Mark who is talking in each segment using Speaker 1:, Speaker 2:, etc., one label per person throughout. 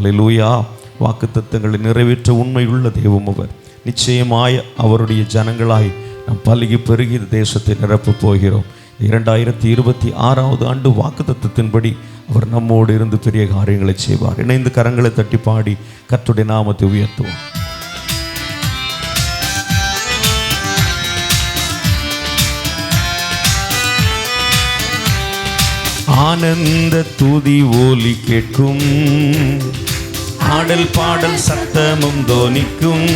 Speaker 1: அல்லேலூயா. வாக்குத்தத்தங்களை நிறைவேற்ற உண்மையுள்ள தெய்வம் அவர். நிச்சயமாய் அவருடைய ஜனங்களாய் நாம் பல்கி பெருகி தேசத்தை நிரப்பப் போகிறோம். 2026 ஆண்டு வாக்குத்தத்தத்தின்படி அவர் நம்மோடு இருந்து பெரிய காரியங்களை செய்வார். இணைந்து கரங்களை தட்டி பாடி கர்த்தருடைய நாமத்தை உயர்த்துவோம். ஆனந்த துதி ஒலி கேட்கும், ஆடல் பாடல் சத்தமும் தோனிக்கும்.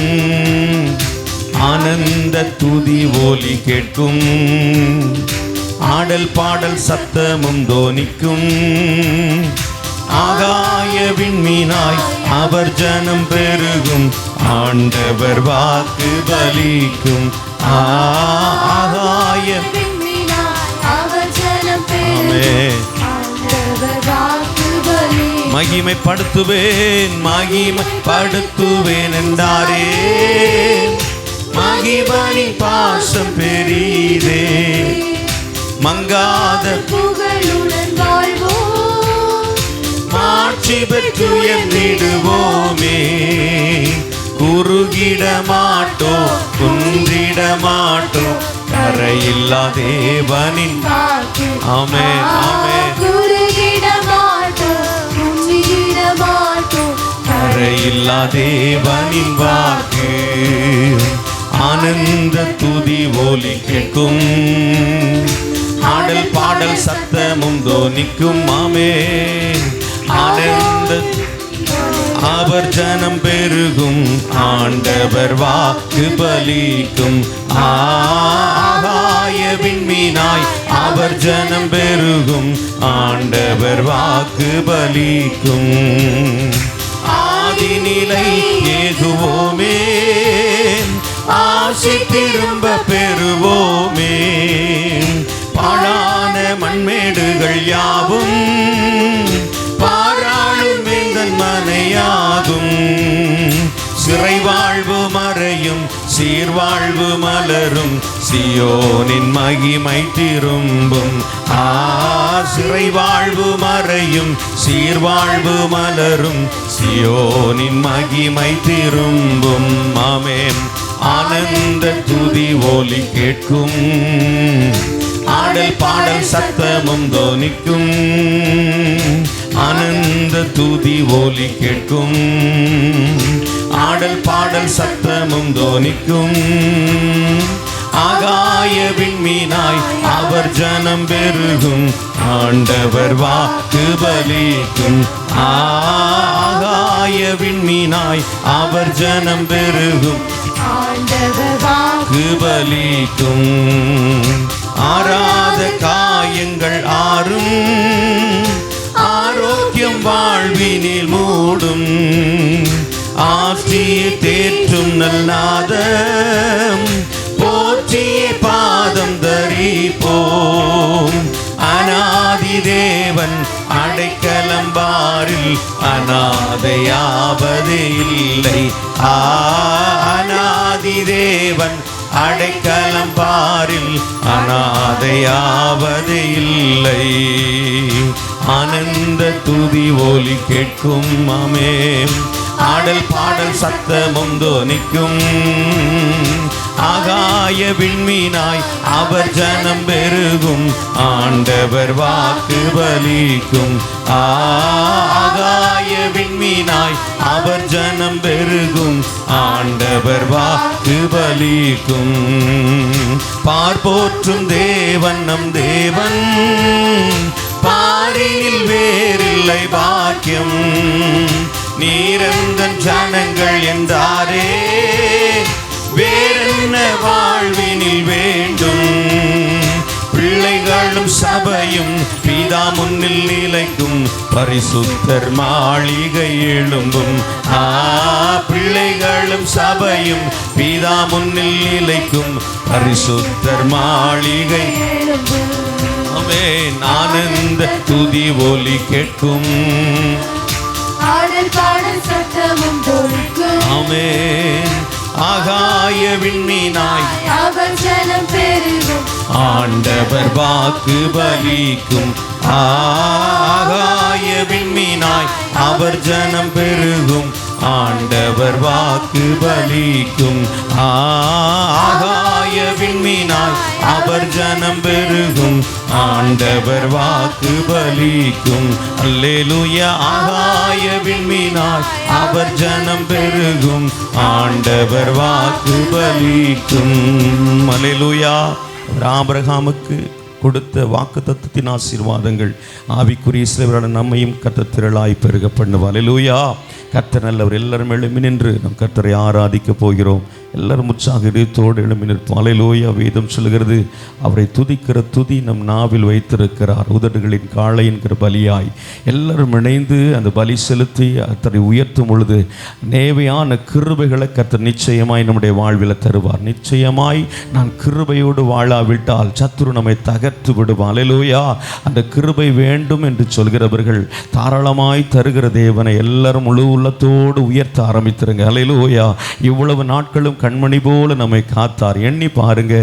Speaker 1: ஆனந்த துதி ஒலி கேட்கும், ஆடல் பாடல் சத்தமும் தோனிக்கும். ஆகாய விண்மீனாய் அவர் ஜனம் பெருகும், ஆண்டவர் வாக்கு பலிக்கும். ஆகாய மகிமைப்படுத்துவேன் மகிமைப்படுத்துவேன் என்றாரே. மகிமணி பாசம் பெரிதே, மங்காத புகழுடன் வாழ்வோம், மாட்சி பெற்று எண்ணிடுவோமே. குறுகிட மாட்டோம் குன்றிட மாட்டோம், கரையில்லா தேவனின் ஆமென் ஆமென். குறுகிட மாட்டோம் குன்றிட மாட்டோம், கரையில்லா தேவனின் வாக்கு. ஆனந்த துதி ஒலி கேட்கும், ஆடல் பாடல் சத்தமும் தோனிக்கும். ஆமென். ஆனந்த அவர் ஜனம் பெருகும், ஆண்டவர் வாக்கு பலிக்கும். ஆகாய விண்மீனாய் அவர் ஜனம் பெருகும், ஆண்டவர் வாக்கு பலிக்கும். ஆதிநிலை ஏகுவோமே, ஆசி திரும்ப பெறுவோமே. பாழான மண்மேடுகள் யாவும் பாராளும் வேந்தன் மனையாகும். சிறை வாழ்வு மறையும் சீர்வாழ்வு மலரும், சியோனின் மகிமை திரும்பும். சிறை வாழ்வு மறையும் சீர்வாழ்வு மலரும், சியோனின் மகிமை திரும்பும். ஆமென். ஆனந்த துதி ஒலி கேட்கும், ஆடல் பாடல் சத்தமும் தோனிக்கும். ஆனந்த துதி ஒலி கேட்கும், ஆடல் பாடல் சத்தமும் தோனிக்கும். ஆகாய விண்மீனாய் அவர் ஜனம் பெருகும், ஆண்டவர் வாக்கு பலிக்கும். ஆகாய விண்மீனாய் அவர் ஜனம் பெருகும், ஆண்டவர் வாக்கு பலிக்கும். ஆறாத காயங்கள் ஆறும், ஆரோக்கியம் வாழ்வினில் மூடும். ஆற்றிய தேற்றும் நல்நாதம், போற்றிய பாதம் தரிப்போம். அநாதி தேவன் அடைக்கலம் பாரில், அநாதையாவதே இல்லை. அநாதி தேவன் அடைக்கலம் பாரில், அநாதையாவதே இல்லை. ஆனந்த துதி ஒலி கேட்கும். ஆமென். ஆடல் பாடல் சத்தமும் தோனிக்கும். ஆகாய விண்மீனாய் அவர் ஜனம் பெருகும், ஆண்டவர் வாக்கு பலிக்கும். ஆகாய விண்மீனாய் அவர் ஜனம் பெருகும், ஆண்டவர் வாக்கு பலிக்கும். பார்போற்றும் தேவன் நம் தேவன், பாரினில் வேறில்லை பாக்கியம். நீரெந்த ஜனங்கள் என்றாரே, வேறென்ன வாழ்வினில் வேண்டும். பிள்ளைகளும் சபையும் பிதா முன்னில் நிலைக்கும், பரிசுத்தர் மாளிகை எழும்பும். பிள்ளைகளும் சபையும் பிதா முன்னில் நிலைக்கும், பரிசுத்தர் மாளிகை. ஆமென். ஆனந்த துதி ஒலி கேட்கும்,
Speaker 2: ஆடல் பாடல் சத்தமும் தோனிக்கும்.
Speaker 1: ஆமென். ஆகாய விண்மீனாய்
Speaker 2: அவர் ஜனம் பெருகும்,
Speaker 1: ஆண்டவர் வாக்கு பலிக்கும். ஆகாய விண்மீனாய் அவர் ஜனம் பெருகும், ஆண்டவர் வாக்கு பலிக்கும். ஆகாய விண்மீனாய் அவர் ஜனம் பெருகும், ஆண்டவர் வாக்கு பலிக்கும். அல்லேலூயா. ஆகாய விண்மீனாய் அவர் ஜனம் பெருகும், ஆண்டவர் வாக்கு பலிக்கும். அல்லேலூயா. ஆபிரகாமுக்கு கொடுத்த வாக்கு தத்தத்தின் ஆசீர்வாதங்கள் ஆவிக்குரிய இஸ்ரவேலரான நம்மையும் கர்த்தர் திரளாய் பெருக பண்ணுவார். அல்லேலூயா. கர்த்தர் நல்லவர். எல்லாரும் எழும்பி நின்று நம் கர்த்தரை ஆராதிக்க போகிறோம். எல்லாரும் உற்சாக இதயத்தோடு எழும்பி நிற்போம். அல்லேலூயா. வேதம் சொல்கிறது, அவரை துதிக்கிற துதி நம் நாவில் வைத்திருக்கிறார், உதடுகளின் காளை என்கிற பலியாய். எல்லாரும் இணைந்து அந்த பலி செலுத்தி கர்த்தரை உயர்த்தும் பொழுது நேவையான கிருபைகளை கர்த்தர் நிச்சயமாய் நம்முடைய வாழ்வில் தருவார். நிச்சயமாய் நான் கிருபையோடு வாழாவிட்டால் சத்துரு நம்மை தகர்த்து விடுவார். அல்லேலூயா. அந்த கிருபை வேண்டும் என்று சொல்கிறவர்கள் தாராளமாய் தருகிற தேவனை எல்லாரும் முழு உள்ளத்தோடு உயர்த்த ஆரம்பித்திருங்க. அல்லேலூயா. இவ்வளவு நாட்களும் கண்மணி போல நம்மை காத்தார். எண்ணி பாருங்க,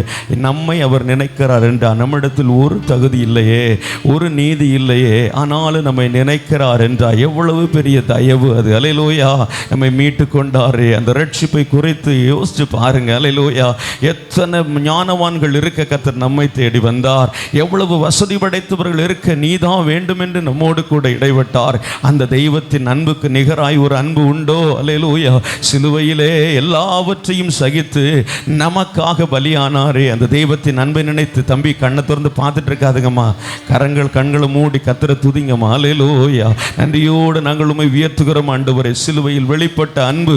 Speaker 1: நம்மை அவர் நினைக்கிறார் என்றால் நம்மிடத்தில் ஒரு தகுதி இல்லையே, ஒரு நீதி இல்லையே, ஆனாலும் நம்மை நினைக்கிறார் என்றால் எவ்வளவு பெரிய தயவு அது. அல்லேலூயா. நம்மை மீட்டு கொண்டாரே. அந்த ரட்சிப்பை குறித்து யோசிச்சு பாருங்க. அல்லேலூயா. எத்தனை ஞானவான்கள் இருக்க கர்த்தர் நம்மை தேடி வந்தார். எவ்வளவு வசதி படைத்தவர்கள் இருக்க நீதான் வேண்டும் என்று நம்மோடு கூட இடைப்பட்டார். அந்த தெய்வத்தின் அன்புக்கு நிகராய் ஒரு அன்பு உண்டோ? அல்லேலூயா. சிலுவையிலே எல்லாவற்றையும் சகித்து நமக்காக பலியானாரே. அந்த தெய்வத்தின் அன்பை நினைத்து தம்பி கண்ணை திறந்து பார்த்துட்டு இருக்காதுங்கம்மா. கண்களை மூடி கர்த்தரை துதிங்கம்மா. அல்லேலூயா. நன்றியோடு நாங்கள் உம்மை உயர்த்துகிறோம் ஆண்டவரே. சிலுவையில் வெளிப்பட்ட அன்பு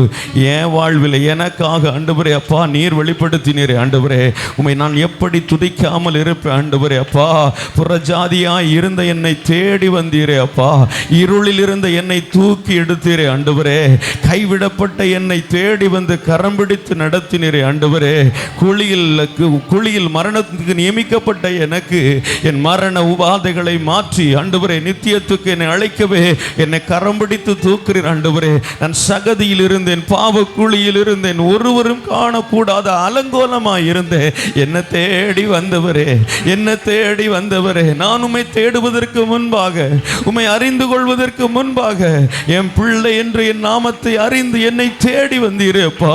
Speaker 1: என் வாழ்வில் எனக்காக ஆண்டவரே அப்பா நீர் வெளிப்படுத்தினீரே ஆண்டவரே. உம்மை நான் எப்படி துதிக்காமல் இருப்பேன் ஆண்டவரே அப்பா. புறஜாதியாய் இருந்த என்னை தேடி வந்தீரே அப்பா. இருளில் இருந்த என்னை தூக்கி எடுத்தீரே ஆண்டவரே. கைவிடப்பட்ட என்னை தேடி வந்து கரம் பிடித்து நடத்தினீரே ஆண்டவரே. குழியில் மரணத்துக்கு நியமிக்கப்பட்ட எனக்கு என் மரண உபாதைகளை மாற்றி ஆண்டவரே நித்தியத்துக்கு என்னை அழைக்கவே என்னை கரம் பிடித்து தூக்குறீர் ஆண்டவரே. நான் சகதியில் இருந்தேன், பாவ குழியில் இருந்தேன், ஒருவரும் காணக்கூடாத அலங்கோலமாய் இருந்தேன். என்னை தேடி வந்தவரே, என்னை தேடி வந்தவரே. நான் உம்மை தேடுவதற்கு முன்பாக, உம்மை அறிந்து கொள்வதற்கு முன்பாக என் பிள்ளை என்று என் நாமத்தை அறிந்து என்னை தேடி வந்தீரே அப்பா.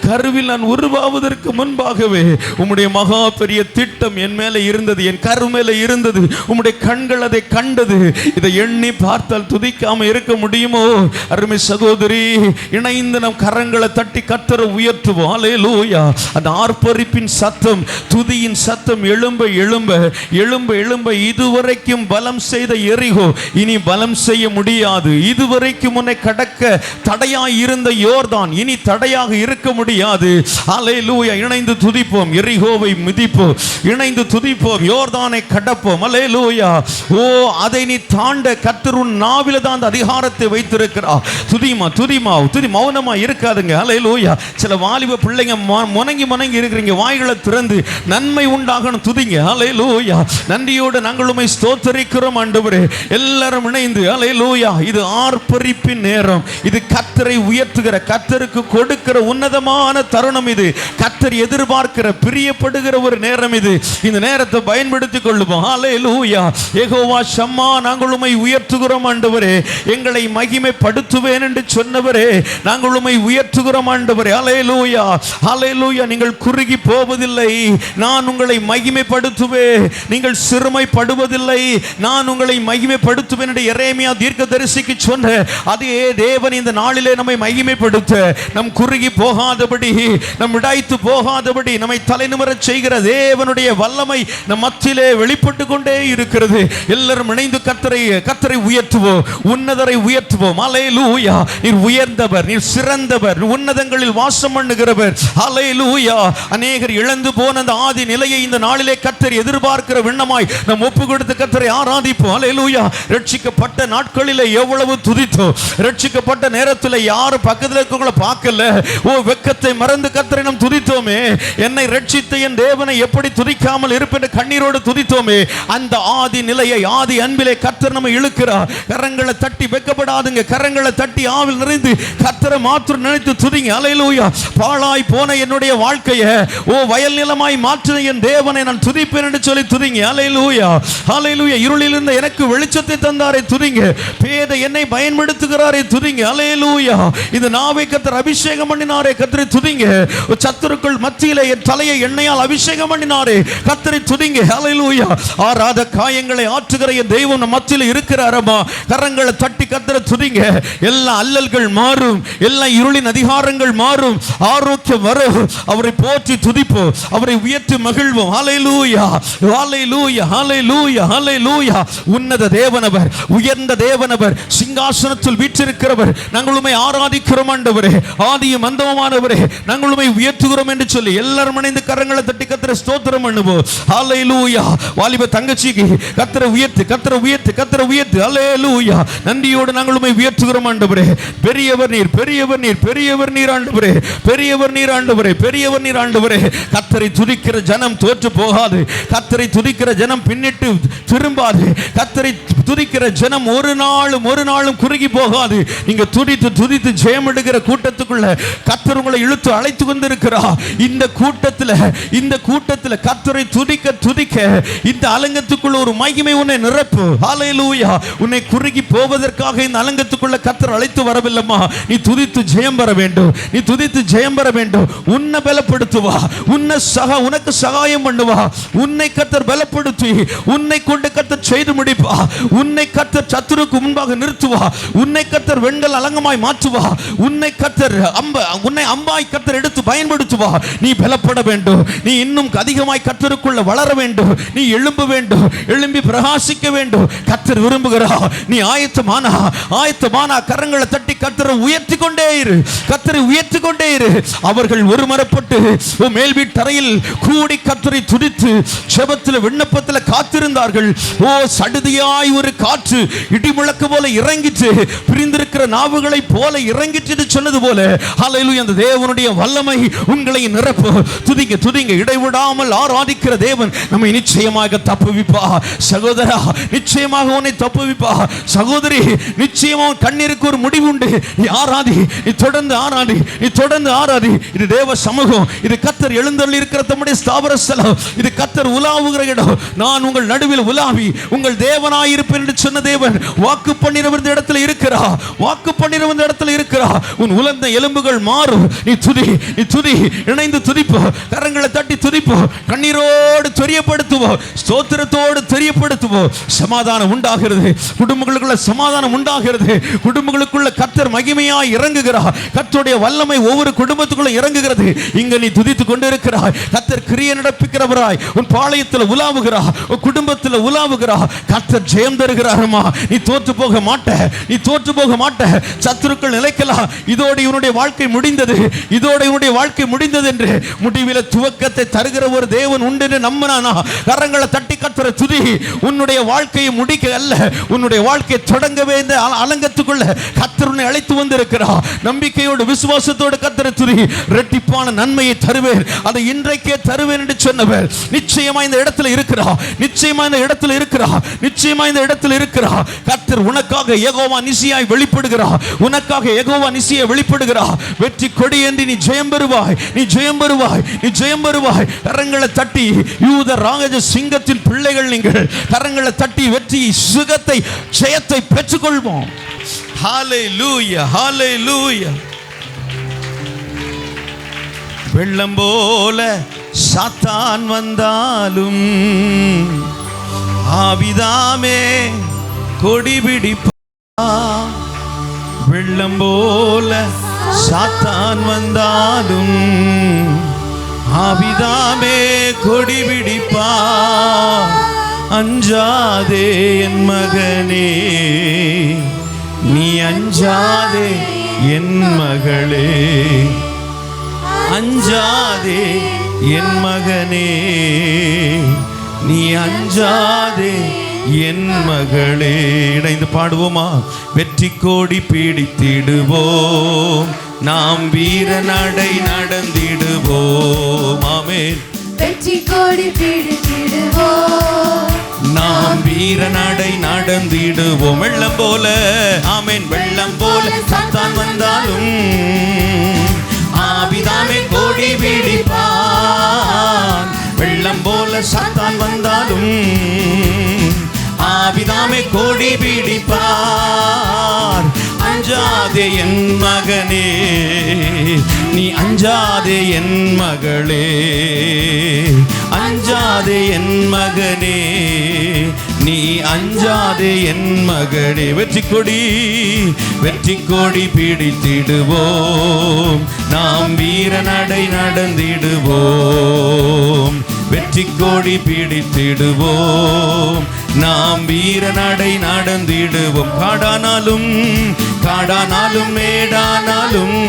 Speaker 1: கருவில் நான் உருவாவதற்கு முன்பாகவே உம்முடைய மகா பெரிய திட்டம் என் மேலே இருந்தது, என் கரு மேலே இருந்தது. உம்முடைய கண்கள் அதை கண்டது. இதை எண்ணி பார்த்தால் துதிக்காம இருக்க முடியுமோ? அருமை சகோதரி, இணைந்து நம் கரங்களை தட்டி கர்த்தரை உயர்த்துவோம். அல்லேலூயா. அந்த ஆர்ப்பரிப்பின் சத்தம், துதியின் சத்தம் எழும்ப எழும்ப எழும்ப எழும்ப இதுவரைக்கும் பலம் செய்த எரிகோ இனி பலம் செய்ய முடியாது. இதுவரைக்கும் உன்னை கடக்க தடையாய் இருந்த யோர்தான் இனி தடையாக இருக்க முடியாது. அல்லேலூயா. இணைந்து துதிப்போம். எரிகோவை மிதிப்போம், இணைந்து துதிப்போம். யோர்தானை கடப்போம். அல்லேலூயா. ஓ, அதை நீ தாண்ட கர்த்தர் உன் நாவில தான் அந்த அதிகாரத்தை வைத்திருக்கிறார். துதிமா துதிமா துதி. மௌனமா இருக்காதுங்க. அல்லேலூயா. சில வாலிப பிள்ளைங்க முனங்கி இருக்கிறீங்க. வாய்களை திறந்து நன்மை உண்டாகணும் துதிங்க. அல்லேலூயா. நன்றியோடு நாங்கள் உம்மை ஸ்தோத்திரிக்கிறோம் ஆண்டவரே. எல்லாரும் இணைந்து அல்லேலூயா. இது ஆர்ப்பரிப்பின் நேரம். இது கர்த்தரை உயர்த்துகிற, கர்த்தருக்கு கொடுக்கிற உன்னதமான தருணம். இது கர்த்தர் எதிர்பார்க்கிற, பிரியப்படுகிற ஒரு நேரம். இது இந்த நேரத்தை பயன்படுத்திக் கொள்ளுவோம். அல்லேலூயா. யெகோவா ஷம்மா, நாங்கள் உம்மை உயர்த்துகிறோம் ஆண்டவரே. எங்களை மகிமைப்படுத்துவேன் என்று சொன்னவரே, நாங்கள் உம்மை உயர்த்துகிறோம் ஆண்டவரே. அல்லேலூயா. அல்லேலூயா. நீங்கள் குறுகி போவதில்லை, நான் உங்களை மகிமைப்படுத்துவேன். நீங்கள் சிறுமைப்படுவதில்லை, நான் உங்களை மகிமைப்படுத்துவேன் என்று எரேமியா தீர்க்கதரிசிக்கு சொன்ன அதே தேவன் இந்த நாளிலே நம்மை மகிமைப்படுத்த, நம் குறுகி போகாதபடி, நம் இடாய்த்து போகாதபடி நம்மை தலைநிமிரச் செய்கிற தேவனுடைய வல்லமை நம் மத்தியிலே வெளிப்பட்டு கொண்டே இருக்கிறது. எல்லாரும் இணைந்து கர்த்தரை உயர்த்துவோம், உன்னதரை உயர்த்துவோம். அல்லேலூயா. நீர் உயர்ந்தவர், நீர் சிறந்தவர், உன்னதங்களில் வாசம் பண்ணுகிறவர். அல்லேலூயா. அநேகர் இழந்து போன அந்த ஆதி நிலையை இந்த நாளிலே கர்த்தர் எதிர்பார்க்கிற விண்ணமாய் நாம் ஒப்பு கொடுத்து கர்த்தரை ஆராதிப்போம். அல்லேலூயா. ரட்சிக்கப்பட்ட நாட்களிலே எவ்வளவு துதித்தோம். ரட்சிக்கப்பட்ட நேரத்தில் யாரும் பக்கத்தில் இருக்கவங்கள பார்க்கல. ஓ, வெக்கத்தை மற மறந்து கர்த்தரை நாம் துதித்தோமே, என்னை ரட்சித்த என் தேவனை எப்படி துதிக்காமல் இருப்பேன் கண்ணீரோடு துதித்தோமே, அந்த ஆதி நிலையை ஆதி அன்பிலே கர்த்தர் நம்ம இழுக்கிறார். கரங்களை தட்டி வெட்கப்படாதுங்க, கரங்களை தட்டி ஆவில் நிறைந்து கர்த்தரை மாத்திரம் நினைத்து துதிங்க. அல்லேலூயா. பாழாய் போன என்னுடைய வாழ்க்கையை வயல் நிலமாய் மாற்றின என் தேவனை நான் துதிப்பேன் என்று சொல்லி துதிங்க. அல்லேலூயா, அல்லேலூயா. இருளில் இருந்த எனக்கு வெளிச்சத்தை தந்தாரே துதிங்க. பேத என்னை பயன்படுத்துகிறாரே துதிங்க. அல்லேலூயா. இந்த நாவை கர்த்தர் அபிஷேகம் பண்ணினாரே கர்த்தரை துதிங்க. சத்துருக்கள் மத்தியிலே என் தலையை எண்ணெயால் அபிஷேகம் பண்ணினாரே கர்த்தரை துதிங்க. அல்லேலூயா. ஆறாத காயங்களை ஆற்றுகிற என் தெய்வம் நம் மத்தியில் இருக்கிறாரமா. கரங்களை தட்டி கர்த்தரை துதிங்க. எல்லா அல்லல்கள் மாறும், எல்லா இருளின் அதிகாரங்கள் மாறும், ஆரோக்கியம் வரும். அவரை போற்றி துதிப்போம், அவரை உயர்த்தி மகிழ்வோம். ஹல்லேலூயா, ஹல்லேலூயா, ஹல்லேலூயா, ஹல்லேலூயா. உன்னத தேவனவர், உயர்ந்த தேவனவர், சிங்காசனத்தில் வீற்றிருக்கிறவர், நாங்களுமே ஆராதிக்கிறோம் ஆண்டவரே. ஆதியும் அந்தமுமானவரே, நாங்களுமே உயர்த்துகிறோம் என்று சொல்லி எல்லாரும் இணைந்து கரங்களை தட்டி கர்த்தரை ஸ்தோத்திரம் பண்ணுவோம். ஹல்லேலூயா. வாலிப தங்கச்சிக்கு கர்த்தரை உயர்த்து, கர்த்தரை உயர்த்து, கர்த்தரை உயர்த்து. ஹல்லேலூயா. நன்றியோடு நாங்களுமே உயர்த்துகிறோம் ஆண்டவரே. பெரியவர் நீர், பெரியவர் நீர், பெரியவர் நீர் ஆண்டவரே, பெரியவர் நீர் ஆண்டவரே, பெரியவர் நீர் ஆண்டவரே. கர்த்தரை துதிக்கிற ஜனம் தோற்று போகாது, கர்த்தரை துதிக்கிற ஜனம் பின்னிட்டு திரும்பாது, கர்த்தரை துதிக்கிற ஜனம் ஒரு நாளும் குறுகி போகாது. நீங்க துதித்து துதித்து ஜெயம் எடுக்கிற கூட்டத்துக்குள்ள கர்த்தர் உங்களை இழுத்து அழைத்து கொண்டிருக்கிறார். இந்த கூட்டத்தில் கர்த்தரை துதிக்க துதிக்க இந்த அலங்கத்துக்குள்ள ஒரு மகிமை உன்னை நிரப்பு. ஹல்லேலூயா. உன்னை குறுகி போவதற்காக இந்த அலங்கத்துக்குள்ள கர்த்தர் அழைத்து வரவில்லைமா. நீ துதித்து ஜெயம் பெற வேண்டும், நீ துதித்து ஜெயம் பெற வேண்டும். உன்னை பலப்படுத்துவா, உனக்கு சகாயம் பண்ணுவா, உன்னை கர்த்தர் பலப்படுத்தி உன்னை கொண்டு கர்த்தர் செய்து முடிப்பா. உன்னை கர்த்தர் சத்துருக்கு முன்பாக நிறுத்துவா, உன்னை கர்த்தர் வெண்கல் அலங்கமாய் மாற்றுவா, உன்னை கர்த்தர் அம்பாய் கர்த்தர் எடுத்து பயன்படுத்துவா. நீ பலப்பட வேண்டும், நீ இன்னும் அதிகமாய் கர்த்தருக்குள்ள வளர வேண்டும், நீ எழும்ப வேண்டும், எழும்பி பிரகாசிக்க வேண்டும். கர்த்தர் விரும்புகிறார். நீ ஆயத்தமானா கரங்களை தட்டி கர்த்தரை உயர்த்தி கொண்டே இரு, கர்த்தரை உயர்த்தி கொண்டே இரு. அவர்கள் ஒருமரப்பட்டு மேல் வீட்டறையில் கூடி கர்த்தரை துதித்து ஜெபத்தில் விண்ணப்பத்தில் காத்திருந்தார்கள். சடுதியாய் ஒரு காற்று இடிமுழக்கு போல இறங்கிச்சு, பிரிந்திருக்கிற நாவுகளை போல இறங்கிச்சு சொன்னது போல ஹல்லேலூயா. அந்த தேவனுடைய வல்லமை உங்களை நிரப்பு. துதிங்க துதிங்க. இடைவிடாமல் ஆராதிக்கிற தேவன் நம்மை நிச்சயமாக தப்புவிப்பா. சகோதரா, நிச்சயமாக உன்னை தப்புவிப்பா. சகோதரி, நிச்சயமாக கண்ணீருக்கு ஒரு முடிவு உண்டு. நீ ஆராதி, நீ தொடர்ந்து ஆராதி, நீ தொடர்ந்து ஆராதி. இது தேவ சமூகம், இது கர்த்தர் எழுந்தருளி இருக்கிற தம்முடைய ஸ்தாபர ஸ்தலம், இது கர்த்தர் உலாவுகிற இடம். நான் உங்கள் நடுவில் உலாவி உங்கள் தேவனாய் இருப்பேன் என்று சொன்ன தேவன் வாக்கு பண்ணினவர் இடத்துல இருக்கிறா, வாக்கு பண்ணினவர் இடத்துல இருக்கிறா. உன் உலர்ந்த எலும்புகள் மாறும். நீ துதி, நீ துதி, இணைந்து துதிப்போ, கரங்களை தட்டி துதிப்போ, கண்ணீரோடு தெரியப்படுத்துவோ, ஸ்தோத்திரத்தோடு தெரியப்படுத்துவோ. சமாதானம் உண்டாகிறது, குடும்பங்களுக்குள்ள சமாதானம் உண்டாகிறது. குடும்பங்களுக்குள்ள கர்த்தர் மகிமையாய் இறங்குகிறார். கர்த்தருடைய வல்லமை ஒவ்வொரு குடும்பத்துக்குள்ள இறங்குகிறது. இங்க நீ துதித்துக் கொண்டிருக்கிறாய். கர்த்தர் கிரியை நடப்பிக்கிறவராய் உன் பாளையத்தில் உலாவுகிறார், உன் குடும்பத்தில் உலாவுகிறார். கர்த்தர் ஜெயம் தருகிறாருமா. நீ தோற்று போக மாட்ட, நீ தோற்று போக மாட்ட. சத்துருக்கள் நிலைக்கலாம். இதோடு இவனுடைய வாழ்க்கை முடிந்தது, இதோடு இவனுடைய வாழ்க்கை முடிந்தது என்று முடிவில துவக்கத்தை தருகிற ஒரு தேவன் உண்டு என்று நம்பினானா கரங்களை தட்டி கர்த்தரை துதி. உன்னுடைய வாழ்க்கையை முடிக்க அல்ல, உன்னுடைய வாழ்க்கையை தொடங்கவே இந்த அலங்கத்துக்குள்ள கர்த்தர் உன்னை அழைத்து வந்திருக்கிறார். நம்பிக்கையோடு விசுவாசத்தோடு கர்த்தரை துதி. இரட்டிப்பான நன்மையை தருவேன், அதை இன்றைக்கே தருவேன் என்று சொன்னவர் நிச்சயமா இந்த இடத்துல இருக்கிறார், நிச்சயமா இந்த இடத்துல இருக்கிறார், நிச்சயமா இந்த இடத்துல இருக்கிறார். கர்த்தர் உனக்காக யெகோவா நிசியாய் வெளிப்படுகிறார், உனக்காக யெகோவா நிசியாய் வெளிப்படுகிறார். வெற்றி கொடி ஏந்தி நீ ஜெயம் பெறுவாய், நீ ஜெயம் பெறுவாய், நீ ஜெயம் பெறுவாய். கரங்களை தட்டி யூத ராஜ சிங்கத்தின் பிள்ளைகள் நீங்கள் கரங்களை தட்டி வெற்றி சுகத்தை ஜெயத்தை பெற்றுக்கொள்வோம். ஹல்லேலூயா, ஹல்லேலூயா. வெள்ளம் போல சாத்தான் வந்தாலும் ஆவிதாமே கொடி பிடிப்பா. வெள்ளம் போல சாத்தான் வந்தாலும் ஆவிதாமே கொடி பிடிப்பா. அஞ்சாதே என் மகனே, நீ அஞ்சாதே என் மகளே, அஞ்சாதே என் மகனே, நீ அஞ்சாதே என் மகளே. இணைந்து பாடுவோமா? வெற்றி கோடி பிடித்திடுவோம், நாம் வீர நடை நடந்திடுவோம். ஆமென்.
Speaker 2: வெற்றி கோடி பிடித்திடுவோம்,
Speaker 1: நாம் வீர நடை நடந்திடுவோம். வெள்ளம் போல, ஆமென், வெள்ளம் போல சாத்தான் வந்தாலும் ஆவிதாமே கோடி பிடிப்பான். வெள்ளம் போல சாத்தான் வந்தாலும் ஆவிதாமே கோடி பிடிப்பார். அஞ்சாதே என் மகனே, நீ அஞ்சாதே என் மகளே. அஞ்சாதே என் மகனே, நீ அஞ்சாதே என் மகளே. வெற்றி கொடி பிடித்திடுவோம், நாம் வீர நடை நடந்திடுவோம். வெற்றி கொடி பிடித்திடுவோம், நாம் வீர நடை நடந்திடுவோம். காடானாலும் மேடானாலும்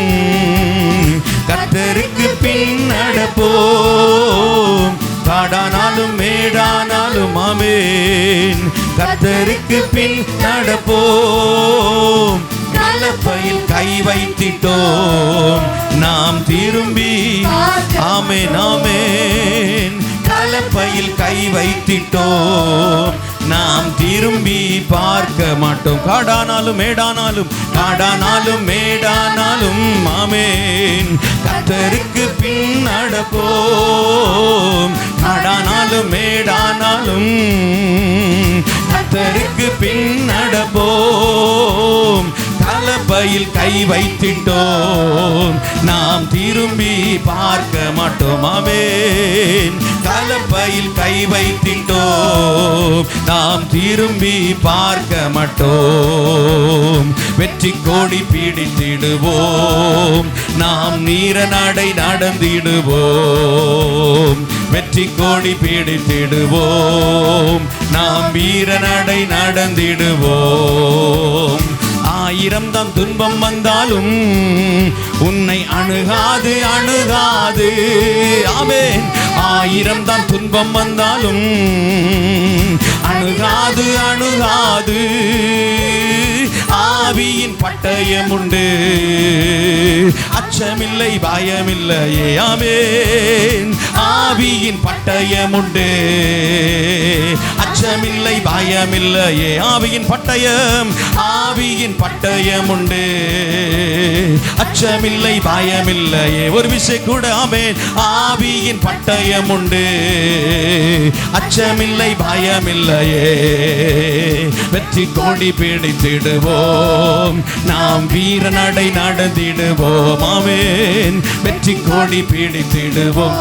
Speaker 1: கர்த்தருக்கு பின் நடப்போம். காடானாலும் மேடானாலும் ஆமென், கர்த்தருக்கு பின் நடப்போம். கலப்பையில் கை வைத்திட்டோம், நாம் திரும்பி ஆமென் ஆமென். கலப்பையில் கை வைத்திட்டோம், நாம் திரும்பி பார்க்க மாட்டோம். காடானாலும் மேடானாலும் ஆமென், கர்த்தருக்கு பின் நடப்போம். காடானாலும் மேடானாலும் கர்த்தருக்கு பின் நடப்போம். கலப்பையில் கை வைத்திட்டோம், நாம் திரும்பி பார்க்க மாட்டோம். ஆமென். கலப்பையில் கை வைத்திட்டோம், நாம் திரும்பி பார்க்க மாட்டோம். வெற்றி கோடி பிடித்திடுவோம், நாம் நீர நடை நடந்திடுவோம். வெற்றி கோடி பிடித்திடுவோம், நாம் வீர நடை நடந்திடுவோம். 1000 தான் துன்பம் வந்தாலும் உன்னை அணுகாது. ஆமென். 1000 தான் துன்பம் வந்தாலும் அணுகாது. ஆவியின் பட்டயம் உண்டு, அச்சமில்லை பயமில்லையே. ஆமென். ஆவியின் பட்டயம் உண்டு, அச்சமில்லை பயமில்லையே. ஆவியின் பட்டயம் உண்டு, அச்சமில்லை பயமில்லையே. ஒரு விஷயம் கூட ஆமென். ஆவியின் பட்டயம் உண்டு, அச்சமில்லை பயமில்லையே. வெற்றி கோடி பிடித்திடுவோம், நாம் வீர நடை நடந்திடுவோம். ஆமென். வெற்றி கோடி பிடித்திடுவோம்,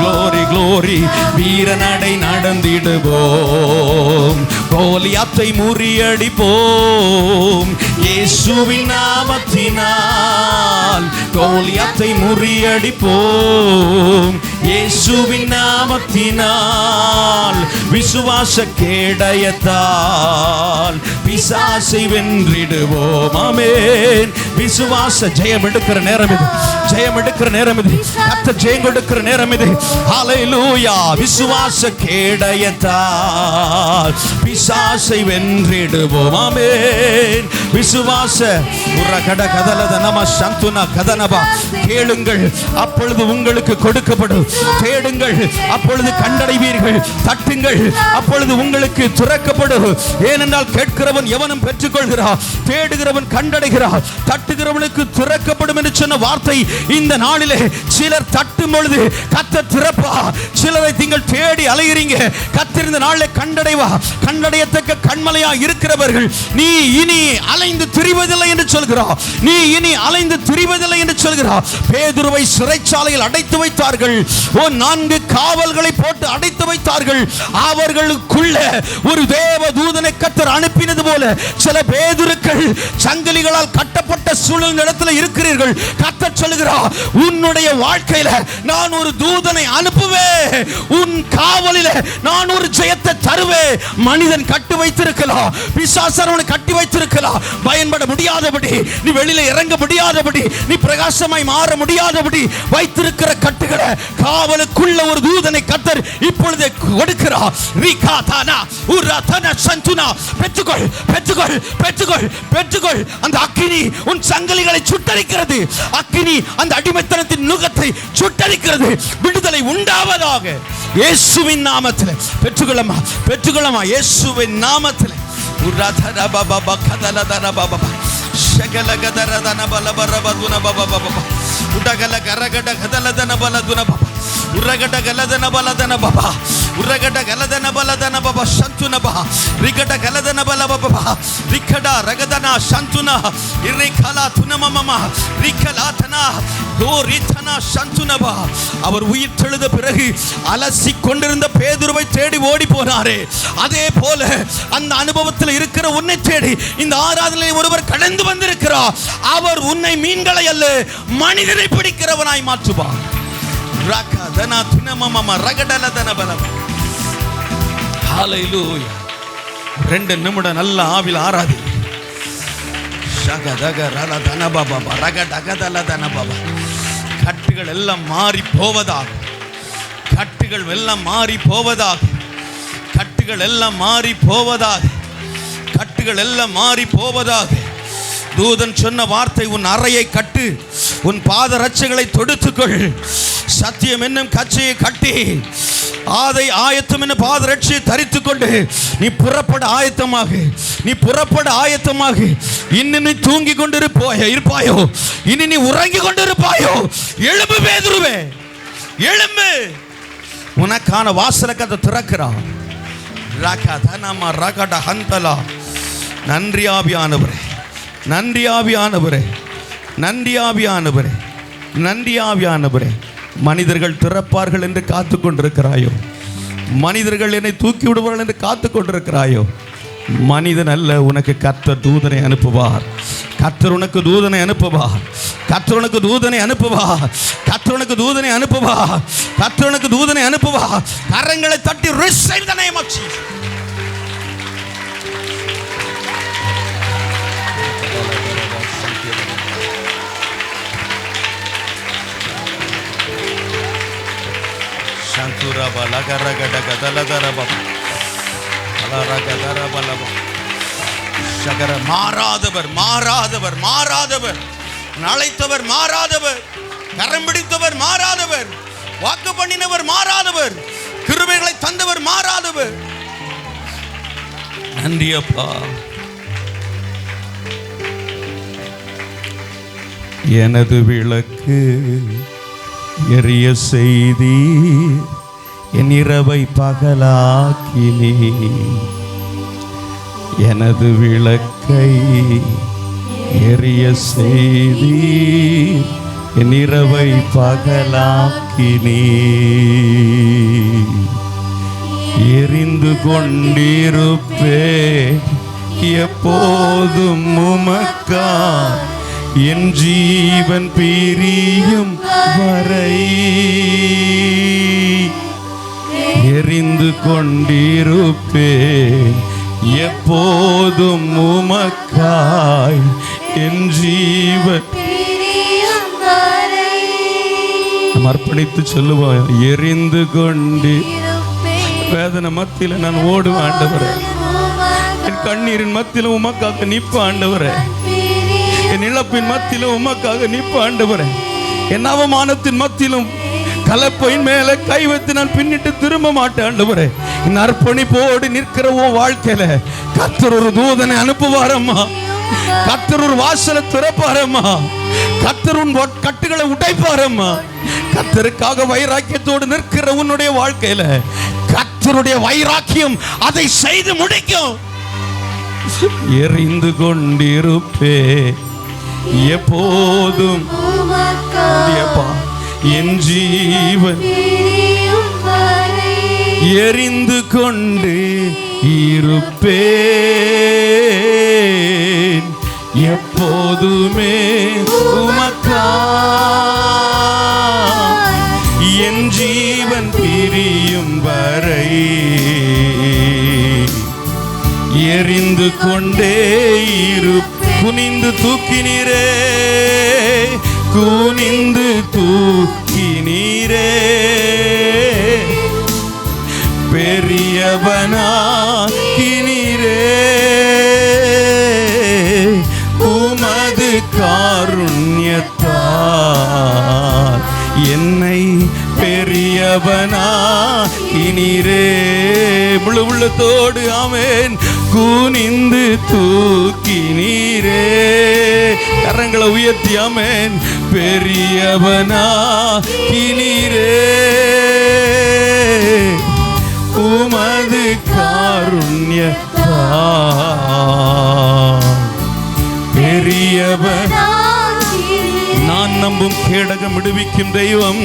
Speaker 1: க்ளோரி வீர நடை நடந்திடுவோம். கோலியாத்தை முறியடிப்போம் இயேசுவின் நாமத்தினால். கோலியாத்தை முறியடிப்போம் இயேசுவின் நாமத்தினால். விசுவாச கேடயத்தால் பிசாசை வென்றிடுவோம். ஆமென். விசுவாச ஜெயம் எடுக்கிற நேரம் இது, கர்த்தர் ஜெயம் கொடுக்கிற நேரம் இது. ஹல்லேலூயா. விசுவாச கேடயத்தால் பிசாசை வென்றிடுவோம். ஆமென். விசுவாச கேளுங்கள், அப்பொழுது உங்களுக்கு கொடுக்கப்படும். தேடுங்கள், அப்பொழுது கண்டடைவீர்கள். தட்டுங்கள், அப்பொழுது உங்களுக்கு திறக்கப்படும். ஏனென்றால் கேட்கிறவன் எவனும் பெற்றுக்கொள்கிறார், தேடுகிறவன் கண்டடைகிறார், தட்டுகிறவனுக்கு திறக்கப்படும் என்று சொன்ன வார்த்தை இந்த நாளிலே சிலர் தட்டும் பொழுது கர்த்தர் திறப்பா. சிலரை நீங்கள் தேடி அலைகிறீங்க, கர்த்தர் இந்த நாளிலே கண்டடைவா. கண்டடையத்தக்க கண்மலையா இருக்கிறவர்கள் நீ இனி அலைந்து திரிவதில்லை என்று சொல்கிறார். பேதுருவை சிறைச்சாலையில் அடைத்து வைத்தார்கள். 4 காவல்களை போட்டு அடைத்து வைத்தார்கள். அவர்களுக்குள்ள ஒரு தேவ தூதனை கர்த்தர் அனுப்பினது போல சில பேதுருக்கள் சங்கிலிகளால் கட்டப்பட்ட சூழல் இடத்துல இருக்கிறீர்கள். கர்த்தர் சொல்லுகிறார், உன்னுடைய வாழ்க்கையில நான் ஒரு தூதனை அனுப்புவேன். உன் காவலில நான் ஒரு ஜெயத்தை மரணத்தை தருவே மனிதன் கட்டி வைத்திருக்கலாம், பிசாசரவனை கட்டி வைத்திருக்கலாம். பயன்பட முடியாதபடி, நீ வெளியில இறங்க முடியாதபடி, நீ பிரகாசமாய் மாற முடியாதபடி வைத்திருக்கிற கட்டுகளை காவலுக்குள்ள ஒரு தூதனை கர்த்தர் இப்பொழுது கொடுக்கிறார். பெற்றுக்கொள், பெற்றுக்கொள், பெற்றுக்கொள், பெற்றுக்கொள். அந்த அக்கினி உன் சங்கிலிகளை சுட்டரிக்கிறது. அக்கினி அந்த அடிமைத்தனத்தின் நுகத்தை சுட்டரிக்கிறது. விடுதலை உண்டாவதாக இயேசுவின் நாமத்தில். பெற்றுக்கொள்ளமா, பெற்றுக்கொள்ளமா, இயேசுவின் நாமத்தில். உடகல கரகட கதலதன பலதுன பாபா, உரகட கலதன பலதன பாபா, உரகட கலதன பலதன பாபா, சந்துன பாபா, ரிகட கலதன பல பாபா, ரிகடா ரகதனா சந்துனா, இரிகலா துனமமமா, ரிகலாதனா கோரிதனா சந்துன பாபா. அவர் உயிர் தெழுந்த பிறகு அலசி கொண்டிருந்த பேதுருவை தேடி ஓடி போனாரே, அதே போல அந்த அனுபவத்தில் இருக்கிற உன்னை தேடி இந்த ஆராதனையில் ஒருவர் கடந்து வந்திருக்கிறார். அவர் உன்னை மீன்களை அல்ல மனிதனை பிடிக்கிறவனாய் மாற்றுவார். ரகதனா துனமமமா ரகடலதன பலம். ஹalleluya. 2 நிமிடம் நல்ல ஆவில ஆராதி. ஷகதக ரலதன பாபா ரகடகதலதன பாபா. கட்டுகள் எல்லாம் மாறி போவதாக, கட்டுகள் எல்லாம் மாறி போவதாக, கட்டுகள் எல்லாம் மாறி போவதாக, கட்டுகள் எல்லாம் மாறி போவதாக. தூதன் சொன்ன வார்த்தை, உன் அறையை கட்டு, உன் பாதரட்சைகளை தொடுத்துக்கொள், சத்தியம் என்னும் கச்சையை கட்டி ஆதை ஆயத்தம் என்ன பாதரட்சையை தரித்துக் கொண்டு நீ புறப்பட ஆயத்தமாக, நீ புறப்பட ஆயத்தமாக. இன்னும் நீ தூங்கி இருப்பாயோ, இனி நீ உறங்கி கொண்டிருப்பாயோ? எழும்பு பேதுருவே, எழும்பு, உனக்கான வாசலை கதை திறக்கிறான். நன்றி ஆவியானவரே, நன்றி ஆவியானவரே, நன்றி ஆவியானவரே, நன்றி ஆவியானவரே. மனிதர்கள் திறப்பார்கள் என்று காத்து கொண்டிருக்கிறாயோ? மனிதர்கள் என்னை தூக்கி விடுவார்கள் என்று காத்து கொண்டிருக்கிறாயோ? மனிதன் அல்ல, உனக்கு கர்த்தர் தூதனை அனுப்புவார். கர்த்தர் உனக்கு தூதனை அனுப்புவார். கர்த்தர் உனக்கு தூதனை அனுப்புவார். கர்த்தர் உனக்கு தூதனை அனுப்புவார். கர்த்தர் உனக்கு தூதனை அனுப்புவார். கரங்களை தட்டி receive the name of Jesus. சந்துரா பலகரகட கதலதர Baba, அலரகதர பலபா. சகர மாறாதவர், மாறாதவர், மாறாதவர், அழைத்தவர் மாறாதவர், கரம் பிடித்தவர் மாறாதவர், வாக்கு பண்ணினவர் மாறாதவர், கிருபைகளை தந்தவர் மாறாதவர். நன்றி அப்பா. எனது விளக்கு எரிய செய்தி, என் இரவை பகலாக்கினே. எனது விளக்கை எரிய செய்தி, என் இரவை பகலாக்கினே. எரிந்து கொண்டிருப்பே எப்போதும் உமக்கா, என் ஜீவன் பிரியும் வரை. எரிந்து கொண்டிருப்பே எப்போதும் உமக்காய், என் ஜீவன் அர்ப்பணித்து சொல்லுவோம். எரிந்து கொண்டு வேதனை மத்தியில நான் ஓடுவேன் ஆண்டவரே, என் கண்ணீரின் மத்தியில உமக்காக நிற்ப ஆண்டவரே, என் இழப்பின் மத்தியிலும் உமக்காக நிற்ப ஆண்டவரே, என் அவமானத்தின் மத்தியிலும் கலப்பையின் மேல கை வைத்து நான் பின்னிட்டு திரும்ப மாட்டேன் ஆண்டவரே. என் அர்ப்பணிப்போடு நிற்கிற உன் வாழ்க்கையில கர்த்தர் ஒரு தூதனை அனுப்புவாரம்மா, கர்த்தர் ஒரு வாசலை திறப்பாரம்மா, கர்த்தர் உன் கட்டுகளை உடைப்பாரம்மா. கர்த்தருக்காக வைராக்கியத்தோடு நிற்கிற உன்னுடைய வாழ்க்கையில கர்த்தருடைய வைராக்கியம் அதை செய்து முடிக்கும். எரிந்து கொண்டிருப்பே எப்போதும் என் ஜீவன், எரிந்து கொண்டு இருப்பேன் எப்போதுமே உமக்கா, என் ஜீவன் பிரியும் வரை. எரிந்து கொண்டே இரு. குனிந்து தூக்கினீரே, குனிந்து தூக்கினீரே, பெரியவனாக்கினீரே, உமது காருண்யத்தால் என்னை பெரியவனாக்கினீரே. முழு உள்ளத்தோடு ஆமென். குனிந்து தூக்கினீரே, கரங்களை உயர்த்தி ஆமென். பெரியவனாக்கினீரே, உமது காருண்யத்தால் பெரியவன். நான் நம்பும் கேடகம் விடுவிக்கும் தெய்வம்,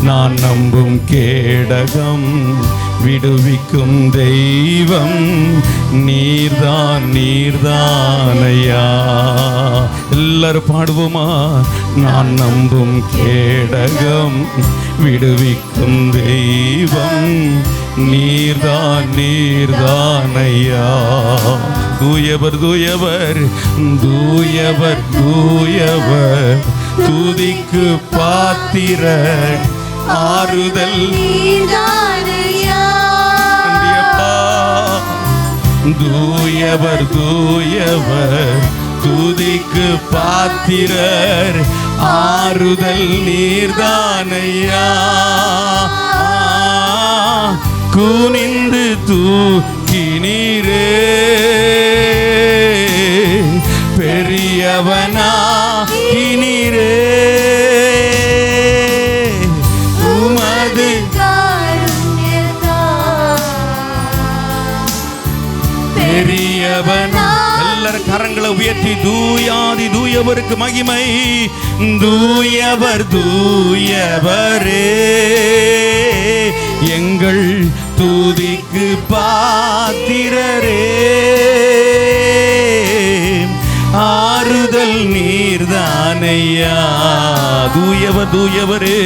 Speaker 1: நான் நம்பும் கேடகம் விடுவிக்கும் தெய்வம் நீர்தான், நீர்தானையா. எல்லாரும் பாடுவோமா? நான் நம்பும் கேடகம் விடுவிக்கும் தெய்வம் நீர்தான், நீர்தானையா. தூயவர் தூயவர் தூயவர் தூயவர், துதிக்கு பாத்திர ஆறுதல் தூயவர் தூயவர், துதிக்கு பாத்திரர் ஆறுதல் நீர்தானையா. குனிந்து தூக்கினீரே, பெரியவனாக்கினீரே, உமது பெரியவன். எல்லாரும் கரங்களை உயர்த்தி தூயாதி தூயவருக்கு மகிமை. தூயவர் தூயவரே, எங்கள் துதிக்கு பாத்திரரே, ஆறுதல் நீர்தானையா. தூயவர் தூயவரே,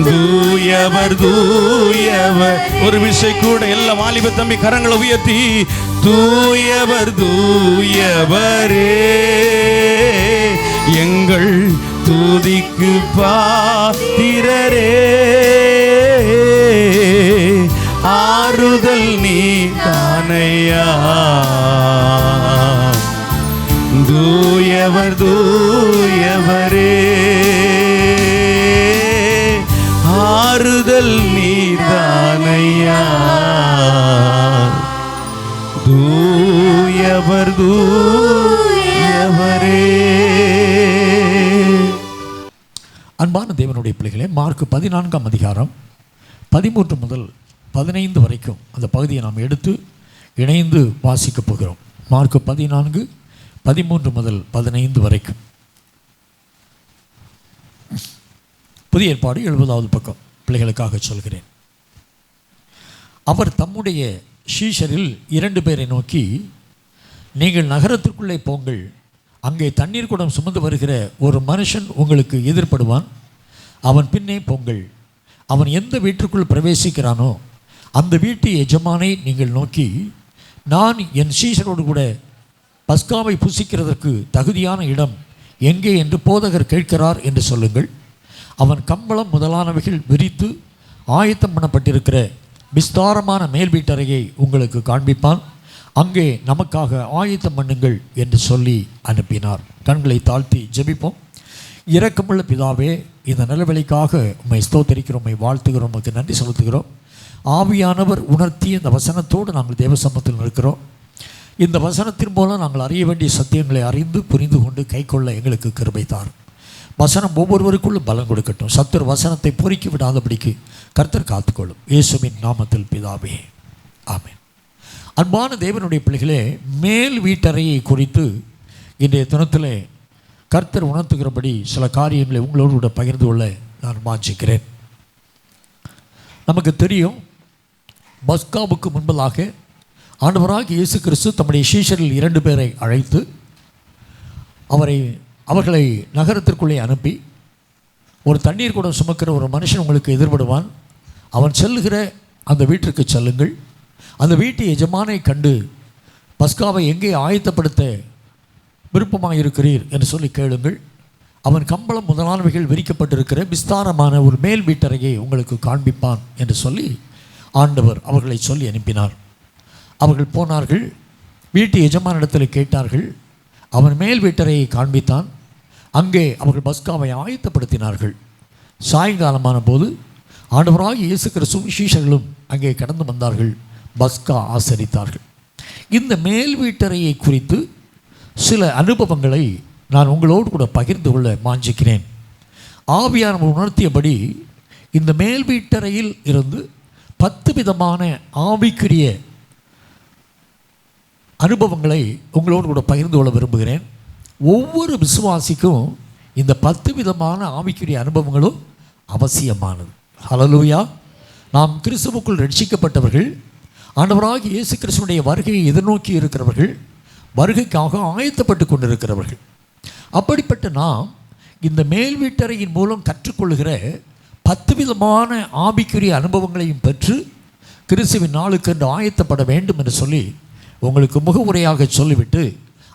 Speaker 1: தூயவர் தூயவர். ஒரு விஷயம் கூட எல்லா வாலிப தம்பி கரங்களை உயர்த்தி தூயவர் தூயவரே, எங்கள் துதிக்கு பாத்திரரே, ஆறுதல் நீர்தானையா. தூயவர் தூயவரே, ஆறுதல் நீர்தானையா. தூயவர் தூயவரே.
Speaker 3: அன்பான தேவனுடைய பிள்ளைகளே, மார்க் 14ஆம் அதிகாரம் 13 முதல் 15 வரைக்கும் அந்த பகுதியை நாம் எடுத்து இணைந்து வாசிக்கப் போகிறோம். மார்க் 14 13 முதல் 15 வரைக்கும். புதிய ஏற்பாடு 70வது பக்கம், பிள்ளைகளுக்காக சொல்கிறேன். அவர் தம்முடைய சீஷரில் 2 பேரை நோக்கி, நீங்கள் நகரத்திற்குள்ளே போங்கள், அங்கே தண்ணீர் குடம் சுமந்து வருகிற ஒரு மனுஷன் உங்களுக்கு எதிர்ப்படுவான், அவன் பின்னே போங்கள். அவன் எந்த வீட்டிற்குள் பிரவேசிக்கிறானோ அந்த வீட்டு எஜமானை நீங்கள் நோக்கி, நான் என் சீஷரோடு கூட பஸ்காவை புசிக்கிறதற்கு தகுதியான இடம் எங்கே என்று போதகர் கேட்கிறார் என்று சொல்லுங்கள். அவன் கம்பளம் முதலானவைகள் விரித்து ஆயத்தம் பண்ணப்பட்டிருக்கிற விஸ்தாரமான மேல் வீட்டறையை உங்களுக்கு காண்பிப்பான், அங்கே நமக்காக ஆயத்தம் பண்ணுங்கள் என்று சொல்லி அனுப்பினார். கண்களை தாழ்த்தி ஜெபிப்போம். இரக்கமுள்ள பிதாவே, இந்த நிலவெளிக்காக உம்மை ஸ்தோத்தரிக்கிறோம், உம்மை வாழ்த்துகிறோம், உமக்கு நன்றி செலுத்துகிறோம். ஆவியானவர் உணர்த்திய இந்த வசனத்தோடு நாங்கள் தேவசமத்தில் இருக்கிறோம். இந்த வசனத்தின் மூலம் நாங்கள் அறிய வேண்டிய சத்தியங்களை அறிந்து புரிந்து கொண்டு கைக்கொள்ள எங்களுக்கு கிருபை தாரும். வசனம் ஒவ்வொருவருக்குள்ளும் பலம் கொடுக்கட்டும். சத்துரு வசனத்தை பொறுக்கி விடாதபடிக்கு கர்த்தர் காத்துக்கொள்ளும். இயேசுவின் நாமத்தில் பிதாவே, ஆமென். அன்பான தேவனுடைய பிள்ளைகளே, மேல் வீட்டறையை குறித்து இன்றைய தினத்தில் கர்த்தர் உணர்த்துகிறபடி சில காரியங்களை உங்களோடு கூட பகிர்ந்து கொள்ள நான் வாஞ்சிக்கிறேன். நமக்கு தெரியும், பஸ்காவுக்கு முன்பதாக ஆண்டவராகிய இயேசு கிறிஸ்து தம்முடைய சீஷரில் 2 பேரை அழைத்து அவர்களை நகரத்திற்குள்ளே அனுப்பி, ஒரு தண்ணீர் குடம் சுமக்கிற ஒரு மனுஷன் உங்களுக்கு எதிர்படுவான், அவன் செல்லுகிற அந்த வீட்டிற்கு செல்லுங்கள், அந்த வீட்டு எஜமானை கண்டு பஸ்காவை எங்கே ஆயத்தப்படுத்த விருப்பமாக இருக்கிறீர் என்று சொல்லி கேளுங்கள். அவன் கம்பளம் முதலானவைகள் விரிக்கப்பட்டிருக்கிற விஸ்தாரமான ஒரு மேல் வீட்டறையை உங்களுக்கு காண்பிப்பான் என்று சொல்லி ஆண்டவர் அவர்களை சொல்லி அனுப்பினார். அவர்கள் போனார்கள், வீட்டு எஜமானிடத்தில் கேட்டார்கள். அவன் மேல் வீட்டறையை காண்பித்தான். அங்கே அவர்கள் பஸ்காவை ஆயத்தப்படுத்தினார்கள். சாயங்காலமான போது ஆண்டவராகிய இயேசு கிறிஸ்துவும் சீஷர்களும் அங்கே கடந்து வந்தார்கள், பஸ்கா ஆசரித்தார்கள். இந்த மேல் வீட்டறையை குறித்து சில அனுபவங்களை நான் உங்களோடு கூட பகிர்ந்து கொள்ள வாஞ்சிக்கிறேன். ஆவியானவர் உணர்த்தியபடி இந்த மேல் வீட்டறையில் இருந்து 10 விதமான ஆவிக்குரிய அனுபவங்களை உங்களோடு கூட பகிர்ந்து கொள்ள விரும்புகிறேன். ஒவ்வொரு விசுவாசிக்கும் இந்த 10 விதமான ஆவிக்குரிய அனுபவங்களும் அவசியமானது. ஹல்லேலூயா. நாம் கிறிஸ்துவுக்குள் ரட்சிக்கப்பட்டவர்கள், ஆண்டவராகிய இயேசு கிறிஸ்துவினுடைய வருகையை எதிர்நோக்கி இருக்கிறவர்கள், வருகைக்காக ஆயத்தப்பட்டு கொண்டிருக்கிறவர்கள். அப்படிப்பட்ட நாம் இந்த மேல் வீட்டறையின் மூலம் கற்றுக்கொள்கிற 10 விதமான ஆவிக்குரிய அனுபவங்களையும் பெற்று கிறிஸ்துவின் நாளுக்கு என்று ஆயத்தப்பட வேண்டும் என்று சொல்லி உங்களுக்கு முகவுரையாக சொல்லிவிட்டு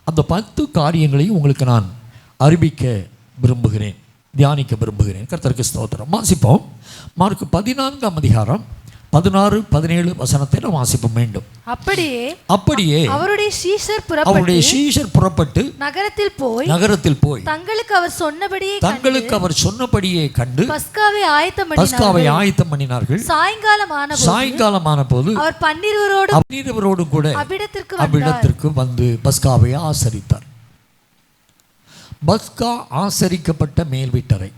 Speaker 3: அந்த 10 காரியங்களையும் உங்களுக்கு நான் அறிவிக்க விரும்புகிறேன், தியானிக்க விரும்புகிறேன். கர்த்தருக்கு ஸ்தோத்திரம். வாசிப்போம். மார்க் 14ஆம் அதிகாரம் 16, 17 வசனத்தை நாம் வாசிப்போம் வேண்டும். அப்படியே
Speaker 2: அவருடைய சீஷர் புறப்பட்டு நகரத்தில் போய் தங்களுக்கு அவர் சொன்னபடியே கண்டு பஸ்காவை ஆயத்தம் பண்ணினார்கள். சாயங்காலமான போது அவர் 12 கூட அவ்விடத்திற்கு வந்து பஸ்காவை ஆசரித்தார். பஸ்கா ஆசரிக்கப்பட்ட மேல் வீட்டறை.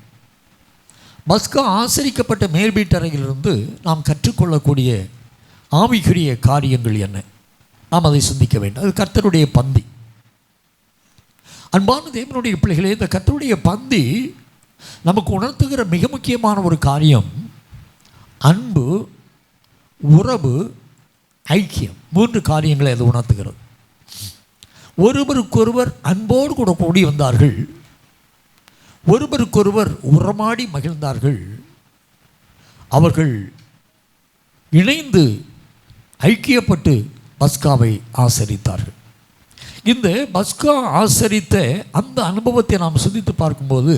Speaker 2: பஸ்கா ஆசரிக்கப்பட்ட மேல் வீட்டறையிலிருந்து நாம் கற்றுக்கொள்ளக்கூடிய ஆவிக்குரிய காரியங்கள் என்ன? நாம் அதை சிந்திக்க வேண்டும். அது கர்த்தருடைய பந்தி. அன்பான தேவனுடைய பிள்ளைகளே, இந்த கர்த்தருடைய பந்தி நமக்கு உணர்த்துகிற மிக முக்கியமான ஒரு காரியம் அன்பு, உறவு, ஐக்கியம். 3 காரியங்களை அது உணர்த்துகிறது. ஒருவருக்கொருவர் அன்போடு கூட கூடி வந்தார்கள், ஒருவருக்கொருவர் உறமாடி மகிழ்ந்தார்கள், அவர்கள் இணைந்து ஐக்கியப்பட்டு பஸ்காவை ஆசரித்தார்கள். இந்த பஸ்கா ஆசரித்த அந்த அனுபவத்தை நாம் சிந்தித்து பார்க்கும்போது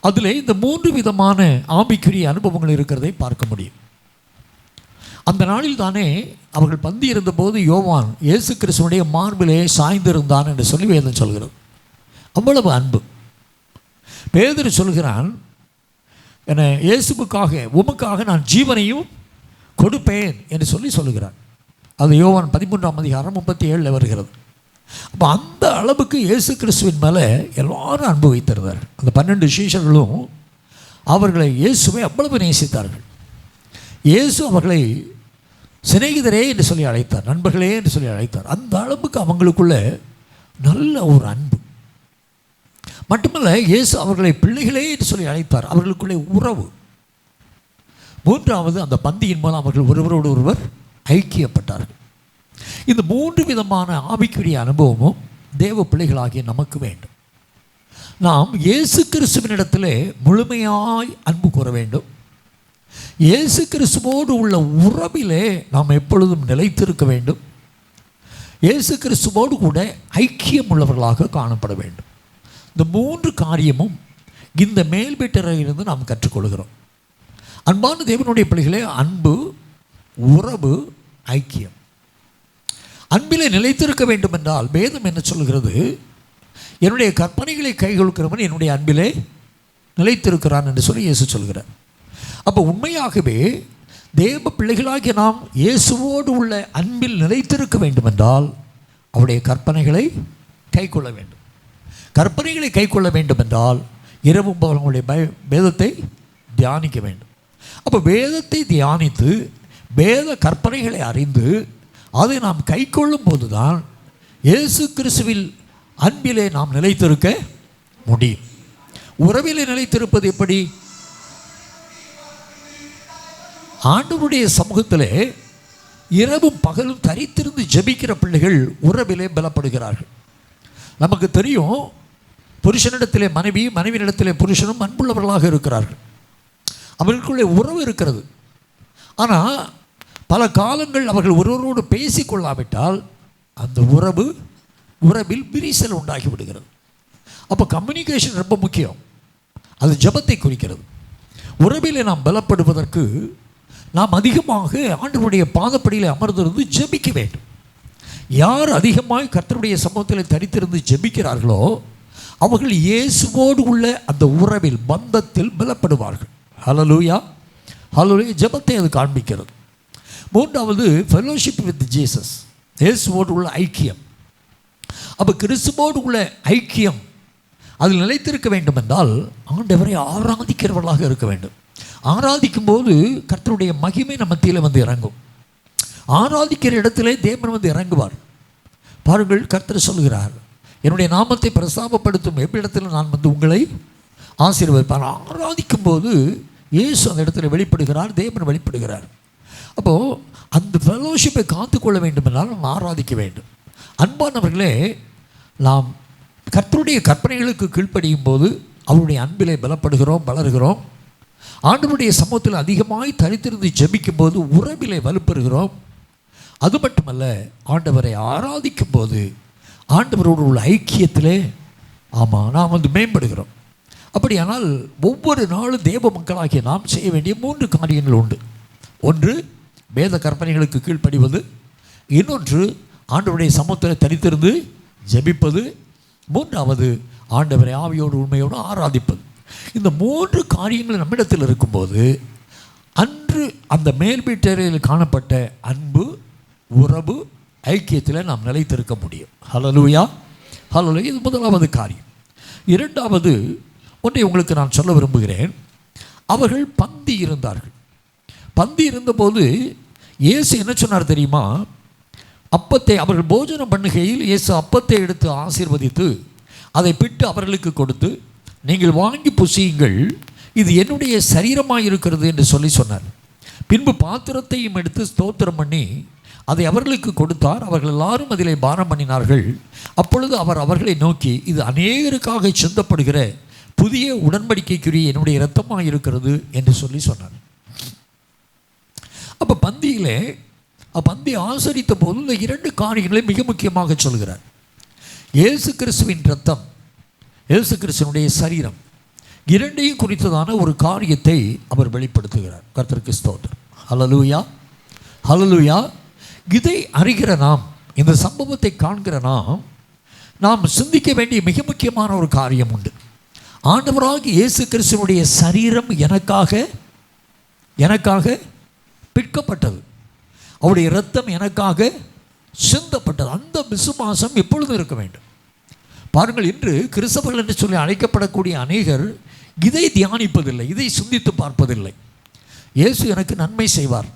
Speaker 2: அதில் இந்த 3 விதமான ஆவிக்குரிய அனுபவங்கள் இருக்கிறதை பார்க்க முடியும். அந்த நாளில் தானே அவர்கள் பந்தி இருந்தபோது யோவான் இயேசு கிறிஸ்துவனுடைய மார்பிலே சாய்ந்திருந்தான் என்று சொல்லி வேதம் சொல்கிறது. அவ்வளவு அன்பு. பேதுரு சொல்கிறான், என இயேசுவுக்காக உமக்காக நான் ஜீவனையும் கொடுப்பேன் என்று சொல்லுகிறான். அது யோவான் 13ஆம் அதிகாரம் 37 வருகிறது. அப்போ அந்த அளவுக்கு இயேசு கிறிஸ்துவின் மேலே எல்லாரும் அன்பு வைத்திருந்தார்கள். அந்த 12 சீஷர்களும் அவர்களை இயேசுவை அவ்வளவு நேசித்தார்கள். இயேசு அவர்களை சிநேகிதரே என்று சொல்லி அழைத்தார், நண்பர்களே என்று சொல்லி அழைத்தார். அந்த அளவுக்கு அவங்களுக்குள்ள நல்ல ஒரு அன்பு. மட்டுமல்ல, இயேசு அவர்களை பிள்ளைகளே என்று சொல்லி அழைத்தார். அவர்களுக்குள்ளே உறவு. 3வது, அந்த பந்தியின் மூலம் அவர்கள் ஒருவரோடு ஒருவர் ஐக்கியப்பட்டார்கள். இந்த 3 விதமான ஆவிக்குரிய அனுபவமும் தேவ பிள்ளைகளாகிய நமக்கு வேண்டும். நாம் இயேசு கிறிஸ்துவினிடத்திலே முழுமையாய் அன்பு கூற வேண்டும். இயேசு கிறிஸ்துவோடு உள்ள உறவிலே நாம் எப்பொழுதும் நிலைத்திருக்க வேண்டும். இயேசு கிறிஸ்துவோடு கூட ஐக்கியம் உள்ளவர்களாக காணப்பட வேண்டும். இந்த 3 காரியமும் இந்த மேல் வீட்டறையிலிருந்து நாம் கற்றுக்கொள்கிறோம். அன்பான தேவனுடைய பிள்ளைகளே, அன்பு, உறவு, ஐக்கியம். அன்பிலே நிலைத்திருக்க வேண்டும் என்றால் வேதம் என்ன சொல்கிறது? என்னுடைய கற்பனைகளை கைகொள்கிறவன் என்னுடைய அன்பிலே நிலைத்திருக்கிறான் என்று சொல்லி இயேசு சொல்கிறார். அப்போ உண்மையாகவே தேவ பிள்ளைகளாகிய நாம் இயேசுவோடு உள்ள அன்பில் நிலைத்திருக்க வேண்டும் என்றால் அவருடைய கற்பனைகளை கைக்கொள்ள வேண்டும். கற்பனைகளை கைக்கொள்ள வேண்டும் என்றால் இரவும் அவர்களுடைய வேதத்தை தியானிக்க வேண்டும். அப்போ வேதத்தை தியானித்து வேத கற்பனைகளை அறிந்து அதை நாம் கைக்கொள்ளும் போது தான் இயேசு கிறிஸ்துவில் அன்பிலே நாம் நிலைத்திருக்க முடியும். உறவிலே நிலைத்திருப்பது எப்படி? ஆண்டவருடைய சமூகத்திலே இரவும் பகலும் தரித்திருந்து ஜெபிக்கிற பிள்ளைகள் உறவிலே பலப்படுகிறார்கள். நமக்கு தெரியும், புருஷனிடத்திலே மனைவி, மனைவியிடத்திலே புருஷனும் அன்புள்ளவர்களாக இருக்கிறார்கள். அவர்களுக்குள்ளே உறவு இருக்கிறது. ஆனால் பல காலங்கள் அவர்கள் ஒருவரோடு பேசிக்கொள்ளாவிட்டால் அந்த உறவில் விரிசல் உண்டாகி விடுகிறது. அப்போ கம்யூனிகேஷன் ரொம்ப முக்கியம். அது ஜெபத்தை குறிக்கிறது. உறவிலே நாம் பலப்படுவதற்கு நாம் அதிகமாக ஆண்டவருடைய பாதப்படியில் அமர்ந்திருந்து ஜெபிக்க வேண்டும். யார் அதிகமாக கர்த்தருடைய சமூகத்தில் தரித்திருந்து ஜெபிக்கிறார்களோ அவர்கள் இயேசுவோடு உள்ள அந்த உறவில் பந்தத்தில் பலப்படுவார்கள். ஹல்லேலூயா, ஹல்லேலூயா. ஜெபத்தை அது காண்பிக்கிறது. மூன்றாவது ஃபெலோஷிப் வித் ஜீசஸ், இயேசுவோடு உள்ள ஐக்கியம். அப்போ கிறிஸ்துவோடு உள்ள ஐக்கியம் அதில் நிலைத்திருக்க வேண்டும் என்றால் ஆண்டவரை ஆராதிக்கிறவர்களாக இருக்க வேண்டும். ஆராதிக்கும் போது கர்த்தருடைய மகிமை நம்ம மத்தியில் வந்து இறங்கும். ஆராதிக்கிற இடத்திலே தேவன் வந்து இறங்குவார். பாருங்கள், கர்த்தர் சொல்கிறார், என்னுடைய நாமத்தை பிரஸ்தாபப்படுத்தும் எவ்விடத்தில் நான் வந்து உங்களை ஆசீர்வதிப்பார். ஆராதிக்கும் போது இயேசு அந்த இடத்துல வெளிப்படுகிறார், தேவன் வெளிப்படுகிறார். அப்போது அந்த ஃபெலோஷிப்பை காத்துக்கொள்ள வேண்டும் என்றால் நாம் ஆராதிக்க வேண்டும். அன்பானவர்களே, நாம் கர்த்தருடைய கற்பனைகளுக்கு கீழ்ப்படியும் போது அவருடைய அன்பிலே பலப்படுகிறோம், வளர்கிறோம். ஆண்டவருடைய சமூகத்தில் அதிகமாய் தரித்திருந்து ஜெபிக்கும் போது உறவிலே வலுப்பெறுகிறோம். அது மட்டுமல்ல, ஆண்டவரை ஆராதிக்கும் போது ஆண்டவரோடு உள்ள ஐக்கியத்திலே நாம் வந்து மேம்படுகிறோம். அப்படியானால் ஒவ்வொரு நாளும் தேவ மக்களாகிய நாம் செய்ய வேண்டிய 3 காரியங்கள் உண்டு. ஒன்று, வேத கற்பனைகளுக்கு கீழ்ப்படிவது. இன்னொன்று, ஆண்டவருடைய சமூகத்தில் தரித்திருந்து ஜெபிப்பது. மூன்றாவது, ஆண்டவரை ஆவியோடு உண்மையோடு ஆராதிப்பது. இந்த 3 காரியங்கள் நம்மிடத்தில் இருக்கும்போது அன்று அந்த மேல் வீட்டறையில் காணப்பட்ட அன்பு, உறவு, ஐக்கியத்தில் நாம் நிலைத்திருக்க முடியும். ஹல்லேலூயா, ஹல்லேலூயா. இது முதலாவது காரியம். இரண்டாவது ஒன்றை உங்களுக்கு நான் சொல்ல விரும்புகிறேன். அவர்கள் பந்தி இருந்தார்கள். பந்தி இருந்தபோது இயேசு என்ன சொன்னார் தெரியுமா? அப்பத்தை அவர்கள் போஜனம் பண்ணுகையில் இயேசு அப்பத்தை எடுத்து ஆசீர்வதித்து அதை பிட்டு அவர்களுக்கு கொடுத்து, நீங்கள் வாங்கி புசியுங்கள், இது என்னுடைய சரீரமாக இருக்கிறது என்று சொல்லி சொன்னார். பின்பு பாத்திரத்தையும் எடுத்து ஸ்தோத்திரம் பண்ணி அதை அவர்களுக்கு கொடுத்தார். அவர்கள் எல்லாரும் அதிலே பானம் பண்ணினார்கள். அப்பொழுது அவர் அவர்களை நோக்கி, இது அநேகருக்காக சிந்தப்படுகிற புதிய உடன்படிக்கைக்குரிய என்னுடைய இரத்தமாக இருக்கிறது என்று சொல்லி சொன்னார். அப்போ பந்தி ஆசரித்த போது இந்த 2 காரியங்களை மிக முக்கியமாக சொல்கிறார். இயேசு கிறிஸ்துவின் இரத்தம், இயேசு கிறிஸ்துவனுடைய சரீரம், இரண்டையும் குறித்ததான ஒரு காரியத்தை அவர் வெளிப்படுத்துகிறார். கர்த்தருக்கு ஸ்தோத்திரம். ஹல்லேலூயா, ஹல்லேலூயா. இதை அறிகிற நாம், இந்த சம்பவத்தை காண்கிற நாம் சிந்திக்க வேண்டிய மிக முக்கியமான ஒரு காரியம் உண்டு. ஆண்டவராகிய இயேசு கிறிஸ்துவனுடைய சரீரம் எனக்காக பிற்கப்பட்டது. அவருடைய இரத்தம் எனக்காக சிந்தப்பட்டது. அந்த விசுவாசம் எப்பொழுதும் இருக்க வேண்டும். பாருங்கள், இன்று கிறிஸ்தவர்கள் என்று சொல்லி அழைக்கப்படக்கூடிய அநேகர் இதை தியானிப்பதில்லை, இதை சிந்தித்து பார்ப்பதில்லை. இயேசு எனக்கு நன்மை செய்வார்,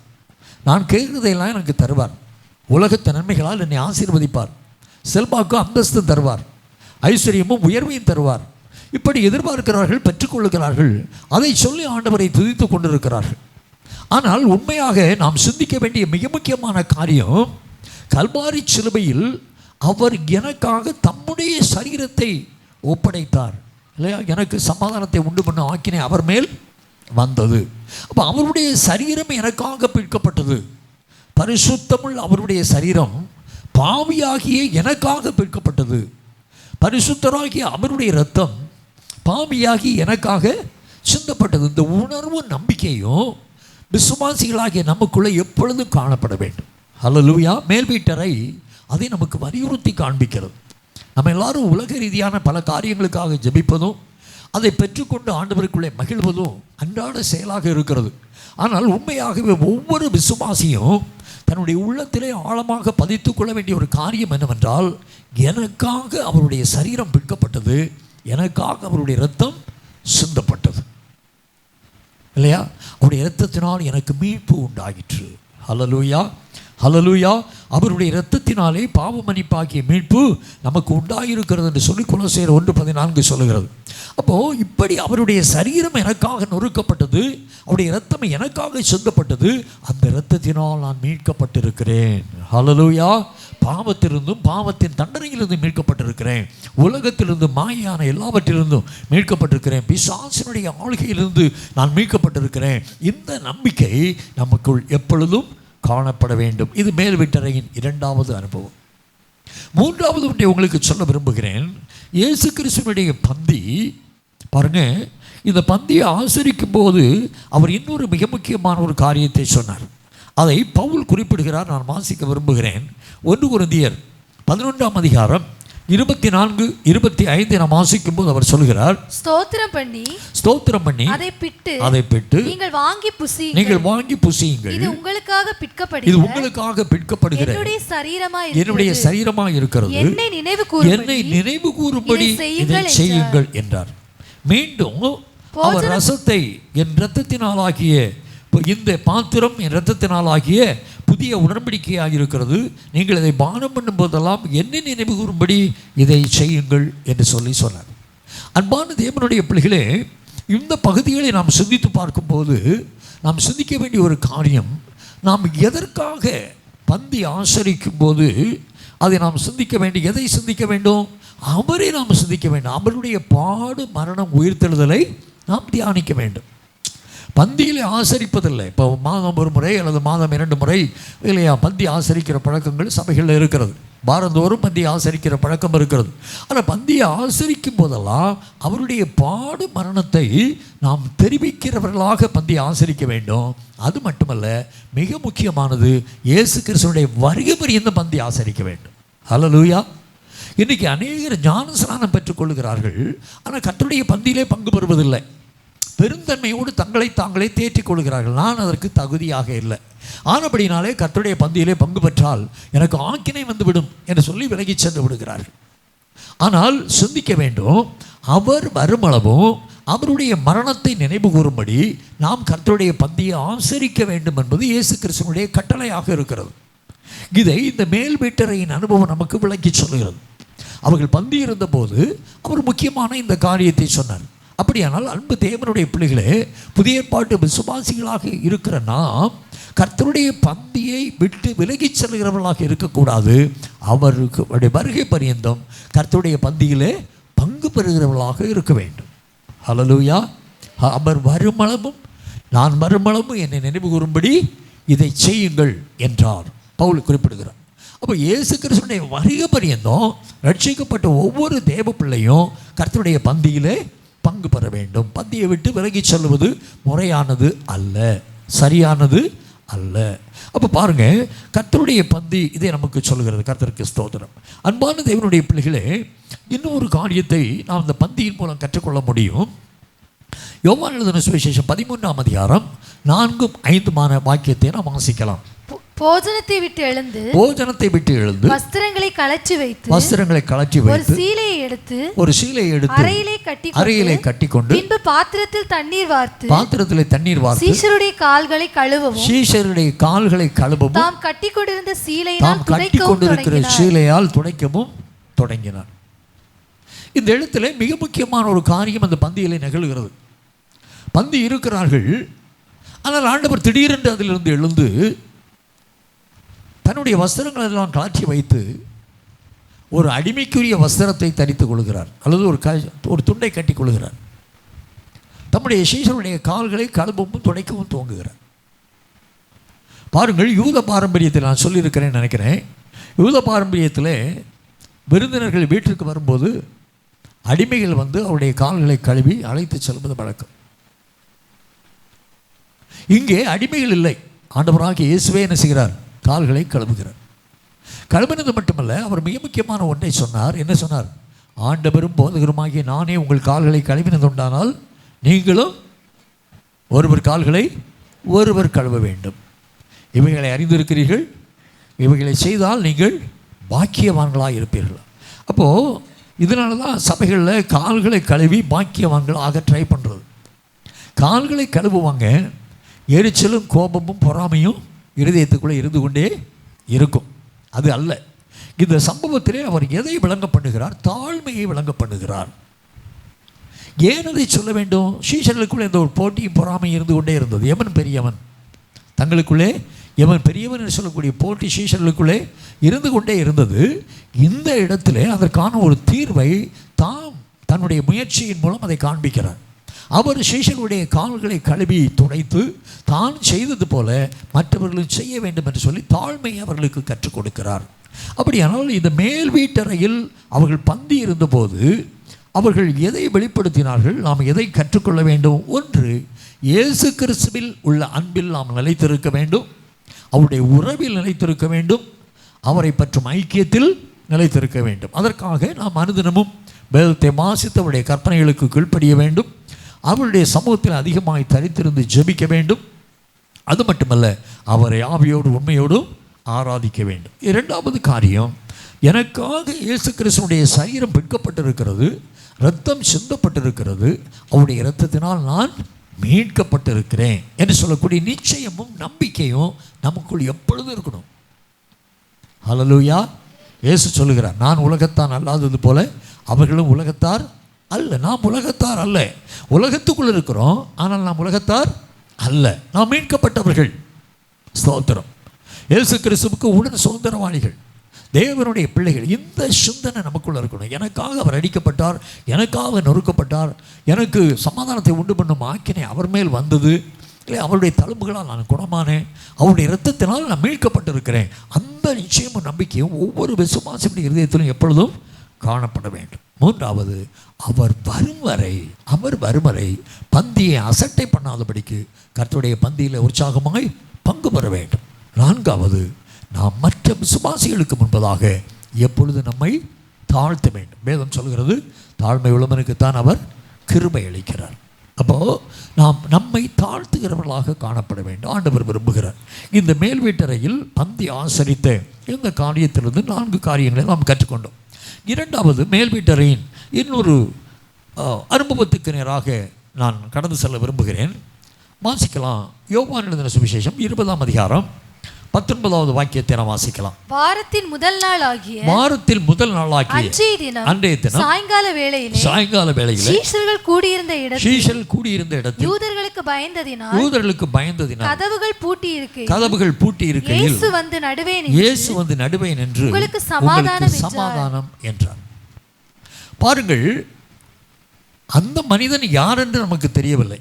Speaker 2: நான் கேட்கிறதையெல்லாம் எனக்கு தருவார், உலகத்து நன்மைகளால் என்னை ஆசீர்வதிப்பார், செல்வாக்கு அந்தஸ்து தருவார், ஐஸ்வர்யமும் உயர்வையும் தருவார். இப்படி எதிர்பார்க்கிறார்கள், பெற்றுக்கொள்ளுகிறார்கள். அதை சொல்லி ஆண்டவரை துதித்து கொண்டிருக்கிறார்கள். ஆனால் உண்மையாக நாம் சிந்திக்க வேண்டிய மிக முக்கியமான காரியம், கல்வாரி சிலுவையில் அவர் எனக்காக தம்முடைய சரீரத்தை ஒப்படைத்தார் இல்லையா? எனக்கு சமாதானத்தை உண்டு பண்ண ஆக்கினை அவர் மேல் வந்தது. அப்போ அவருடைய சரீரம் எனக்காக பிற்கப்பட்டது. பரிசுத்தமுள்ள அவருடைய சரீரம் பாவியாகிய எனக்காக பிற்கப்பட்டது. பரிசுத்தராகிய அவருடைய இரத்தம் பாவியாகி எனக்காக சிந்தப்பட்டது. இந்த உணர்வு நம்பிக்கையும் விசுவாசிகளாகிய நமக்குள்ளே எப்பொழுதும் காணப்பட வேண்டும். ஹல்லேலூயா. மேல் வீட்டறை அதை நமக்கு வலியுறுத்தி காண்பிக்கிறது. நம்ம எல்லாரும் உலக ரீதியான பல காரியங்களுக்காக ஜெபிப்பதும் அதை பெற்றுக்கொண்டு ஆண்டவருக்குள்ளே மகிழ்வதும் அன்றாட செயலாக இருக்கிறது. ஆனால் உண்மையாகவே ஒவ்வொரு விசுவாசியும் தன்னுடைய உள்ளத்திலே ஆழமாக பதித்து கொள்ள வேண்டிய ஒரு காரியம் என்னவென்றால், எனக்காக அவருடைய சரீரம் பிற்கப்பட்டது, எனக்காக அவருடைய இரத்தம் சிந்தப்பட்டது இல்லையா? அவருடைய இரத்தத்தினால் எனக்கு மீட்பு உண்டாகிற்று. ஹல்லேலூயா, ஹல்லேலூயா. அவருடைய இரத்தத்தினாலே பாவ மன்னிப்பாகிய மீட்பு நமக்கு உண்டாகியிருக்கிறது என்று சொல்லி கொலோசியர் 1:14 சொல்லுகிறது. அப்போது இப்படி அவருடைய சரீரம் எனக்காக நொறுக்கப்பட்டது, அவருடைய இரத்தம் எனக்காக சிந்தப்பட்டது, அந்த இரத்தத்தினால் நான் மீட்கப்பட்டிருக்கிறேன். ஹல்லேலூயா. பாவத்திலிருந்தும் பாவத்தின் தண்டனையிலிருந்து மீட்கப்பட்டிருக்கிறேன். உலகத்திலிருந்து மாயான எல்லாவற்றிலிருந்தும் மீட்கப்பட்டிருக்கிறேன். பிசாசினுடைய ஆளுகையிலிருந்து நான் மீட்கப்பட்டிருக்கிறேன். இந்த நம்பிக்கை நமக்குள் எப்பொழுதும் காணப்பட வேண்டும். இது மேல் வீட்டறையின் 2வது அனுபவம். மூன்றாவது ஒன்றை உங்களுக்கு சொல்ல விரும்புகிறேன். இயேசு கிறிஸ்துவனுடைய பந்தி பாருங்க, இந்த பந்தியை ஆசரிக்கும் போது அவர் இன்னொரு மிக முக்கியமான ஒரு காரியத்தை சொன்னார். அதை பவுல் குறிப்பிடுகிறார். நான் வாசிக்க விரும்புகிறேன். 1 கொரிந்தியர் 11ஆம் அதிகாரம் 24, 25 நாம் வாசிக்கும் போது அவர் சொல்கிறார், ஸ்தோத்திரம் பண்ணி அதை பிட்டு நீங்கள் வாங்கி புசியுங்கள், இது உங்களுக்காக பிற்கப்படுகிற என்னுடைய சரீரமாய் இருக்கிறது, என்னை நினைவு கூறும்படி இதை செய்யுங்கள் என்றார். மீண்டும் அவர் ரசத்தை என் இரத்தத்தினாலாகிய இந்த பாத்திரம் என் இரத்தத்தினாலாகிய புதிய உடன்படிக்கையாக இருக்கிறது, நீங்கள் இதை பானம் பண்ணும் போதெல்லாம் என்னை நினைவு கூறும்படி இதை செய்யுங்கள் என்று சொன்னார். அன்பான தேவனுடைய பிள்ளைகளே, இந்த பகுதிகளை நாம் சிந்தித்து பார்க்கும்போது நாம் சிந்திக்க வேண்டிய ஒரு காரியம், நாம் எதற்காக பந்தி ஆசரிக்கும் போது அதை நாம் சிந்திக்க வேண்டும். எதை சிந்திக்க வேண்டும்? அவரை நாம் சிந்திக்க வேண்டும். அவருடைய பாடு மரணம் உயிர்த்தெழுதலை நாம் தியானிக்க வேண்டும். பந்தியில் ஆசரிப்பதில்லை. இப்போ மாதம் ஒரு முறை அல்லது மாதம் 2 முறை இல்லையா பந்தி ஆசரிக்கிற பழக்கங்கள் சபைகளில் இருக்கிறது. வாரந்தோறும் பந்தி ஆசரிக்கிற பழக்கம் இருக்கிறது. ஆனால் பந்தியை ஆசரிக்கும் போதெல்லாம் அவருடைய பாடு மரணத்தை நாம் தெரிவிக்கிறவர்களாக பந்தியை ஆசரிக்க வேண்டும். அது மட்டுமல்ல, மிக முக்கியமானது இயேசு கிறிஸ்துவினுடைய வருகை பரியந்தம் பந்தி ஆசரிக்க வேண்டும். ஹல்லேலூயா. இன்றைக்கி அநேகர் ஞானஸ்நானம் பெற்றுக்கொள்கிறார்கள், ஆனால் கர்த்தருடைய பந்தியிலே பங்கு பெறுவதில்லை. பெருந்தன்மையோடு தங்களை தாங்களே தேற்றிக் கொள்கிறார்கள். நான் அதற்கு தகுதியாக இல்லை, ஆனபடினாலே கர்த்தருடைய பந்தியிலே பங்கு பெற்றால் எனக்கு ஆக்கினை வந்துவிடும் என்று சொல்லி விலகி சென்று விடுகிறார்கள். ஆனால் சிந்திக்க வேண்டும், அவர் வருமளவும் அவருடைய மரணத்தை நினைவு கூறும்படி நாம் கர்த்தருடைய பந்தியை ஆசரிக்க வேண்டும் என்பது இயேசு கிறிஸ்துவினுடைய கட்டளையாக இருக்கிறது. இதை இந்த மேல் வீட்டரையின் அனுபவம் நமக்கு விளக்கி சொல்கிறது. அவர்கள் பந்தி இருந்தபோது அவர் முக்கியமான இந்த காரியத்தை சொன்னார். அப்படியானால் அன்பு தேவனுடைய பிள்ளைகளே, புதிய ஏற்பாட்டு விசுவாசிகளாக இருக்கிற நாம் கர்த்தருடைய பந்தியை விட்டு விலகி செல்கிறவர்களாக இருக்கக்கூடாது. அவருக்கு வருகை பரியந்தம் கர்த்தருடைய பந்தியிலே பங்கு பெறுகிறவர்களாக இருக்க வேண்டும். ஹல்லேலூயா. அவர் வருமளவும் நான் வருமளவும் என்னை நினைவு கூறும்படி இதை செய்யுங்கள் என்றார் பவுல் குறிப்பிடுகிறார். அப்போ இயேசு கிறிஸ்துவினுடைய வருகை பரியந்தம் ரட்சிக்கப்பட்ட ஒவ்வொரு தேவ பிள்ளையும் கர்த்தருடைய பந்தியிலே பங்கு பெற வேண்டும். பந்தியை விட்டு விலகி செல்வது முறையானது அல்ல, சரியானது அல்ல. அப்போ பாருங்க, கர்த்தருடைய பந்தி இதை நமக்கு சொல்கிறது. கர்த்தருக்கு ஸ்தோத்திரம். அன்பான தேவனுடைய பிள்ளைகளே, இன்னும் ஒரு காரியத்தை நாம் இந்த பந்தியின் மூலம் கற்றுக்கொள்ள முடியும். யோவான் எழுதின சுவிசேஷம் 13ஆம் அதிகாரம் 4, 5 வாக்கியத்தை நாம் வாசிக்கலாம்.
Speaker 4: போஜனத்தை விட்டு எழுந்து வஸ்திரங்களை கழற்றி வைத்து ஒரு சீலையை எடுத்து அறையிலே கட்டிக்கொண்டு பின்பு பாத்திரத்தில் தண்ணீர் வார்த்து சீஷருடைய கால்களை கழுவவும் தாம் கட்டிக்கொண்டிருந்த
Speaker 2: சீலையால் துடைக்கவும் தொடங்கினார். இந்த இடத்துல மிக முக்கியமான ஒரு காரியம் அந்த பந்தியிலே நிகழ்கிறது. பந்தி இருக்கிறார்கள், ஆனால் ஆண்டவர் திடீரென்று அதிலிருந்து எழுந்து தன்னுடைய வஸ்திரங்கள் எல்லாம் கழற்றி வைத்து ஒரு அடிமைக்குரிய வஸ்திரத்தை தரித்துக் கொள்கிறார், அல்லது ஒரு துண்டை கட்டி கொள்கிறார். தம்முடைய சீஷருடைய கால்களை கழுவவும் துடைக்கவும் துவங்குகிறார். பாருங்கள், யூத பாரம்பரியத்தில் நான் சொல்லியிருக்கிறேன்னு நினைக்கிறேன். யூத பாரம்பரியத்தில் விருந்தினர்கள் வீட்டிற்கு வரும்போது அடிமைகள் வந்து அவருடைய கால்களை கழுவி அழைத்து செல்வது வழக்கம். இங்கே அடிமைகள் இல்லை. ஆண்டவராகிய இயேசுவே என்ன செய்கிறார்? கால்களை கழுவுகிறார். கழுவினது மட்டுமல்ல, அவர் மிக முக்கியமான ஒன்றை சொன்னார். என்ன சொன்னார்? ஆண்டவரும் போதகருமாகிய நானே உங்கள் கால்களை கழுவினது உண்டானால் நீங்களும் ஒருவர் கால்களை ஒருவர் கழுவ வேண்டும். இவைகளை அறிந்திருக்கிறீர்கள், இவைகளை செய்தால் நீங்கள் பாக்கியவான்களாக இருப்பீர்கள். அப்போது இதனால தான் சபைகளில் கால்களை கழுவி பாக்கியவான்களாக ட்ரை பண்ணுறது. கால்களை கழுவுவாங்க, எரிச்சலும் கோபமும் பொறாமையும் இருதயத்துக்குள்ளே இருந்து கொண்டே இருக்கும். அது அல்ல. இந்த சம்பவத்திலே அவர் எதை விளங்க பண்ணுகிறார்? தாழ்மையை விளங்க பண்ணுகிறார். ஏன் அதை சொல்ல வேண்டும்? சீஷர்களுக்குள்ளே இந்த ஒரு போட்டியும் பொறாமையும் இருந்து கொண்டே இருந்தது. எவன் பெரியவன், தங்களுக்குள்ளே எவன் பெரியவன் என்று சொல்லக்கூடிய போட்டி சீஷர்களுக்குள்ளே இருந்து கொண்டே இருந்தது. இந்த இடத்திலே அதற்கான ஒரு தீர்வை தாம் தன்னுடைய முயற்சியின் மூலம் அதை காண்பிக்கிறார். அவர் சீஷர்களுடைய கால்களை கழுவி துடைத்து தான் செய்தது போல மற்றவர்களும் செய்ய வேண்டும் என்று சொல்லி தாழ்மையை அவர்களுக்கு கற்றுக் கொடுக்கிறார். அப்படியானால் இந்த மேல் வீட்டறையில் அவர்கள் பந்தி இருந்தபோது அவர்கள் எதை வெளிப்படுத்தினார்கள்? நாம் எதை கற்றுக்கொள்ள வேண்டும்? ஒன்று, இயேசு கிறிஸ்துவில் உள்ள அன்பில் நாம் நிலைத்திருக்க வேண்டும், அவருடைய உறவில் நிலைத்திருக்க வேண்டும், அவரை பற்றும் ஐக்கியத்தில் நிலைத்திருக்க வேண்டும். அதற்காக நாம் அனுதினமும் வேதத்தை வாசித்து அவருடைய கற்பனைகளுக்கு கீழ்ப்படிய வேண்டும், அவருடைய சமூகத்தில் அதிகமாக தரித்திருந்து ஜெபிக்க வேண்டும். அது மட்டுமல்ல, அவரை ஆவியோடு உண்மையோடும் ஆராதிக்க வேண்டும். இரண்டாவது காரியம், எனக்காக இயேசு கிறிஸ்துவுடைய சரீரம் பிற்கப்பட்டிருக்கிறது, இரத்தம் சிந்தப்பட்டிருக்கிறது, அவருடைய இரத்தத்தினால் நான் மீட்கப்பட்டிருக்கிறேன் என்று சொல்லக்கூடிய நிச்சயமும் நம்பிக்கையும் நமக்குள் எப்பொழுதும் இருக்கணும். ஹல்லேலூயா. இயேசு சொல்லுகிறார், நான் உலகத்தான் அல்லாதது போல அவர்களும் உலகத்தார் அல்ல. நாம் உலகத்தார் அல்ல, உலகத்துக்குள் இருக்கிறோம், ஆனால் நாம் உலகத்தார் அல்ல, நாம் மீட்கப்பட்டவர்கள். ஸ்தோத்திரம். இயேசு கிறிஸ்துவுக்கு உடன் சுதந்திரவாளிகள், தேவனுடைய பிள்ளைகள். இந்த சிந்தனை நமக்குள்ள இருக்கணும். எனக்காக அவர் அடிக்கப்பட்டார், எனக்காக நொறுக்கப்பட்டார், எனக்கு சமாதானத்தை உண்டு பண்ணும் ஆக்கினை அவர் மேல் வந்தது, இல்லை அவருடைய தழும்புகளால் நான் குணமானேன், அவருடைய இரத்தத்தினால் நான் மீட்கப்பட்டிருக்கிறேன். அந்த நிச்சயமும் நம்பிக்கையும் ஒவ்வொரு விசுவாசியுடைய இருதயத்திலும் எப்பொழுதும் காணப்பட வேண்டும். மூன்றாவது, அவர் வரும் வரை பந்தியை அசட்டை பண்ணாதபடிக்கு கர்த்தருடைய பந்தியில் உற்சாகமாய் பங்கு பெற வேண்டும். நான்காவது, நாம் மற்ற விசுவாசிகளுக்கு முன்பதாக எப்பொழுது நம்மை தாழ்த்த வேண்டும். வேதம் சொல்கிறது, தாழ்மை உள்ளவனுக்குத்தான் அவர் கிருபை அளிக்கிறார். அப்போது நாம் நம்மை தாழ்த்துகிறவர்களாக காணப்பட வேண்டும். ஆண்டவர் விரும்புகிறார். இந்த மேல் வீட்டறையில் பந்தி ஆசரித்த இந்த காரியத்திலிருந்து 4 காரியங்களை நாம் கற்றுக்கொண்டோம். இரண்டாவது, மேல் வீட்டறையின் இன்னொரு அனுபவத்துக்கு நேராக நான் கடந்து செல்ல விரும்புகிறேன். வாசிக்கலாம். யோவான் எழுதின சுவிசேஷம் 20ஆம் அதிகாரம் 19வது வாக்கியத்தை நாம் வாசிக்கலாம்.
Speaker 4: வாரத்தின் முதல் நாள் ஆகிய
Speaker 2: அன்றைய தினம்
Speaker 4: சாயங்கால வேளையிலே சீஷர்கள் கூடியிருந்த இடத்தில் யூதர்களுக்கு பயந்ததினால் கதவுகள் பூட்டி இருக்கையில் இயேசு வந்து நடுவே நின்று உங்களுக்கு சமாதானம்
Speaker 2: என்றார். பாருங்கள், அந்த மனிதன் யார் என்று நமக்கு தெரியவில்லை.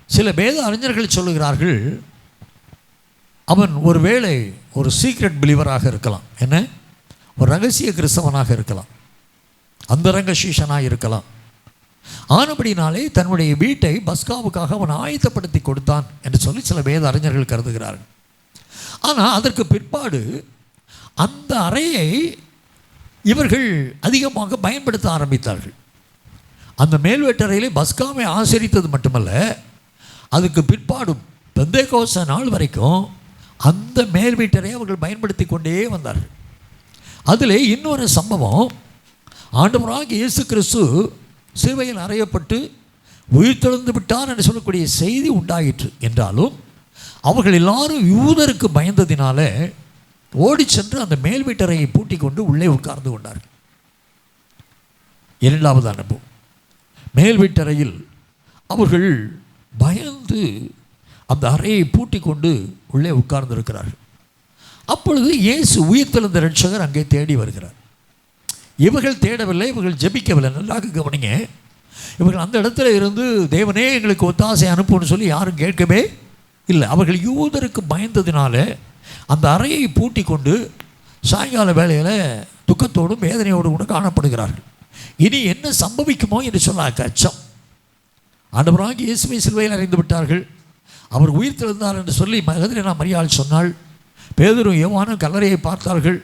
Speaker 2: சில வேத அறிஞர்கள் சொல்லுகிறார்கள், அவன் ஒருவேளை ஒரு சீக்ரெட் பிலீவராக இருக்கலாம், என்ன ஒரு ரகசிய கிறிஸ்தவனாக இருக்கலாம், அந்தரங்க சீஷனாக இருக்கலாம். ஆனபடினாலே தன்னுடைய வீட்டை பஸ்காவுக்காக அவன் ஆயத்தப்படுத்தி கொடுத்தான் என்று சொல்லி சில வேத அறிஞர்கள் கருதுகிறார்கள். ஆனால் அதற்கு பிற்பாடு அந்த அறையை இவர்கள் அதிகமாக பயன்படுத்த ஆரம்பித்தார்கள். அந்த மேல்வீட்டறையிலே பஸ்காவை ஆசரித்தது மட்டுமல்ல, அதுக்கு பிற்பாடும் பெந்தேகோஸ்தே நாள் வரைக்கும் அந்த மேல் வீட்டரை அவர்கள் பயன்படுத்தி கொண்டே வந்தார்கள். அதில் இன்னொரு சம்பவம், ஆண்டவராகிய இயேசு கிறிஸ்து சிலுவையில் அறையப்பட்டு உயிர்த்தெழுந்து விட்டார் என்று சொல்லக்கூடிய செய்தி உண்டாயிற்று என்றாலும் அவர்கள் எல்லாரும் யூதருக்கு பயந்ததினால ஓடி சென்று அந்த மேல் வீட்டறையை பூட்டி கொண்டு உள்ளே உட்கார்ந்து கொண்டார்கள். இரண்டாவது அனுபவம், மேல் வீட்டறையில் அவர்கள் பயந்து அந்த அறையை பூட்டி கொண்டு உள்ளே உட்கார்ந்து இருக்கிறார்கள். அப்பொழுது இயேசு உயிர்த்தெழுந்த இரட்சகர் அங்கே தேடி வருகிறார். இவர்கள் தேடவில்லை, இவர்கள் ஜெபிக்கவில்லை. நல்லாக கவனிங்க. இவர்கள் அந்த இடத்துல இருந்து தேவனே எங்களுக்கு ஒத்தாசை அனுப்புன்னு சொல்லி யாரும் கேட்கவே இல்லை. அவர்கள் யூதருக்கு பயந்ததினால அந்த அறையை பூட்டி கொண்டு சாயங்கால வேளையில் துக்கத்தோடும் வேதனையோடு கூட காணப்படுகிறார்கள். இனி என்ன சம்பவிக்குமோ என்று சொல்ல அச்சம். ஆண்டவராகிய இயேசுவை சிலுவையில் அறைந்து விட்டார்கள், அவர் உயிர் தெழுந்தார் என்று சொல்லி மகதலேனா மரியாள் சொன்னாள், பேதுரும் யோவானும் கல்லறையை பார்த்தார்கள்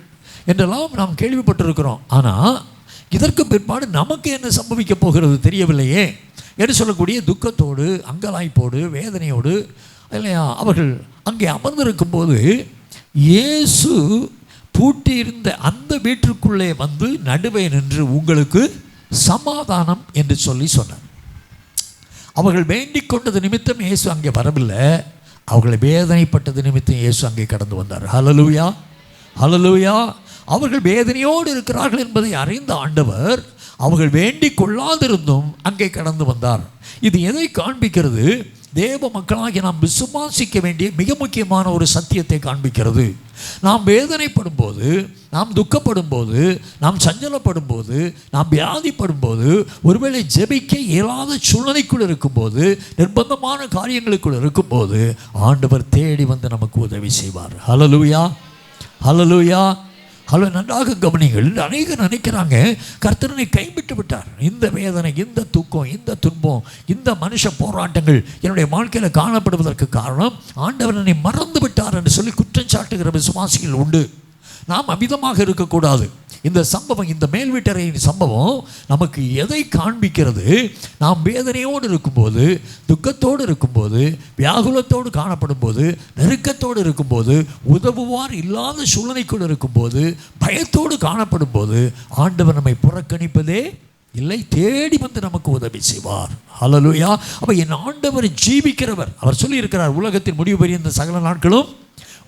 Speaker 2: என்றெல்லாம் நாம் கேள்விப்பட்டிருக்கிறோம். ஆனால் இதற்கு பிற்பாடு நமக்கு என்ன சம்பவிக்க போகிறது தெரியவில்லையே என்று சொல்லக்கூடிய துக்கத்தோடு அங்கலாய்ப்போடு வேதனையோடு இல்லையா அவர்கள் அங்கே அமர்ந்திருக்கும் போது இயேசு பூட்டியிருந்த அந்த வீட்டிற்குள்ளே வந்து நடுவே நின்று உங்களுக்கு சமாதானம் என்று சொல்லி சொன்னார். அவர்கள் வேண்டிக் கொண்டது நிமித்தம் இயேசு அங்கே வரவில்லை, அவர்களை வேதனைப்பட்டது நிமித்தம் இயேசு அங்கே கடந்து வந்தார். ஹல்லேலூயா, ஹல்லேலூயா. அவர்கள் வேதனையோடு இருக்கிறார்கள் என்பதை அறிந்த ஆண்டவர் அவர்கள் வேண்டிக் கொள்ளாதிருந்தும் அங்கே கடந்து வந்தார். இது எதை காண்பிக்கிறது? தேவ மக்களாகி நாம் விசுவாசிக்க வேண்டிய மிக முக்கியமான ஒரு சத்தியத்தை காண்பிக்கிறது. நாம் வேதனைப்படும் போது, நாம் துக்கப்படும் போது, நாம் சஞ்சலப்படும் போது, நாம் வியாதிப்படும் போது, ஒருவேளை ஜெபிக்க இயலாத சூழ்நிலைக்குள் இருக்கும்போது, நிர்பந்தமான காரியங்களுக்குள் இருக்கும்போது ஆண்டவர் தேடி வந்து நமக்கு உதவி செய்வார். ஹல்லேலூயா, ஹல்லேலூயா. ஹலோ, நன்றாக கவனிங்கள். அநேகர் நினைக்கிறாங்க கர்த்தரனை கைவிட்டு விட்டார். இந்த வேதனை, இந்த துக்கம், இந்த துன்பம், இந்த மனுஷ போராட்டங்கள் என்னுடைய வாழ்க்கையில் காணப்படுவதற்கு காரணம் ஆண்டவர் என்னை மறந்து விட்டார் என்று சொல்லி குற்றம் சாட்டுகிற விசுவாசிகள் உண்டு. நாம் அமிதமாக இருக்கக்கூடாது. இந்த சம்பவம், இந்த மேல் வீட்டறையின் சம்பவம் நமக்கு எதை காண்பிக்கிறது? நாம் வேதனையோடு இருக்கும்போது, துக்கத்தோடு இருக்கும்போது, வியாகுலத்தோடு காணப்படும் போது, நெருக்கத்தோடு இருக்கும்போது, உதவுவார் இல்லாத சூழ்நிலைக்குள் இருக்கும்போது, பயத்தோடு காணப்படும் போது ஆண்டவர் நம்மை புறக்கணிப்பதே இல்லை, தேடி வந்து நமக்கு உதவி செய்வார். ஹல்லேலூயா. அப்போ என் ஆண்டவர் ஜீவிக்கிறவர். அவர் சொல்லியிருக்கிறார், உலகத்தின் முடிவு பெரிய இந்த சகல நாட்களும்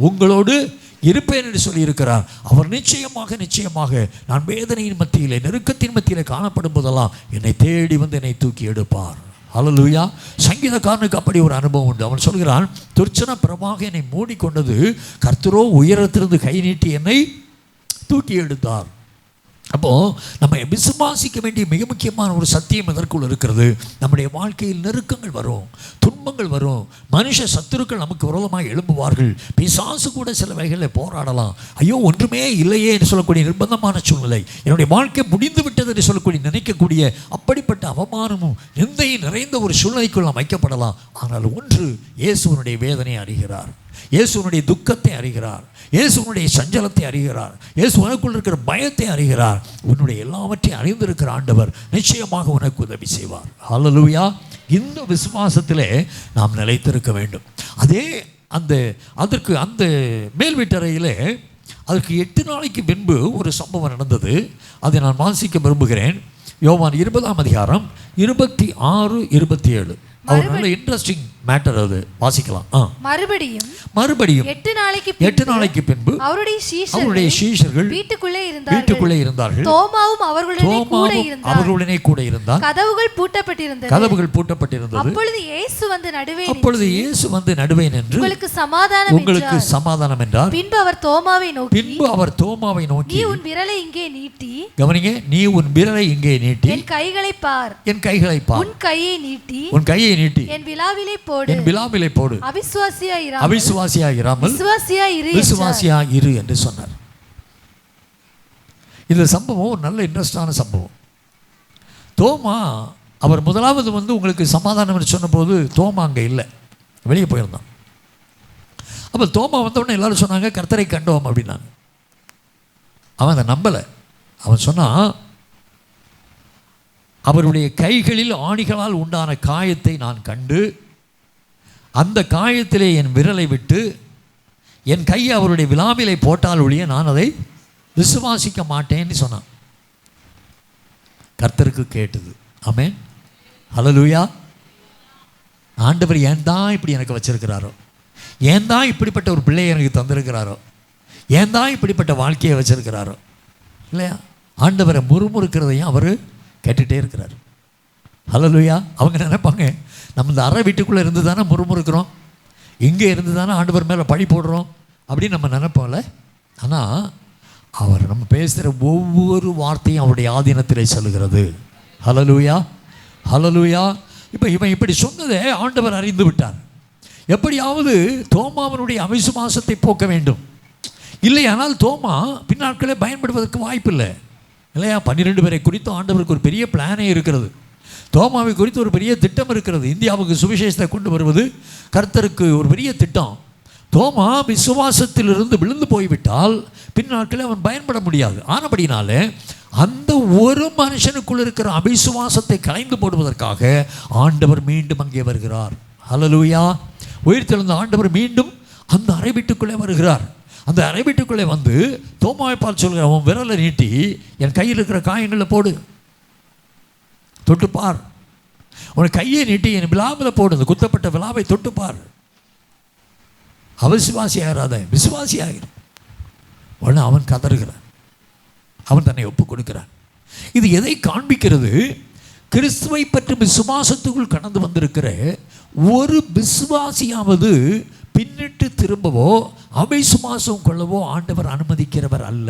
Speaker 2: உங்களோடு இருப்பேன் என்று சொல்லியிருக்கிறார். அவர் நிச்சயமாக நான் வேதனையின் மத்தியிலே, நெருக்கத்தின் மத்தியிலே காணப்படும் போதெல்லாம் என்னை தேடி வந்து என்னை தூக்கி எடுப்பார். ஹல்லேலூயா. சங்கீதக்காரனுக்கு அப்படி ஒரு அனுபவம் உண்டு. அவன் சொல்கிறான், துர்ச்சன பிரமாக என்னை மூடிக்கொண்டது, கர்த்தரோ உயரத்திலிருந்து கை நீட்டி என்னை தூக்கி எடுத்தார். அப்போது நம்ம விசுவாசிக்க வேண்டிய மிக முக்கியமான ஒரு சத்தியம் எதற்குள் இருக்கிறது? நம்முடைய வாழ்க்கையில் நெருக்கங்கள் வரும், துன்பங்கள் வரும், மனுஷ சத்துருக்கள் நமக்கு விரோதமாக எழும்புவார்கள். பிசாசு கூட சில வகைகளில் போராடலாம். ஐயோ ஒன்றுமே இல்லையே என்று சொல்லக்கூடிய நிர்பந்தமான சூழ்நிலை, என்னுடைய வாழ்க்கை முடிந்து விட்டது என்று சொல்லக்கூடிய நினைக்கக்கூடிய அப்படிப்பட்ட அவமானமும் நிந்தையும் நிறைந்த ஒரு சூழ்நிலைக்குள் நாம் வைக்கப்படலாம். ஆனால் ஒன்று, இயேசுவனுடைய வேதனையை அறிகிறார், இயேசுவனுடைய துக்கத்தை அறிகிறார், இயேசுவனுடைய சஞ்சலத்தை அறிகிறார், இயேசு உனக்குள் இருக்கிற பயத்தை அறிகிறார். உன்னுடைய எல்லாவற்றையும் அறிந்திருக்கிற ஆண்டவர் நிச்சயமாக உனக்கு உதவி செய்வார். ஹல்லேலூயா. இந்த விசுவாசத்திலே நாம் நிலைத்திருக்க வேண்டும். அந்த மேல் வீட்டறையிலே அதற்கு 8 நாளைக்கு பின்பு ஒரு சம்பவம் நடந்தது. அதை நான் வாசிக்க விரும்புகிறேன். யோவான் 20ஆம் அதிகாரம் 26, 27. அவர் நல்ல இன்ட்ரெஸ்டிங் மேட்டர், அது வாசிக்கலாம். மறுபடியும் 8 நாளைக்கு பின்பு அவருடைய சீஷர்கள் வீட்டுக்குள்ளே இருந்தார்கள். தோமாவும் அவர்களுடனே கூட இருந்தார். கதவுகள் பூட்டப்பட்டிருந்தது. அப்பொழுது இயேசு வந்து நடுவே நின்று உங்களுக்கு சமாதானம் என்றார். பின்பு அவர் தோமாவை நோக்கி நீ உன் விரலை இங்கே நீட்டி, கவனிங்க, நீ உன் விரலை இங்கே நீட்டி என் கைகளை பார், உன் கையை நீட்டி என் விலாவிலே போடு, அவிசுவாசியாயிராமல் விசுவாசியாய் இரு என்று சொன்னார். இந்த சம்பவம் ஒரு நல்ல இன்ட்ரெஸ்டான சம்பவம். தோமா அவர் முதலாவது வந்து உங்களுக்கு சமாதானம் என்று சொன்னபோது தோமா அங்கே இல்லை, வெளியே போயிருந்தான். அப்போ தோமா வந்தவுடனே எல்லாரும் சொன்னாங்க கர்த்தரை கண்டோம் அப்படின்னாங்க. அவன் அதை நம்பலை. அவன் சொன்னான், அவருடைய கைகளில் ஆணிகளால் உண்டான காயத்தை நான் கண்டு அந்த காயத்திலே என் விரலை விட்டு என் கையை அவருடைய விலாவிலை போட்டால் ஒழிய நான் அதை விசுவாசிக்க மாட்டேன்னு சொன்னான். கர்த்தருக்கு கேட்டது. ஆமென். ஹல்லேலூயா. ஆண்டவர் ஏன் தான் இப்படி எனக்கு வச்சிருக்கிறாரோ, ஏன் தான் இப்படிப்பட்ட ஒரு பிள்ளையை எனக்கு தந்திருக்கிறாரோ, ஏன் தான் இப்படிப்பட்ட வாழ்க்கையை வச்சிருக்கிறாரோ இல்லையா? ஆண்டவரை முறுமுறுக்கிறதையும் அவர் கேட்டுகிட்டே இருக்கிறார். ஹல்லேலூயா. அவங்க நினைப்பாங்க நம்ம இந்த அறை வீட்டுக்குள்ளே இருந்து தானே முறுமுறுக்கிறோம், இங்கே இருந்து தானே ஆண்டவர் மேலே பழி போடுறோம் அப்படின்னு நம்ம நினைப்போம்ல. ஆனால் அவர் நம்ம பேசுகிற ஒவ்வொரு வார்த்தையும் அவருடைய ஆதீனத்திலே சொல்லுகிறது. ஹல்லேலூயா, ஹல்லேலூயா. இப்போ இவன் இப்படி சொன்னதை ஆண்டவர் அறிந்து விட்டார். எப்படியாவது தோமாவனுடைய அவிசுவாசத்தை போக்க வேண்டும். இல்லையானால் தோமா பின்னாட்களே பயன்படுவதற்கு வாய்ப்பு இல்லை இல்லையா? 12 பேரை குறித்து ஆண்டவருக்கு ஒரு பெரிய பிளானே இருக்கிறது. தோமாவை குறித்து ஒரு பெரிய திட்டம் இருக்கிறது. இந்தியாவுக்கு சுவிசேஷத்தை கொண்டு வருவது கர்த்தருக்கு ஒரு பெரிய திட்டம். தோமா விசுவாசத்திலிருந்து விழுந்து போய்விட்டால் பின்னாட்களே அவன் பயன்பட முடியாது. ஆனபடினாலே அந்த ஒரு மனுஷனுக்குள் இருக்கிற அவிசுவாசத்தை கலைந்து போடுவதற்காக ஆண்டவர் மீண்டும் அங்கே வருகிறார். ஹல்லேலூயா. உயிர்த்தெழுந்த ஆண்டவர் மீண்டும் அந்த அறை வீட்டுக்குள்ளே வருகிறார். அந்த அறை வீட்டுக்குள்ளே வந்து தோமாவை பார்த்து சொல்கிறார், அவன் விரலை நீட்டி என் கையில் இருக்கிற காயங்களில் போடு, தொட்டுப்பார். உன் கையை நீட்டி என் விலாவில் போடு, அந்த குத்தப்பட்ட விலாவை தொட்டுப்பார். அவிசுவாசி ஆகிறாத, விசுவாசி ஆகிற. உடனே அவன் கதறுகிறான், அவன் தன்னை ஒப்பு கொடுக்கிறான். இது எதை காண்பிக்கிறது? கிறிஸ்துவை பற்றி விசுவாசத்துக்குள் கடந்து வந்திருக்கிற ஒரு விசுவாசியாவது பின்னிட்டு திரும்பவோ அவிசுவாசம் கொள்ளவோ ஆண்டவர் அனுமதிக்கிறவர் அல்ல.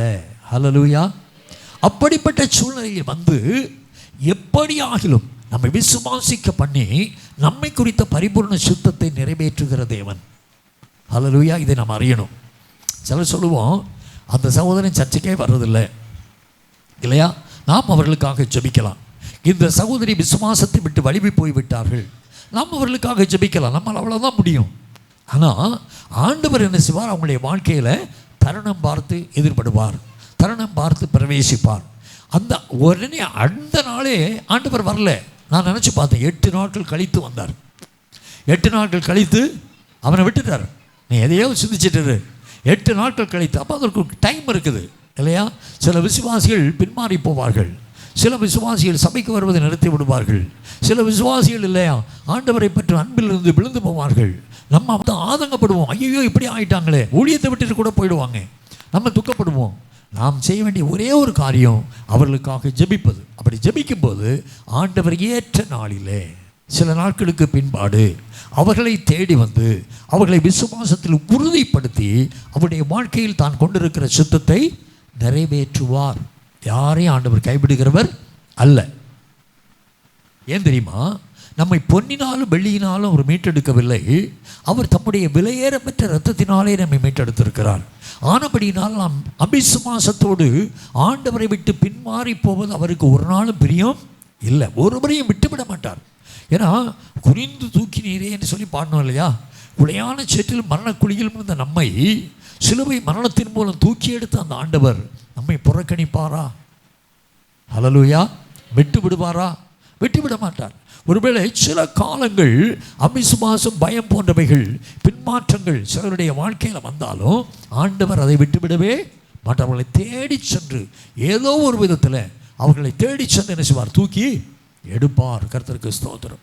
Speaker 2: ஹல்லேலூயா. அப்படிப்பட்ட சூழ்நிலையில் வந்து எப்படியாகிலும் நம்மை விசுவாசிக்க பண்ணி நம்மை குறித்த பரிபூர்ண சுத்தத்தை நிறைவேற்றுகிற தேவன். ஹல்லேலூயா. இதை நாம் அறியணும். சிலர் சொல்லுவோம்,
Speaker 3: அந்த சகோதரன் சர்ச்சைக்கே வர்றதில்லை இல்லையா? நாம் அவர்களுக்காக ஜெபிக்கலாம். இந்த சகோதரி விசுவாசத்தை விட்டு வழிவி போய்விட்டார்கள், நாம் அவர்களுக்காக ஜெபிக்கலாம், நம்மளால் அவ்வளோதான் முடியும். ஆனால் ஆண்டவர் என்ன செய்வார்? அவங்களுடைய வாழ்க்கையில் தருணம் பார்த்து எதிர்படுவார், தருணம் பார்த்து பிரவேசிப்பார். அந்த உடனே அந்த நாளே ஆண்டவர் வரல. நான் நினச்சி பார்த்தேன், 8 நாட்கள் கழித்து வந்தார். 8 நாட்கள் கழித்து அவனை விட்டுட்டார். நீ எதையோ சிந்திச்சிட்டு 8 நாட்கள் கழித்து, அப்போ அதற்கு டைம் இருக்குது இல்லையா? சில விசுவாசிகள் பின்மாறி போவார்கள், சில விசுவாசிகள் சபைக்கு வருவதை நிறுத்தி விடுவார்கள், சில விசுவாசிகள் இல்லையா ஆண்டவரை பற்றி அன்பிலிருந்து விழுந்து போவார்கள். நம்ம வந்து ஆதங்கப்படுவோம், ஐயோ இப்படி ஆகிட்டாங்களே, ஊழியத்தை விட்டுட்டு கூட போயிடுவாங்க, நம்ம துக்கப்படுவோம். நாம் செய்ய வேண்டிய ஒரே ஒரு காரியம் அவர்களுக்காக ஜெபிப்பது. அப்படி ஜெபிக்கும்போது ஆண்டவர் ஏற்ற நாளிலே சில நாட்களுக்கு பின்பாடு அவர்களை தேடி வந்து அவர்களை விசுவாசத்தில் உறுதிப்படுத்தி அவருடைய வாழ்க்கையில் தான் கொண்டிருக்கிற சித்தத்தை நிறைவேற்றுவார். யாரையும் ஆண்டவர் கைவிடுகிறவர் அல்ல. ஏன் தெரியுமா? நம்மை பொன்னினாலும் வெள்ளியினாலும் அவர் மீட்டெடுக்கவில்லை, அவர் தம்முடைய விலையேற பெற்ற இரத்தத்தினாலே நம்மை மீட்டெடுத்திருக்கிறார். ஆனபடியினால் நாம் அபிசுவாசத்தோடு ஆண்டவரை விட்டு பின்மாறி போவது அவருக்கு ஒரு நாளும் பிரியம் இல்லை, ஒருவரையும் விட்டுவிட மாட்டார். ஏன்னா குறிந்து தூக்கி நீரே என்று சொல்லி பாடணும் இல்லையா? உளையான சேற்றில் மரணக்குழியில் இருந்த நம்மை சிலுவை மரணத்தின் மூலம் தூக்கி எடுத்த அந்த ஆண்டவர் நம்மை புறக்கணிப்பாரா? ஹல்லேலூயா! விட்டு விடுவாரா? விட்டு விட மாட்டார். ஒருவேளை சில காலங்கள் அவிசுவாசம், பயம் போன்றவைகள், பின்மாற்றங்கள் சிலருடைய வாழ்க்கையில் வந்தாலும் ஆண்டவர் அதை விட்டுவிடவே மாட்டார். அவர்களை தேடி சென்று ஏதோ ஒரு விதத்தில் அவர்களை தேடி சென்று என்ன செய்வார்? தூக்கி எடுப்பார். கர்த்தருக்கு ஸ்தோத்திரம்.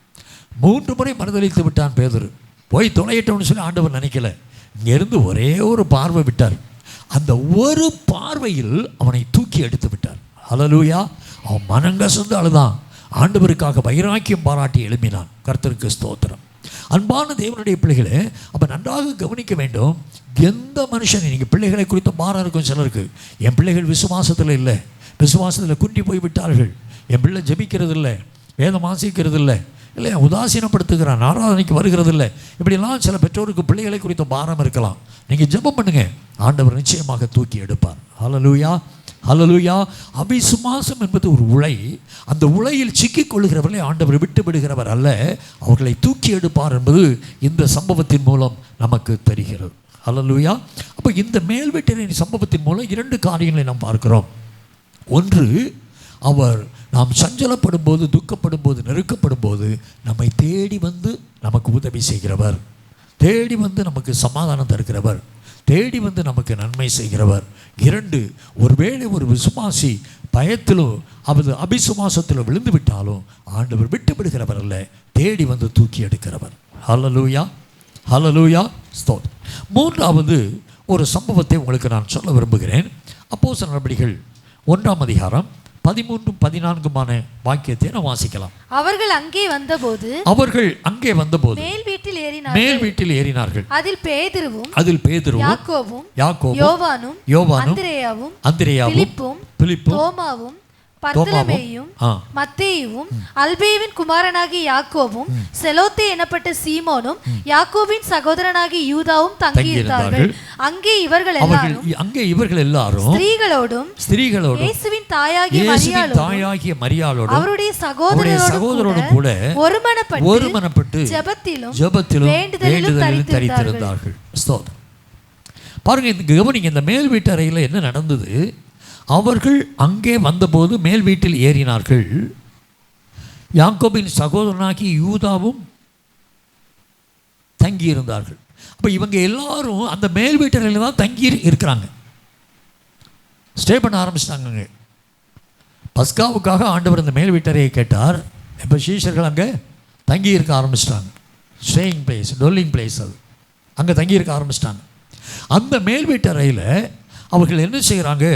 Speaker 3: 3 முறை மறுதலித்து விட்டான் பேதுரு. போய் தொலையிட்டோம்னு சொல்லி ஆண்டவர் நினைக்கல, இங்கேருந்து ஒரே ஒரு பார்வை விட்டார். அந்த ஒரு பார்வையில் அவனை தூக்கி எடுத்து விட்டார். ஹல்லேலூயா! அவன் மனங்கசந்து அழுதான், ஆண்டவருக்காக வைராக்கியம் பாராட்டி எழுப்பினான். கர்த்தருக்கு ஸ்தோத்திரம். அன்பான தேவனுடைய பிள்ளைகளே, அப்போ நன்றாக கவனிக்க வேண்டும். எந்த மனுஷன், நீங்கள் பிள்ளைகளை குறித்த பாரம் இருக்கும் சிலருக்கு, என் பிள்ளைகள் விசுவாசத்தில் இல்லை, விசுவாசத்தில் குன்றி போய் விட்டார்கள், என் பிள்ளை ஜெபிக்கிறது இல்லை, வேதம் வாசிக்கிறது இல்லை, இல்லையா உதாசீனப்படுத்துகிறான், ஆராதனைக்கு வருகிறது இல்லை, இப்படிலாம் சில பெற்றோருக்கு பிள்ளைகளை குறித்த பாரம் இருக்கலாம். நீங்கள் ஜெபம் பண்ணுங்க, ஆண்டவர் நிச்சயமாக தூக்கி எடுப்பார். ஹல்லேலூயா! ஹல்லேலூயா! அவிசுவாசம் என்பது ஒரு உலை. அந்த உலையில் சிக்கிக் கொள்ளுகிறவர்களை ஆண்டவர் விட்டு விடுகிறவர் அல்ல, அவர்களை தூக்கி எடுப்பார் என்பது இந்த சம்பவத்தின் மூலம் நமக்கு தெரிகிறது. ஹல்லேலூயா! அப்போ இந்த மேல் வீட்டின் சம்பவத்தின் மூலம் 2 காரியங்களை நாம் பார்க்கிறோம். ஒன்று, அவர் நாம் சஞ்சலப்படும் போது, துக்கப்படும் போது, நெருக்கப்படும் போது நம்மை தேடி வந்து நமக்கு உதவி செய்கிறவர், தேடி வந்து நமக்கு சமாதானம் தருகிறவர், தேடி வந்து நமக்கு நன்மை செய்கிறவர். 2, ஒருவேளை ஒரு விசுவாசி பயத்திலோ அவரது அபிசுவாசத்திலோ விழுந்து விட்டாலும் ஆண்டவர் விட்டு விடுகிறவர் அல்ல, தேடி வந்து தூக்கி எடுக்கிறவர். ஹல்லேலூயா! ஹல்லேலூயா! ஸ்தோத்திரம். 3வது ஒரு சம்பவத்தை உங்களுக்கு நான் சொல்ல விரும்புகிறேன். அப்போஸ்தலர் நடபடிகள் 1ஆம் அதிகாரம் 13, 14 வாக்கியத்தை நான் வாசிக்கலாம்.
Speaker 4: அவர்கள் அங்கே வந்தபோது
Speaker 3: மேல் வீட்டில் ஏறினார்கள். அதில் பேதுருவும் யாக்கோபும் யோவானும் அந்திரேயாவும் பிலிப்பும்
Speaker 4: தோமாவும் பர்தலமேயும் மத்தேயுவும் அல்பேயுவின் குமாரனாகிய யாக்கோபும் செலோத்தே எனப்பட்ட சீமோனும் யாக்கோபின் சகோதரனாகிய யூதாவும் தங்கியிருந்தார்கள். அங்கே இவர்கள் எல்லாரும் ஸ்திரீகளோடும் இயேசுவின் தாயாகிய மரியாளோடும் அவருடைய சகோதரரோடும் கூட ஒருமனப்பட்டு ஜெபத்திலும் வேண்டுதலிலும் தரித்திருந்தார்கள்.
Speaker 3: பாருங்க, கவனிங்க, இந்த மேல் வீட்டு அறையில் என்ன நடந்தது? அவர்கள் அங்கே வந்தபோது மேல் வீட்டில் ஏறினார்கள். யாக்கோபின் சகோதரனாகி யூதாவும் தங்கியிருந்தார்கள். அப்போ இவங்க எல்லாரும் அந்த மேல் வீட்டறையில் தான் தங்கி இருக்கிறாங்க, ஸ்டே பண்ண ஆரம்பிச்சிட்டாங்க. பஸ்காவுக்காக ஆண்டவர் இந்த மேல் வீட்டறையை கேட்டார். இப்போ சீஷர்கள் அங்கே தங்கி இருக்க ஆரம்பிச்சிட்டாங்க. ஸ்டேயிங் பிளேஸ், டொல்லிங் பிளேஸ், அது அங்கே தங்கி இருக்க ஆரம்பிச்சிட்டாங்க. அந்த மேல் வீட்டறையில் அவர்கள் என்ன செய்கிறாங்க?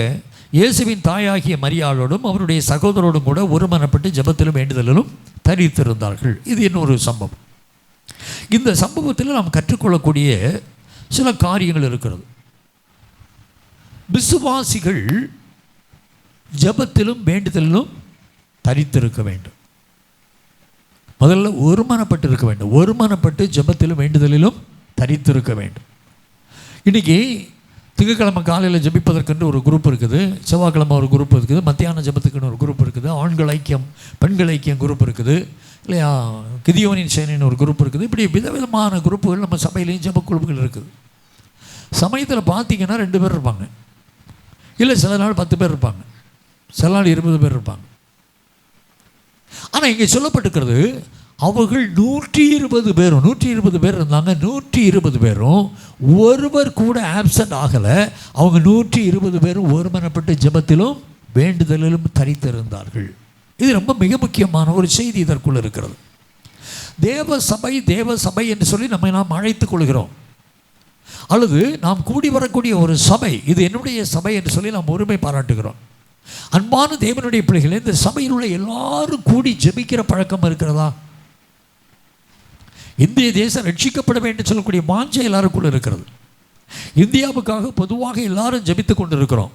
Speaker 3: இயேசுவின் தாயாகிய மரியாளோடும் அவருடைய சகோதரோடும் கூட ஒருமனப்பட்டு ஜெபத்திலும் வேண்டுதலிலும் தரித்திருந்தார்கள். இது இன்னொரு சம்பவம். இந்த சம்பவத்தில் நாம் கற்றுக்கொள்ளக்கூடிய சில காரியங்கள் இருக்கிறது. விசுவாசிகள் ஜெபத்திலும் வேண்டுதலிலும் தரித்திருக்க வேண்டும். முதல்ல ஒருமனப்பட்டு இருக்க வேண்டும். ஒருமனப்பட்டு ஜெபத்திலும் வேண்டுதலிலும் தரித்திருக்க வேண்டும். இன்னைக்கு திங்கட்கிழமை காலையில் ஜெபிப்பதற்கென்று ஒரு குரூப் இருக்குது, செவ்வாய்க்கிழமை ஒரு குரூப் இருக்குது, மத்தியான ஜெபத்துக்குன்னு ஒரு குரூப் இருக்குது, ஆண்கள் ஐக்கியம் பெண்கள் ஐக்கியம் குரூப் இருக்குது இல்லையா, கிதியோனின் சேனைன்னு ஒரு குரூப் இருக்குது. இப்படி விதவிதமான குரூப்புகள் நம்ம சபையிலையும் ஜெப குழுப்புகள் இருக்குது. சமயத்தில் பார்த்தீங்கன்னா 2 பேர் இருப்பாங்க, இல்லை சில நாள் 10 பேர் இருப்பாங்க, சில நாள் 20 பேர் இருப்பாங்க. ஆனால் இங்கே சொல்லப்பட்டிருக்கிறது அவர்கள் 120 பேரும் 120 பேர் இருந்தாங்க. 120 பேரும் ஒருவர் கூட ஆப்சண்ட் ஆகலை. அவங்க 120 பேரும் ஒருமனப்பட்டு ஜெபத்திலும் வேண்டுதலிலும் தரித்திருந்தார்கள். இது ரொம்ப மிக முக்கியமான ஒரு செய்தி இதற்குள்ள இருக்கிறது. தேவ சபை என்று சொல்லி நாம் அழைத்துக் கொள்கிறோம், அல்லது நாம் கூடி வரக்கூடிய ஒரு சபை, இது என்னுடைய சபை என்று சொல்லி நாம் உரிமை பாராட்டுகிறோம். அன்பான தேவனுடைய பிள்ளைகளே, இந்த சபையில் உள்ள எல்லாரும் கூடி ஜெபிக்கிற பழக்கம் இருக்கிறதா? இந்திய தேசம் ரட்சிக்கப்பட வேண்டும் சொல்லக்கூடிய வாஞ்சை எல்லாருக்குள்ள இருக்கிறது. இந்தியாவுக்காக பொதுவாக எல்லாரும் ஜெபித்து கொண்டிருக்கிறோம்.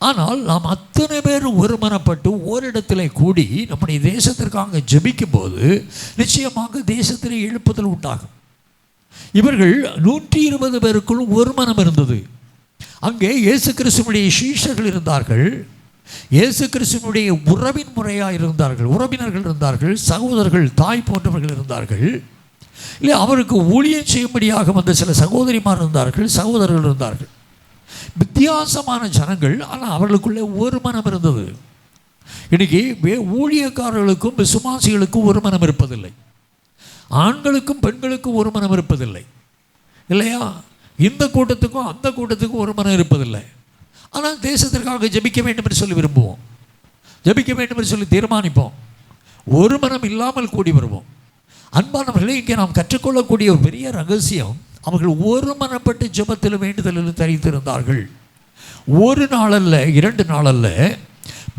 Speaker 3: ஆனால் நாம் அத்தனை பேரும் ஒருமனப்பட்டு ஓரிடத்தில் கூடி நம்முடைய தேசத்திற்காக ஜெபிக்கும் போது நிச்சயமாக தேசத்திலே எழுப்புதல் உண்டாகும். இவர்கள் 120 பேருக்குள்ளும் ஒரு மனம் இருந்தது. அங்கே இயேசு கிறிஸ்துவினுடைய சீஷர்கள் இருந்தார்கள், இயேசு கிறிஸ்துவினுடைய உறவின் முறையாக இருந்தார்கள், உறவினர்கள் இருந்தார்கள், சகோதரர்கள், தாய் போன்றவர்கள் இருந்தார்கள், இல்லை அவருக்கு ஊழியம் செய்யும்படியாக வந்த சில சகோதரிமார் இருந்தார்கள், சகோதரர்கள் இருந்தார்கள். வித்தியாசமான ஜனங்கள், ஆனால் அவர்களுக்குள்ளே ஒரு மனம் இருந்தது. இன்னைக்கு ஊழியக்காரர்களுக்கும் விசுவாசிகளுக்கும் ஒரு மனம் இருப்பதில்லை, ஆண்களுக்கும் பெண்களுக்கும் ஒரு மனம் இருப்பதில்லை இல்லையா, இந்த கூட்டத்துக்கும் அந்த கூட்டத்துக்கும் ஒரு மனம் இருப்பதில்லை. ஆனால் தேசத்திற்காக ஜெபிக்க வேண்டும் என்று சொல்லி விரும்புவோம், ஜெபிக்க வேண்டும் என்று சொல்லி தீர்மானிப்போம், ஒரு மனம் இல்லாமல் கூடி வருவோம். அன்பானவர்களே, இங்கே நாம் கற்றுக்கொள்ளக்கூடிய ஒரு பெரிய ரகசியம், அவர்கள் ஒரு மனப்பட்டு ஜெபத்திலும் வேண்டுதலிலும் தரித்திருந்தார்கள். ஒரு நாள் அல்ல, 2 நாள் அல்ல,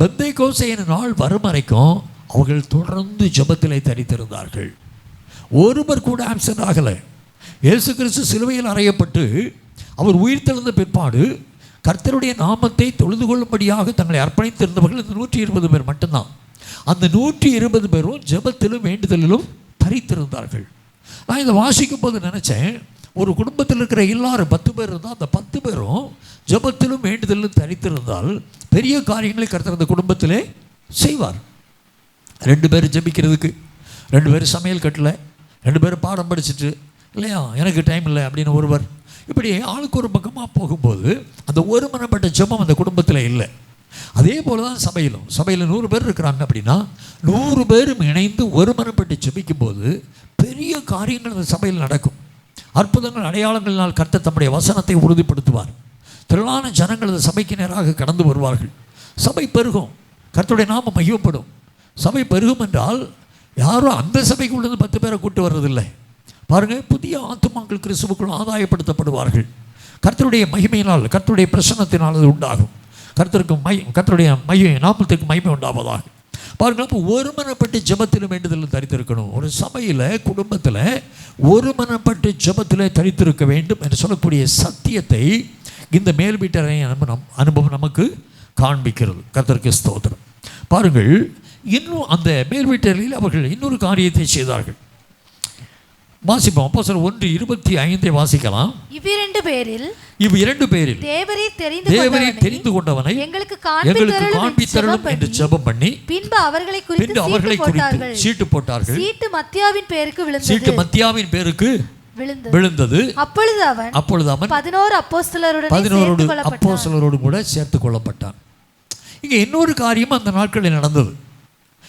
Speaker 3: பெந்தைக்கோஸ்தே நாள் வரும் வரைக்கும் அவர்கள் தொடர்ந்து ஜெபத்திலே தரித்திருந்தார்கள். ஒருவர் கூட ஆப்சென்ட் ஆகலை. இயேசு கிறிஸ்து சிலுவையில் அறையப்பட்டு அவர் உயிர்த்தெழுந்த பிற்பாடு கர்த்தருடைய நாமத்தை தொழுது கொள்ளும்படியாக தங்களை அர்ப்பணித்திருந்தவர்கள் இந்த 120 பேர் மட்டும்தான். அந்த 120 பேரும் ஜெபத்திலும் வேண்டுதலிலும் தரித்திருந்தார்கள். நான் இதை வாசிக்கும் போது நினச்சேன், ஒரு குடும்பத்தில் இருக்கிற எல்லாரும் 10 பேர் இருந்தால் அந்த 10 பேரும் ஜெபத்திலும் வேண்டுதலிலும் தரித்திருந்தால் பெரிய காரியங்களை கர்த்தர் அந்த குடும்பத்திலே செய்வார். 2 பேர் ஜெபிக்கிறதுக்கு, 2 பேர் சமையல் கட்டலை, 2 பேர் பாடம் படிச்சுட்டு இல்லையா, எனக்கு டைம் இல்லை அப்படின்னு ஒருவர், இப்படி ஆளுக்கு ஒரு பக்கமாக போகும்போது அந்த ஒருமனப்பட்ட ஜெபம் அந்த குடும்பத்தில் இல்லை. அதே போல தான் சபையில் 100 பேர் இருக்கிறாங்க அப்படின்னா 100 பேரும் இணைந்து ஒருமனப்பட்டு ஜெபிக்கும் போது பெரிய காரியங்கள் அந்த சபையில் நடக்கும். அற்புதங்கள் அடையாளங்களினால் கர்த்தர் தம்முடைய வசனத்தை உறுதிப்படுத்துவார். திரளான ஜனங்கள் அந்த சபைக்கு நேராக கடந்து வருவார்கள். சபை பெருகும், கர்த்தருடைய நாமம் மகிமைப்படும். சபை பெருகும் என்றால் யாரும் அந்த சபைக்குள்ளது 10 பேரை கூட்டு வர்றதில்லை. பாருங்கள், புதிய ஆத்துமாக்கள் கிறிஸ்துவுக்குள் ஆதாயப்படுத்தப்படுவார்கள். கர்த்தருடைய மகிமையினால், கர்த்தருடைய பிரசன்னத்தினால் அது உண்டாகும். கர்த்தருடைய நாமத்திற்கு மகிமை உண்டாவதாக. பாருங்கள், அப்போ ஒருமனப்பட்டு ஜெபத்திலும் வேண்டுதலும் தரித்திருக்கணும். ஒரு சபையில், குடும்பத்தில் ஒருமனப்பட்டு ஜெபத்திலே தரித்திருக்க வேண்டும் என்று சொல்லக்கூடிய சத்தியத்தை இந்த மேல் வீட்டறை அனுபவம் நமக்கு காண்பிக்கிறது. கர்த்தருக்கு ஸ்தோத்திரம். பாருங்கள், இன்னும் அந்த மேல் வீட்டறையில் அவர்கள் இன்னொரு காரியத்தை செய்தார்கள். வாசிப்போம். அப்போஸ்தலர் 1:25 வாசிக்கலாம்.
Speaker 4: இவ்விரண்டு பேரில்
Speaker 3: தேவரீ தெரிந்து கொண்டவனை எங்களுக்கு காண்பித்தருளும் என்று ஜெபம் பண்ணி பின்பு அவர்களை குறித்து சீட்டு போட்டார்கள்.
Speaker 4: சீட்டு மத்தியாவின் பேருக்கு
Speaker 3: விழுந்தது.
Speaker 4: அப்பொழுது அவன் 11
Speaker 3: அப்போஸ்தலரோடு கூட சேர்த்துக் கொள்ளப்பட்டான். இங்கே இன்னொரு காரியம் அந்த நாட்களில் நடந்தது.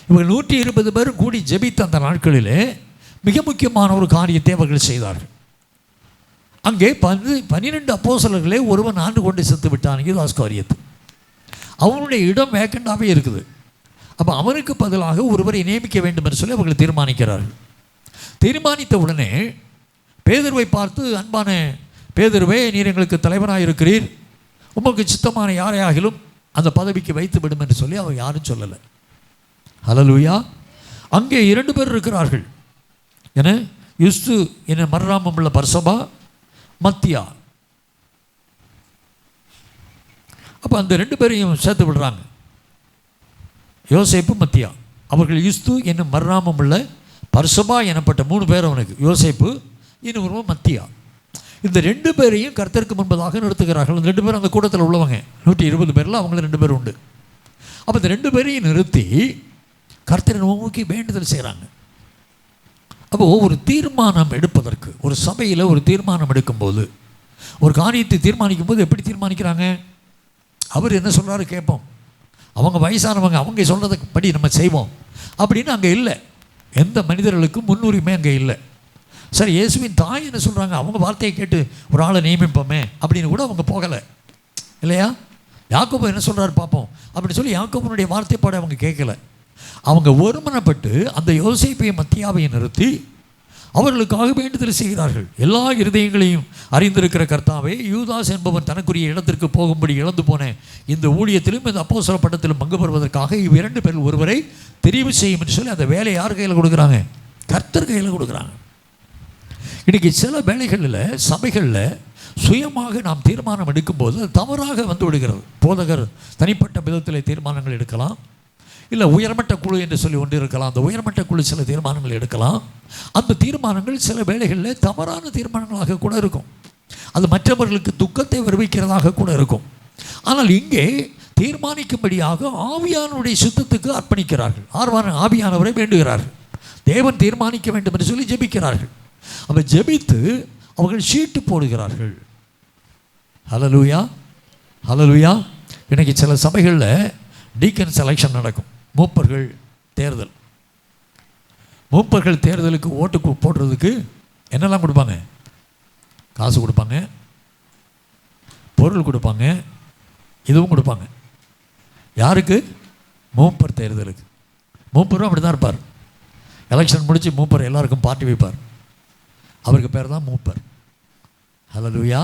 Speaker 3: இவங்க 120 பேரும் கூடி ஜெபித்த அந்த நாட்களிலே மிக முக்கியமான ஒரு காரியத்தை அவர்கள் செய்தார்கள். அங்கே 12 அப்போஸ்தலர்களே ஒருவன் ஆண்டு கொண்டு செத்து விட்டான், யூதாஸ் காரியத்து. அவனுடைய இடம் வேக்கண்டாகவே இருக்குது. அப்போ அவனுக்கு பதிலாக ஒருவரை நியமிக்க வேண்டும் என்று சொல்லி அவர்கள் தீர்மானிக்கிறார்கள். தீர்மானித்த உடனே பேதுருவை பார்த்து, அன்பான பேதுருவே, நீர் எங்களுக்கு தலைவராக இருக்கிறீர், உங்களுக்கு சித்தமான யாரையாகிலும் அந்த பதவிக்கு வைத்து விடும் என்று சொல்லி அவர் யாரும் சொல்லலை. ஹல்லேலூயா. அங்கே 2 பேர் இருக்கிறார்கள். என யுஸ்து என்ன மர்ராமம் உள்ள பர்சபா, மத்தியா. அப்போ அந்த 2 பேரையும் சேர்த்து விடுறாங்க. யோசேப்பு, மத்தியா. அவர்கள் யுஸ்து என்னும் மர்ராமம் உள்ள பர்சபா எனப்பட்ட 3 பேர் அவனுக்கு. யோசேப்பு, இன்னொருவன் மத்தியா.
Speaker 2: இந்த 2 பேரையும் கர்த்தருக்கு முன்பதாக நிறுத்துகிறார்கள். அந்த 2 பேரும் அந்த கூட்டத்தில் உள்ளவங்க 120 பேரில் அவங்கள 2 பேர் உண்டு. அப்போ இந்த 2 பேரையும் நிறுத்தி கர்த்தரை நோக்கி வேண்டுதல் செய்கிறாங்க. அப்போது ஒரு தீர்மானம் எடுப்பதற்கு, ஒரு சபையில் ஒரு தீர்மானம் எடுக்கும்போது, ஒரு காரியத்தை தீர்மானிக்கும் போது எப்படி தீர்மானிக்கிறாங்க? அவர் என்ன சொல்கிறாரு கேட்போம், அவங்க வயசானவங்க, அவங்க சொல்கிறதுக்கு படி நம்ம செய்வோம் அப்படின்னு அங்கே இல்லை. எந்த மனிதர்களுக்கும் முன்னுரிமை அங்கே இல்லை. சரி, இயேசுவின் தாய் என்ன சொல்கிறாங்க, அவங்க வார்த்தையை கேட்டு ஒரு ஆளை நியமிப்போமே அப்படின்னு கூட அவங்க போகலை இல்லையா? யாக்கோபு என்ன சொல்கிறாரு பார்ப்போம் அப்படின்னு சொல்லி யாக்கோபனுடைய வார்த்தைப்பாடு அவங்க கேட்கல. அவங்க ஒருமனப்பட்டு அந்த யோசேப்பையும் மத்தியாவையும் நிறுத்தி அவர்களுக்காக வேண்டுதல் செய்கிறார்கள். எல்லா இருதயங்களையும் அறிந்திருக்கிற கர்த்தாவே, யூதாஸ் என்பவன் தனக்குரிய இடத்திற்கு போகும்படி இழந்து போன இந்த ஊழியத்திலும் இந்த அப்போஸ்தல பட்டத்திலும் பங்கு பெறுவதற்காக 2 பேரில் ஒருவரை தெரிவு செய்யும் என்று சொல்லி அந்த வேலையை யார் கையில் கொடுக்குறாங்க? கர்த்தர் கையில் கொடுக்குறாங்க. இன்றைக்கி சில வேளைகளில் சபைகளில் சுயமாக நாம் தீர்மானம் எடுக்கும்போது அது தவறாக வந்து விடுகிறது. போதகர் தனிப்பட்ட விதத்தில் தீர்மானங்கள் எடுக்கலாம், இல்லை உயர்மட்ட குழு என்று சொல்லி ஒன்று இருக்கலாம். அந்த உயர்மட்ட குழு சில தீர்மானங்கள் எடுக்கலாம். அந்த தீர்மானங்கள் சில வேளைகளில் தவறான தீர்மானங்களாக கூட இருக்கும். அது மற்றவர்களுக்கு துக்கத்தை வருவிக்கிறதாக கூட இருக்கும். ஆனால் இங்கே தீர்மானிக்கும்படியாக ஆவியானவருடைய சுத்தத்துக்கு அர்ப்பணிக்கிறார்கள். ஆவியானவரை வேண்டுகிறார்கள். தேவன் தீர்மானிக்க வேண்டும் என்று சொல்லி ஜெபிக்கிறார்கள். அவன் ஜெபித்து அவர்கள் சீட்டு போடுகிறார்கள். ஹல்லேலூயா, ஹல்லேலூயா. இன்றைக்கி சில சபைகளில் டீக்கன் செலெக்ஷன் நடக்கும். மூப்பர்கள் தேர்தல். மூப்பர்கள் தேர்தலுக்கு ஓட்டு போடுறதுக்கு என்னெல்லாம் கொடுப்பாங்க? காசு கொடுப்பாங்க, பொருள் கொடுப்பாங்க, இதுவும் கொடுப்பாங்க. யாருக்கு? மூப்பர் தேர்தலுக்கு. மூப்பரும் அப்படி தான் இருப்பார். எலெக்ஷன் முடித்து மூப்பர் எல்லாருக்கும் பார்ட்டி வைப்பார். அவருக்கு பேர் தான் மூப்பர். ஹல்லேலூயா.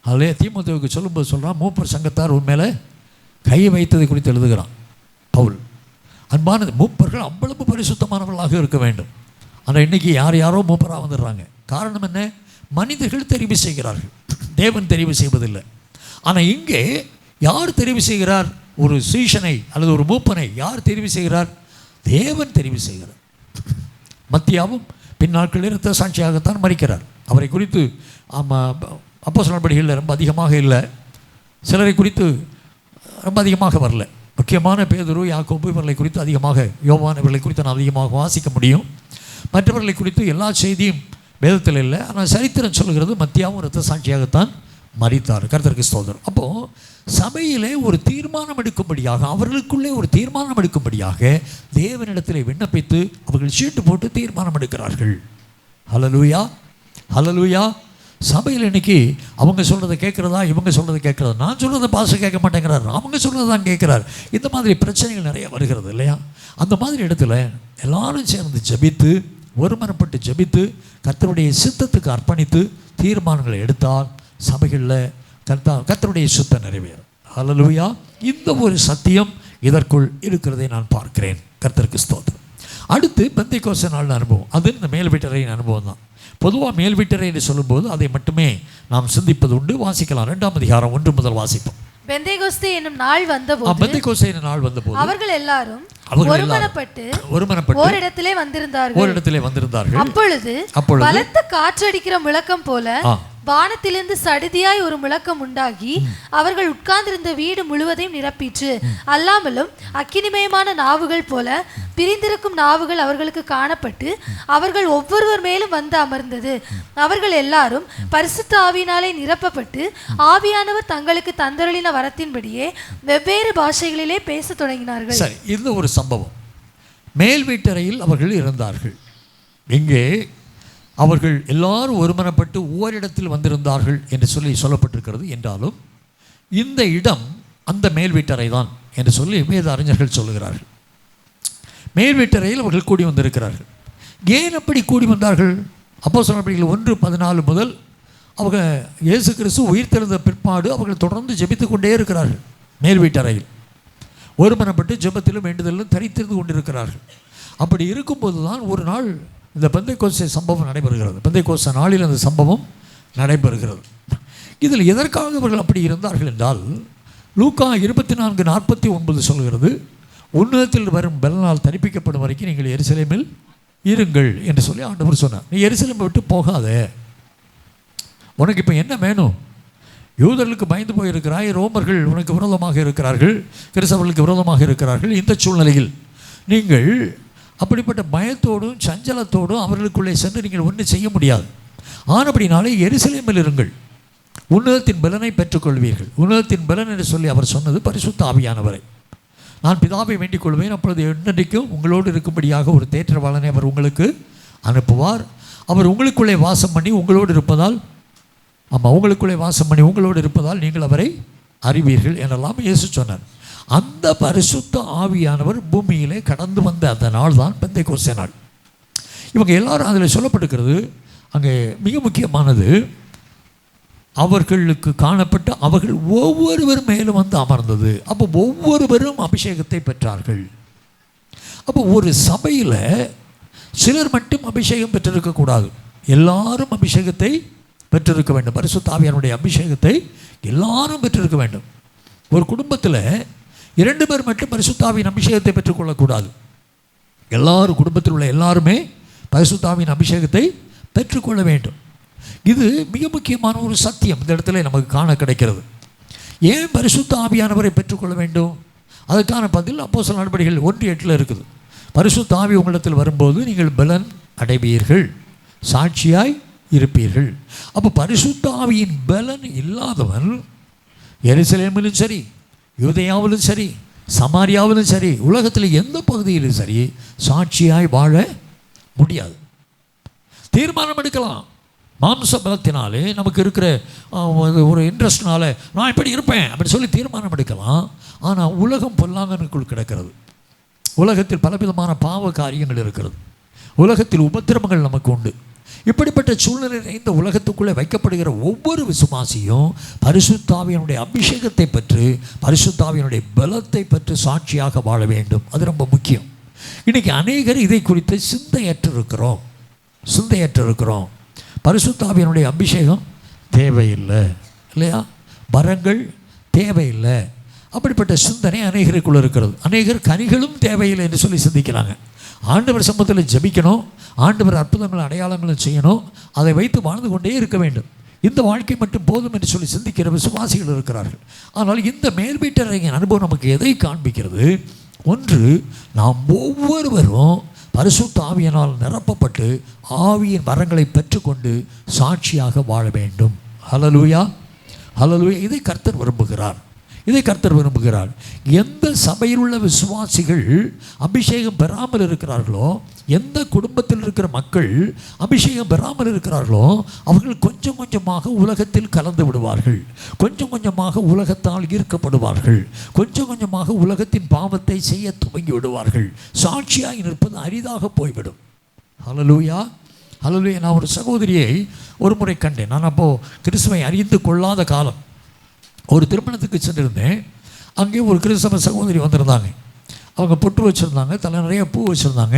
Speaker 2: அதிலே தீமோத்தேயுவுக்கு சொல்லும்போது சொல்கிறான், மூப்பர் சங்கத்தார் உண்மையில கை வைத்ததை குறித்து எழுதுகிறான் பவுல். அன்பான மூப்பர்கள் அவ்வளவு பரிசுத்தமானவர்களாக இருக்க வேண்டும். ஆனால் இன்றைக்கி யாரோ மூப்பராக வந்துடுறாங்க. காரணம் என்ன? மனிதர்கள் தெரிவு செய்கிறார்கள், தேவன் தெரிவு செய்வதில்லை. ஆனால் இங்கே யார் தெரிவு செய்கிறார்? ஒரு சீஷனை அல்லது ஒரு மூப்பனை யார் தெரிவு செய்கிறார்? தேவன் தெரிவு செய்கிறார். மத்தியாவும் பின்னாட்களில் இரத்த சாட்சியாகத்தான் மரிக்கிறார். அவரை குறித்து அப்போஸ்தலர் நடபடிகளில் ரொம்ப அதிகமாக இல்லை, சிலரை குறித்து ரொம்ப அதிகமாக வரல. முக்கியமான பேதுரு, யாக்கோபு இவர்களை குறித்து அதிகமாக, யோவான் இவர்களை குறித்து நான் அதிகமாக வாசிக்க முடியும். மற்றவர்களை குறித்து எல்லா செய்தியும் வேதத்தில் இல்லை. ஆனால் சரித்திரம் சொல்கிறது மத்தியாவும் இரத்த சாட்சியாகத்தான் மரித்தார். கர்த்தருக்கு ஸ்தோத்திரம். அப்போது சபையிலே ஒரு தீர்மானம் எடுக்கும்படியாக, அவர்களுக்குள்ளே ஒரு தீர்மானம் எடுக்கும்படியாக தேவனிடத்தில் விண்ணப்பித்து அவர்கள் சீட்டு போட்டு தீர்மானம் எடுக்கிறார்கள். ஹல்லேலூயா, ஹல்லேலூயா. சபையில் இன்றைக்கி அவங்க சொல்கிறத கேட்குறதா, இவங்க சொல்கிறத கேட்குறதா? நான் சொல்கிறத பாச கேட்க மாட்டேங்கிறார், அவங்க சொல்கிறது தான் கேட்குறார். இந்த மாதிரி பிரச்சனைகள் நிறைய வருகிறது இல்லையா? அந்த மாதிரி இடத்துல எல்லாரும் சேர்ந்து ஜெபித்து, ஒருமனப்பட்டு ஜெபித்து, கர்த்தருடைய சித்தத்துக்கு அர்ப்பணித்து தீர்மானங்களை எடுத்தால் சபைகளில் கர்த்தருடைய சுத்தம் நிறைவேறும். ஹல்லேலூயா. இந்த ஒரு சத்தியம் இதற்குள் இருக்கிறதை நான் பார்க்கிறேன். கர்த்தருக்கு ஸ்தோத்திரம். அடுத்து பெந்தைக்கோஸ்தே நாள் அனுபவம். அது இந்த மேல் வீட்டறையின் அனுபவம் தான். பொதுவாக மேல் வீட்டறை என்று சொல்லும்போது அதை மட்டுமே நாம் சிந்திப்பது உண்டு. வாசிக்கலாம். 2ஆம் அதிகாரம் 1 முதல் வாசிப்போம்.
Speaker 4: பெந்தைக்கோஸ்தே என்னும் நாள் வந்தபோது,
Speaker 2: பெந்தைக்கோஸ்தே என்னும் நாள் வந்தபோது
Speaker 4: அவர்கள் எல்லாரும் ஒருமனப்பட்டு ஓரிடத்திலே வந்திருந்தார்கள். அப்பொழுது பலத்த காற்றடிக்கிற முழக்கம் போல வானத்திலிருந்து சடிதியாய் ஒரு முழக்கம் உண்டாகி அவர்கள் உட்கார்ந்திருந்த வீடு முழுவதையும் நிரப்பிற்று. அல்லாமலும் அக்கினிமயமான நாவுகள் போல பிரிந்திருக்கும் நாவுகள் அவர்களுக்கு காணப்பட்டு அவர்கள் ஒவ்வொருவர் மேலும் வந்து அமர்ந்தது. அவர்கள் எல்லாரும் பரிசுத்த ஆவியினாலே நிரப்பப்பட்டு ஆவியானவர் தங்களுக்கு தந்தருளின வரத்தின்படியே வெவ்வேறு பாஷைகளிலே பேச தொடங்கினார்கள்.
Speaker 2: சரி, இந்த ஒரு சம்பவம். மேல் வீட்டறையில் அவர்கள் இருந்தார்கள். இங்கே அவர்கள் எல்லாரும் ஒருமனப்பட்டு ஓரிடத்தில் வந்திருந்தார்கள் என்று சொல்லப்பட்டிருக்கிறது. என்றாலும் இந்த இடம் அந்த மேல் வீட்டறை தான் என்று சொல்லி வேத அறிஞர்கள் சொல்லுகிறார்கள். மேல் வீட்டறையில் அவர்கள் கூடி வந்திருக்கிறார்கள். ஏன் அப்படி கூடி வந்தார்கள்? அப்போஸ்தலர் நடபடிகள் 1:14 முதல் அவங்க இயேசு கிறிஸ்து உயிர்த்தெழுந்த பிற்பாடு அவர்கள் தொடர்ந்து ஜெபித்து கொண்டே இருக்கிறார்கள். மேல் வீட்டறையில் ஒருமனப்பட்டு ஜெபத்திலும் வேண்டுதலிலும் தரித்திருந்து கொண்டிருக்கிறார்கள். அப்படி இருக்கும்போது தான் ஒரு நாள் இந்த பெந்தைக்கோஸ்தே சம்பவம் நடைபெறுகிறது. பெந்தைக்கோஸ்தே நாளில் அந்த சம்பவம் நடைபெறுகிறது. இதில் எதற்காக அவர்கள் அப்படி இருந்தார்கள் என்றால், லூக்கா 24:49 சொல்கிறது, உன்னதத்தில் வரும் பெலனால் தரிப்பிக்கப்படும் வரைக்கும் நீங்கள் எருசலேமில் இருங்கள் என்று சொல்லி ஆண்டவர் சொன்னார். நீ எருசலேமை விட்டு போகாத,
Speaker 3: உனக்கு இப்போ என்ன வேணும்? யூதர்களுக்கு பயந்து போயிருக்கிறாய், ரோமர்கள் உனக்கு விரோதமாக இருக்கிறார்கள், கிறிஸ்தவர்களுக்கு விரோதமாக இருக்கிறார்கள். இந்த சூழ்நிலையில் நீங்கள் அப்படிப்பட்ட பயத்தோடும் சஞ்சலத்தோடும் அவர்களுக்குள்ளே சென்று நீங்கள் ஒன்றும் செய்ய முடியாது. ஆனபடினாலே எருசலேமில் இருங்கள், உன்னதத்தின் பலனை பெற்றுக்கொள்வீர்கள். உன்னதத்தின் பலன் என்று சொல்லி அவர் சொன்னது பரிசுத்த ஆவியானவரை. நான் பிதாவை வேண்டிக் கொள்வேன், அப்பொழுது என்னைக்கும் உங்களோடு இருக்கும்படியாக ஒரு தேற்றவாளனை அவர் உங்களுக்கு அனுப்புவார். அவர் உங்களுக்குள்ளே வாசம் பண்ணி உங்களோடு இருப்பதால், உங்களுக்குள்ளே வாசம் பண்ணி உங்களோடு இருப்பதால் நீங்கள் அவரை அறிவீர்கள் என்றெல்லாம் இயேசு சொன்னார். அந்த பரிசுத்த ஆவியானவர் பூமியிலே கடந்து வந்த அந்த நாள் தான் பெந்தைக்கோஸ்தே நாள். இவங்க எல்லாரும் அதில் சொல்லப்பட்டிருக்கிறது. அங்கே மிக முக்கியமானது, அவர்களுக்கு காணப்பட்ட அவர்கள் ஒவ்வொருவரும் மேலும் வந்து அமர்ந்தது. அப்போ ஒவ்வொருவரும் அபிஷேகத்தை பெற்றார்கள். அப்போ ஒரு சபையில் சிலர் மட்டும் அபிஷேகம் பெற்றிருக்கக்கூடாது, எல்லாரும் அபிஷேகத்தை பெற்றிருக்க வேண்டும். பரிசுத்த ஆவியானுடைய அபிஷேகத்தை எல்லாரும் பெற்றிருக்க வேண்டும். ஒரு குடும்பத்தில் 2 பேர் மட்டும் பரிசுத்த ஆவியின் அபிஷேகத்தை பெற்றுக்கொள்ளக்கூடாது. எல்லாரும் குடும்பத்தில் உள்ள எல்லாருமே பரிசுத்த ஆவியின் அபிஷேகத்தை பெற்றுக்கொள்ள வேண்டும். இது மிக முக்கியமான ஒரு சத்தியம் இந்த இடத்துல நமக்கு காண கிடைக்கிறது. ஏன் பரிசுத்த ஆவியானவரை பெற்றுக்கொள்ள வேண்டும்? அதற்கான பதில் அப்போஸ்தலர் நடபடிகள் 1:8 இருக்குது. பரிசுத்த ஆவி உங்களிடத்தில் வரும்போது நீங்கள் பலன் அடைவீர்கள், சாட்சியாய் இருப்பீர்கள். அப்போ பரிசுத்த ஆவியின் பலன் இல்லாதவன் எருசலேமிலும் சரி, யூதேயாவிலும் சரி, சமாரியாவிலும் சரி, உலகத்தில் எந்த பகுதியிலும் சரி சாட்சியாய் வாழ முடியாது. தீர்மானம் எடுக்கலாம், மாம்ச பலத்தினாலே நமக்கு இருக்கிற ஒரு இன்ட்ரெஸ்ட்னால நான் இப்படி இருப்பேன் அப்படி சொல்லி தீர்மானம் எடுக்கலாம். ஆனால் உலகம் பொல்லாங்கனுக்குள் கிடக்கிறது. உலகத்தில் பலவிதமான பாவ காரியங்கள் இருக்கிறது. உலகத்தில் உபத்திரவங்கள் நமக்கு உண்டு. இப்படிப்பட்ட சூழ்நிலையில் இந்த உலகத்துக்குள்ளே வைக்கப்படுகிற ஒவ்வொரு விசுவாசியும் பரிசுத்த ஆவியினுடைய அபிஷேகத்தை பெற்று பரிசுத்த ஆவியினுடைய பலத்தை பெற்று சாட்சியாக வாழ வேண்டும். அது ரொம்ப முக்கியம். இன்றைக்கி அநேகர் இதை குறித்து சிந்தையற்று இருக்கிறோம். பரிசுத்த ஆவியினுடைய அபிஷேகம் தேவையில்லை இல்லையா, வரங்கள் தேவையில்லை, அப்படிப்பட்ட சிந்தனை அநேகருக்குள்ளே இருக்கிறது. அநேகர் கனிகளும் தேவையில்லை என்று சொல்லி சிந்திக்கிறாங்க. ஆண்டவர் சமூகத்தில் ஜெபிக்கணும், ஆண்டவர் அற்புதங்கள் அடையாளங்களும் செய்யணும், அதை வைத்து வாழ்ந்து கொண்டே இருக்க வேண்டும், இந்த வாழ்க்கை மட்டும் போதும் என்று சொல்லி சிந்திக்கிற விசுவாசிகள் இருக்கிறார்கள். ஆனால் இந்த மேல்வீட்டரையின் அனுபவம் நமக்கு எதை காண்பிக்கிறது? ஒன்று, நாம் ஒவ்வொருவரும் பரிசுத்த ஆவியினால் நிரப்பப்பட்டு ஆவியின் வரங்களை பெற்றுக்கொண்டு சாட்சியாக வாழ வேண்டும். ஹல்லேலூயா, ஹல்லேலூயா. இதை கர்த்தர் விரும்புகிறார். எந்த சபையில் உள்ள விசுவாசிகள் அபிஷேகம் பெறாமல் இருக்கிறார்களோ, எந்த குடும்பத்தில் இருக்கிற மக்கள் அபிஷேகம் பெறாமல் இருக்கிறார்களோ, அவர்கள் கொஞ்சம் கொஞ்சமாக உலகத்தில் கலந்து விடுவார்கள், கொஞ்சம் கொஞ்சமாக உலகத்தால் ஈர்க்கப்படுவார்கள், கொஞ்சம் கொஞ்சமாக உலகத்தின் பாவத்தை செய்ய துவங்கி விடுவார்கள். சாட்சியாக நிற்பது அரிதாக போய்விடும். ஹல்லேலூயா, ஹல்லேலூயா. நான் ஒரு சகோதரியை ஒரு முறை கண்டேன். நான் அப்போது கிறிஸ்துவை அறிந்து கொள்ளாத காலம். ஒரு திருமணத்துக்கு சென்றிருந்தேன். அங்கே ஒரு கிறிஸ்தவ சகோதரி வந்திருந்தாங்க. அவங்க பொட்டு வச்சுருந்தாங்க, தலை நிறைய பூ வச்சுருந்தாங்க,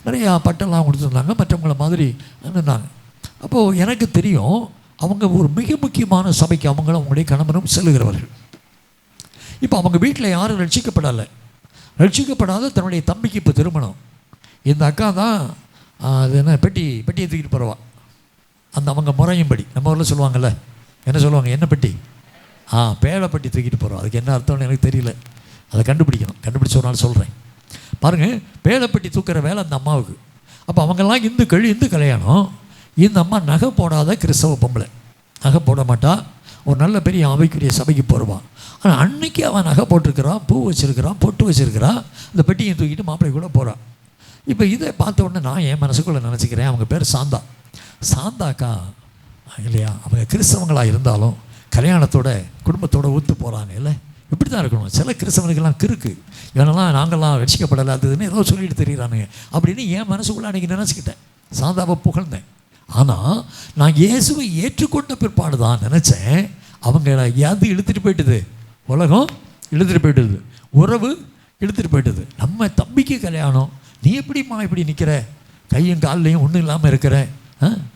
Speaker 3: நிறையா பட்டெல்லாம் கொடுத்துருந்தாங்க, மற்றவங்கள மாதிரி இருந்தாங்க. அப்போது எனக்கு தெரியும் அவங்க ஒரு மிக முக்கியமான சபைக்கு அவங்களும் அவங்களுடைய கணவனும் செல்லுகிறவர்கள். இப்போ அவங்க வீட்டில் யாரும் ரட்சிக்கப்படாத தன்னுடைய தம்பிக்கு இப்போ திருமணம். இந்த அக்கா தான் அது என்ன பெட்டியை தூக்கிட்டு போகிறவா. அந்த அவங்க முறையும்படி நம்ம ஊரில் சொல்லுவாங்கள்ல, என்ன சொல்லுவாங்க, என்ன பெட்டி? பேழைப்பட்டி தூக்கிட்டு போகிறோம். அதுக்கு என்ன அர்த்தம்னு எனக்கு தெரியல, அதை கண்டுபிடிச்ச ஒரு நாள் சொல்கிறேன். பாருங்கள், பேழைப்பட்டி தூக்குற வேலை அந்த அம்மாவுக்கு. அப்போ அவங்கெல்லாம் இந்து கல்யாணம். இந்த அம்மா நகை போடாத கிறிஸ்தவ பொம்பளை, நகை போட மாட்டா, ஒரு நல்ல பெரிய ஆவிக்குரிய சபைக்கு போடுவான். ஆனால் அன்னைக்கு அவன் நகை போட்டிருக்கிறான், பூ வச்சுருக்கிறான், பொட்டு வச்சுருக்கிறான், இந்த பெட்டியை தூக்கிட்டு மாப்பிள்ளை கூட போகிறான். இப்போ இதை பார்த்த உடனே நான் என் மனசுக்குள்ளே நினச்சிக்கிறேன், அவங்க பேர் சாந்தாக்கா இல்லையா. அவங்க கிறிஸ்தவங்களாக இருந்தாலும் கல்யாணத்தோட குடும்பத்தோடு ஒத்து போகிறாங்க இல்லை, இப்படி தான் இருக்கணும். சில கிறிஸ்தவனுக்கெல்லாம் கிறுக்கு, இவனெல்லாம் நாங்கள்லாம் ரட்சிக்கப்படலை அதுன்னு ஏதோ சொல்லிட்டு தெரியுறானுங்க அப்படின்னு என் மனசுக்குள்ளே அன்றைக்கி நினச்சிக்கிட்டேன். சாந்தாவை புகழ்ந்தேன். ஆனால் நான் இயேசுவை ஏற்றுக்கொண்ட பிற்பாடு தான் நினச்சேன், அவங்க எது இழுத்துட்டு போயிட்டுது, உலகம் இழுத்துட்டு போயிட்டுது, உறவு இழுத்துட்டு போயிட்டுது. நம்ம தம்பிக்கு கல்யாணம், நீ எப்படிம்மா இப்படி நிற்கிற, கையும் கால்லையும் ஒன்றும் இல்லாமல் இருக்கிற,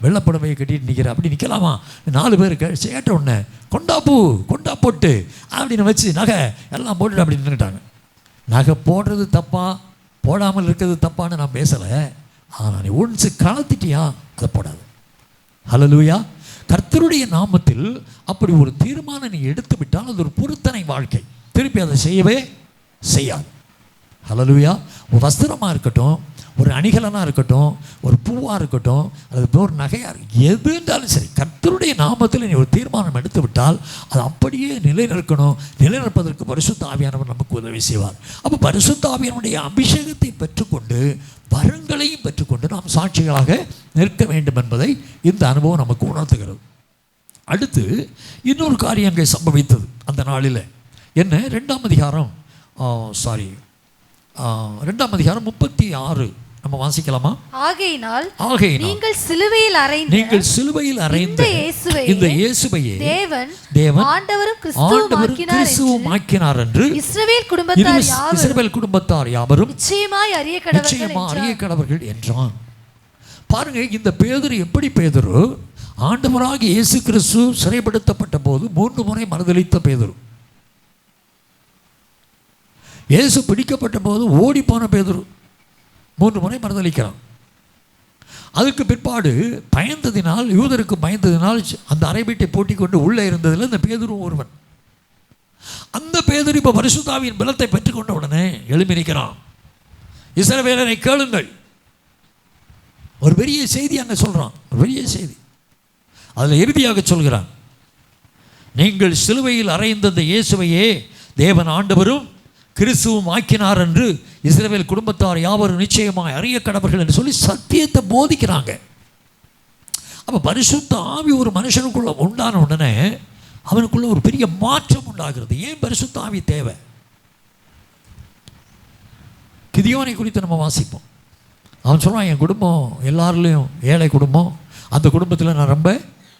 Speaker 3: வெள்ளப்புடவையை கட்டிட்டு நிற்கிற, அப்படி நிற்கலாமா? 4 பேர் சேட்ட ஒன்று கொண்டா போட்டு அப்படின்னு வச்சு நகை எல்லாம் போட்டுட்டு அப்படி நின்றுட்டாங்க. நகை போடுறது தப்பா போடாமல் இருக்கிறது தப்பான்னு நான் பேசலை. ஆனால் நீ ஒன்ஸ் கலத்திட்டியா அதை போடாது. ஹல்லேலூயா.
Speaker 2: கர்த்தருடைய நாமத்தில் அப்படி ஒரு தீர்மானம் நீ எடுத்து விட்டால் அது ஒரு பொருத்தனை வாழ்க்கை. திருப்பி அதை செய்யவே செய்யாது. ஹல்லேலூயா. ஒரு வஸ்திரமாக இருக்கட்டும், ஒரு அணிகலனாக இருக்கட்டும், ஒரு பூவாக இருக்கட்டும், அது ஒரு நகையாக எது இருந்தாலும் சரி, கர்த்தருடைய நாமத்தில் நீ ஒரு தீர்மானம் எடுத்து விட்டால் அது அப்படியே நிலைநிற்கணும். நிலைநிற்பதற்கு பரிசுத்த ஆவியானவர் நமக்கு உதவி செய்வார். அப்போ பரிசுத்த ஆவியானுடைய அபிஷேகத்தை பெற்றுக்கொண்டு வரங்களையும் பெற்றுக்கொண்டு நாம் சாட்சிகளாக நிற்க வேண்டும் என்பதை இந்த அனுபவம் நமக்கு உணர்த்துகிறது. அடுத்து இன்னொரு காரியம் அங்கே சம்பவித்தது அந்த நாளில். என்ன? 2ஆம் அதிகாரம் 36 நம்ம வாசிக்கலாமா?
Speaker 4: ஆகையினால்
Speaker 2: நீங்கள்
Speaker 4: சிலுவையில் அறைந்த
Speaker 2: இந்த இயேசுவையே
Speaker 4: தேவன் ஆண்டவரும்
Speaker 2: கிறிஸ்துவும் ஆக்கினார் என்று இஸ்ரவேல் குடும்பத்தார் யாவரும் நிச்சயமாய் அறிய கடவர்கள் என்றான். பாருங்க, இந்த பேதுரு எப்படி பேதுரு? ஆண்டவராகிய இயேசு கிறிஸ்து சிறைப்படுத்தப்பட்ட போது 3 முறை மறுதலித்த பேதுரு. இயேசு பிடிக்கப்பட்ட போது ஓடி போன பேதுரு 3 முறை மறுதலிக்கிறான். அதுக்கு பிற்பாடு பயந்ததினால், யூதருக்கு பயந்ததினால் அந்த அறை வீட்டை போட்டி கொண்டு உள்ளே இருந்ததில் இந்த பேதுரு ஒருவன். அந்த பேதுரு இப்போ பரிசுத்த ஆவியின் பலத்தை பெற்றுக்கொண்ட உடனே எழும்பி நிற்கிறான். இஸ்ரவேலரை கேளுங்கள். ஒரு பெரிய செய்தி அங்கே சொல்கிறான், ஒரு பெரிய செய்தி. அதில் இறுதியாக சொல்கிறான், நீங்கள் சிலுவையில் அறைந்த இந்த இயேசுவையே தேவன் ஆண்டவரும் கிறிஸ்துவும் ஆக்கினார் என்று இஸ்ரவேல் குடும்பத்தார் யாவரும் நிச்சயமாய் அறிய கடவர்கள் என்று சொல்லி சத்தியத்தை போதிக்கிறாங்க. அப்போ பரிசுத்த ஆவி ஒரு மனுஷனுக்குள்ள உண்டான உடனே அவனுக்குள்ள ஒரு பெரிய மாற்றம் உண்டாகிறது. ஏன் பரிசுத்த ஆவி தேவை? கிதியோனை குறித்து நம்ம வாசிப்போம். அவன் சொல்லுவான், என் குடும்பம் எல்லாருலேயும் ஏழை குடும்பம், அந்த குடும்பத்தில் நான் ரொம்ப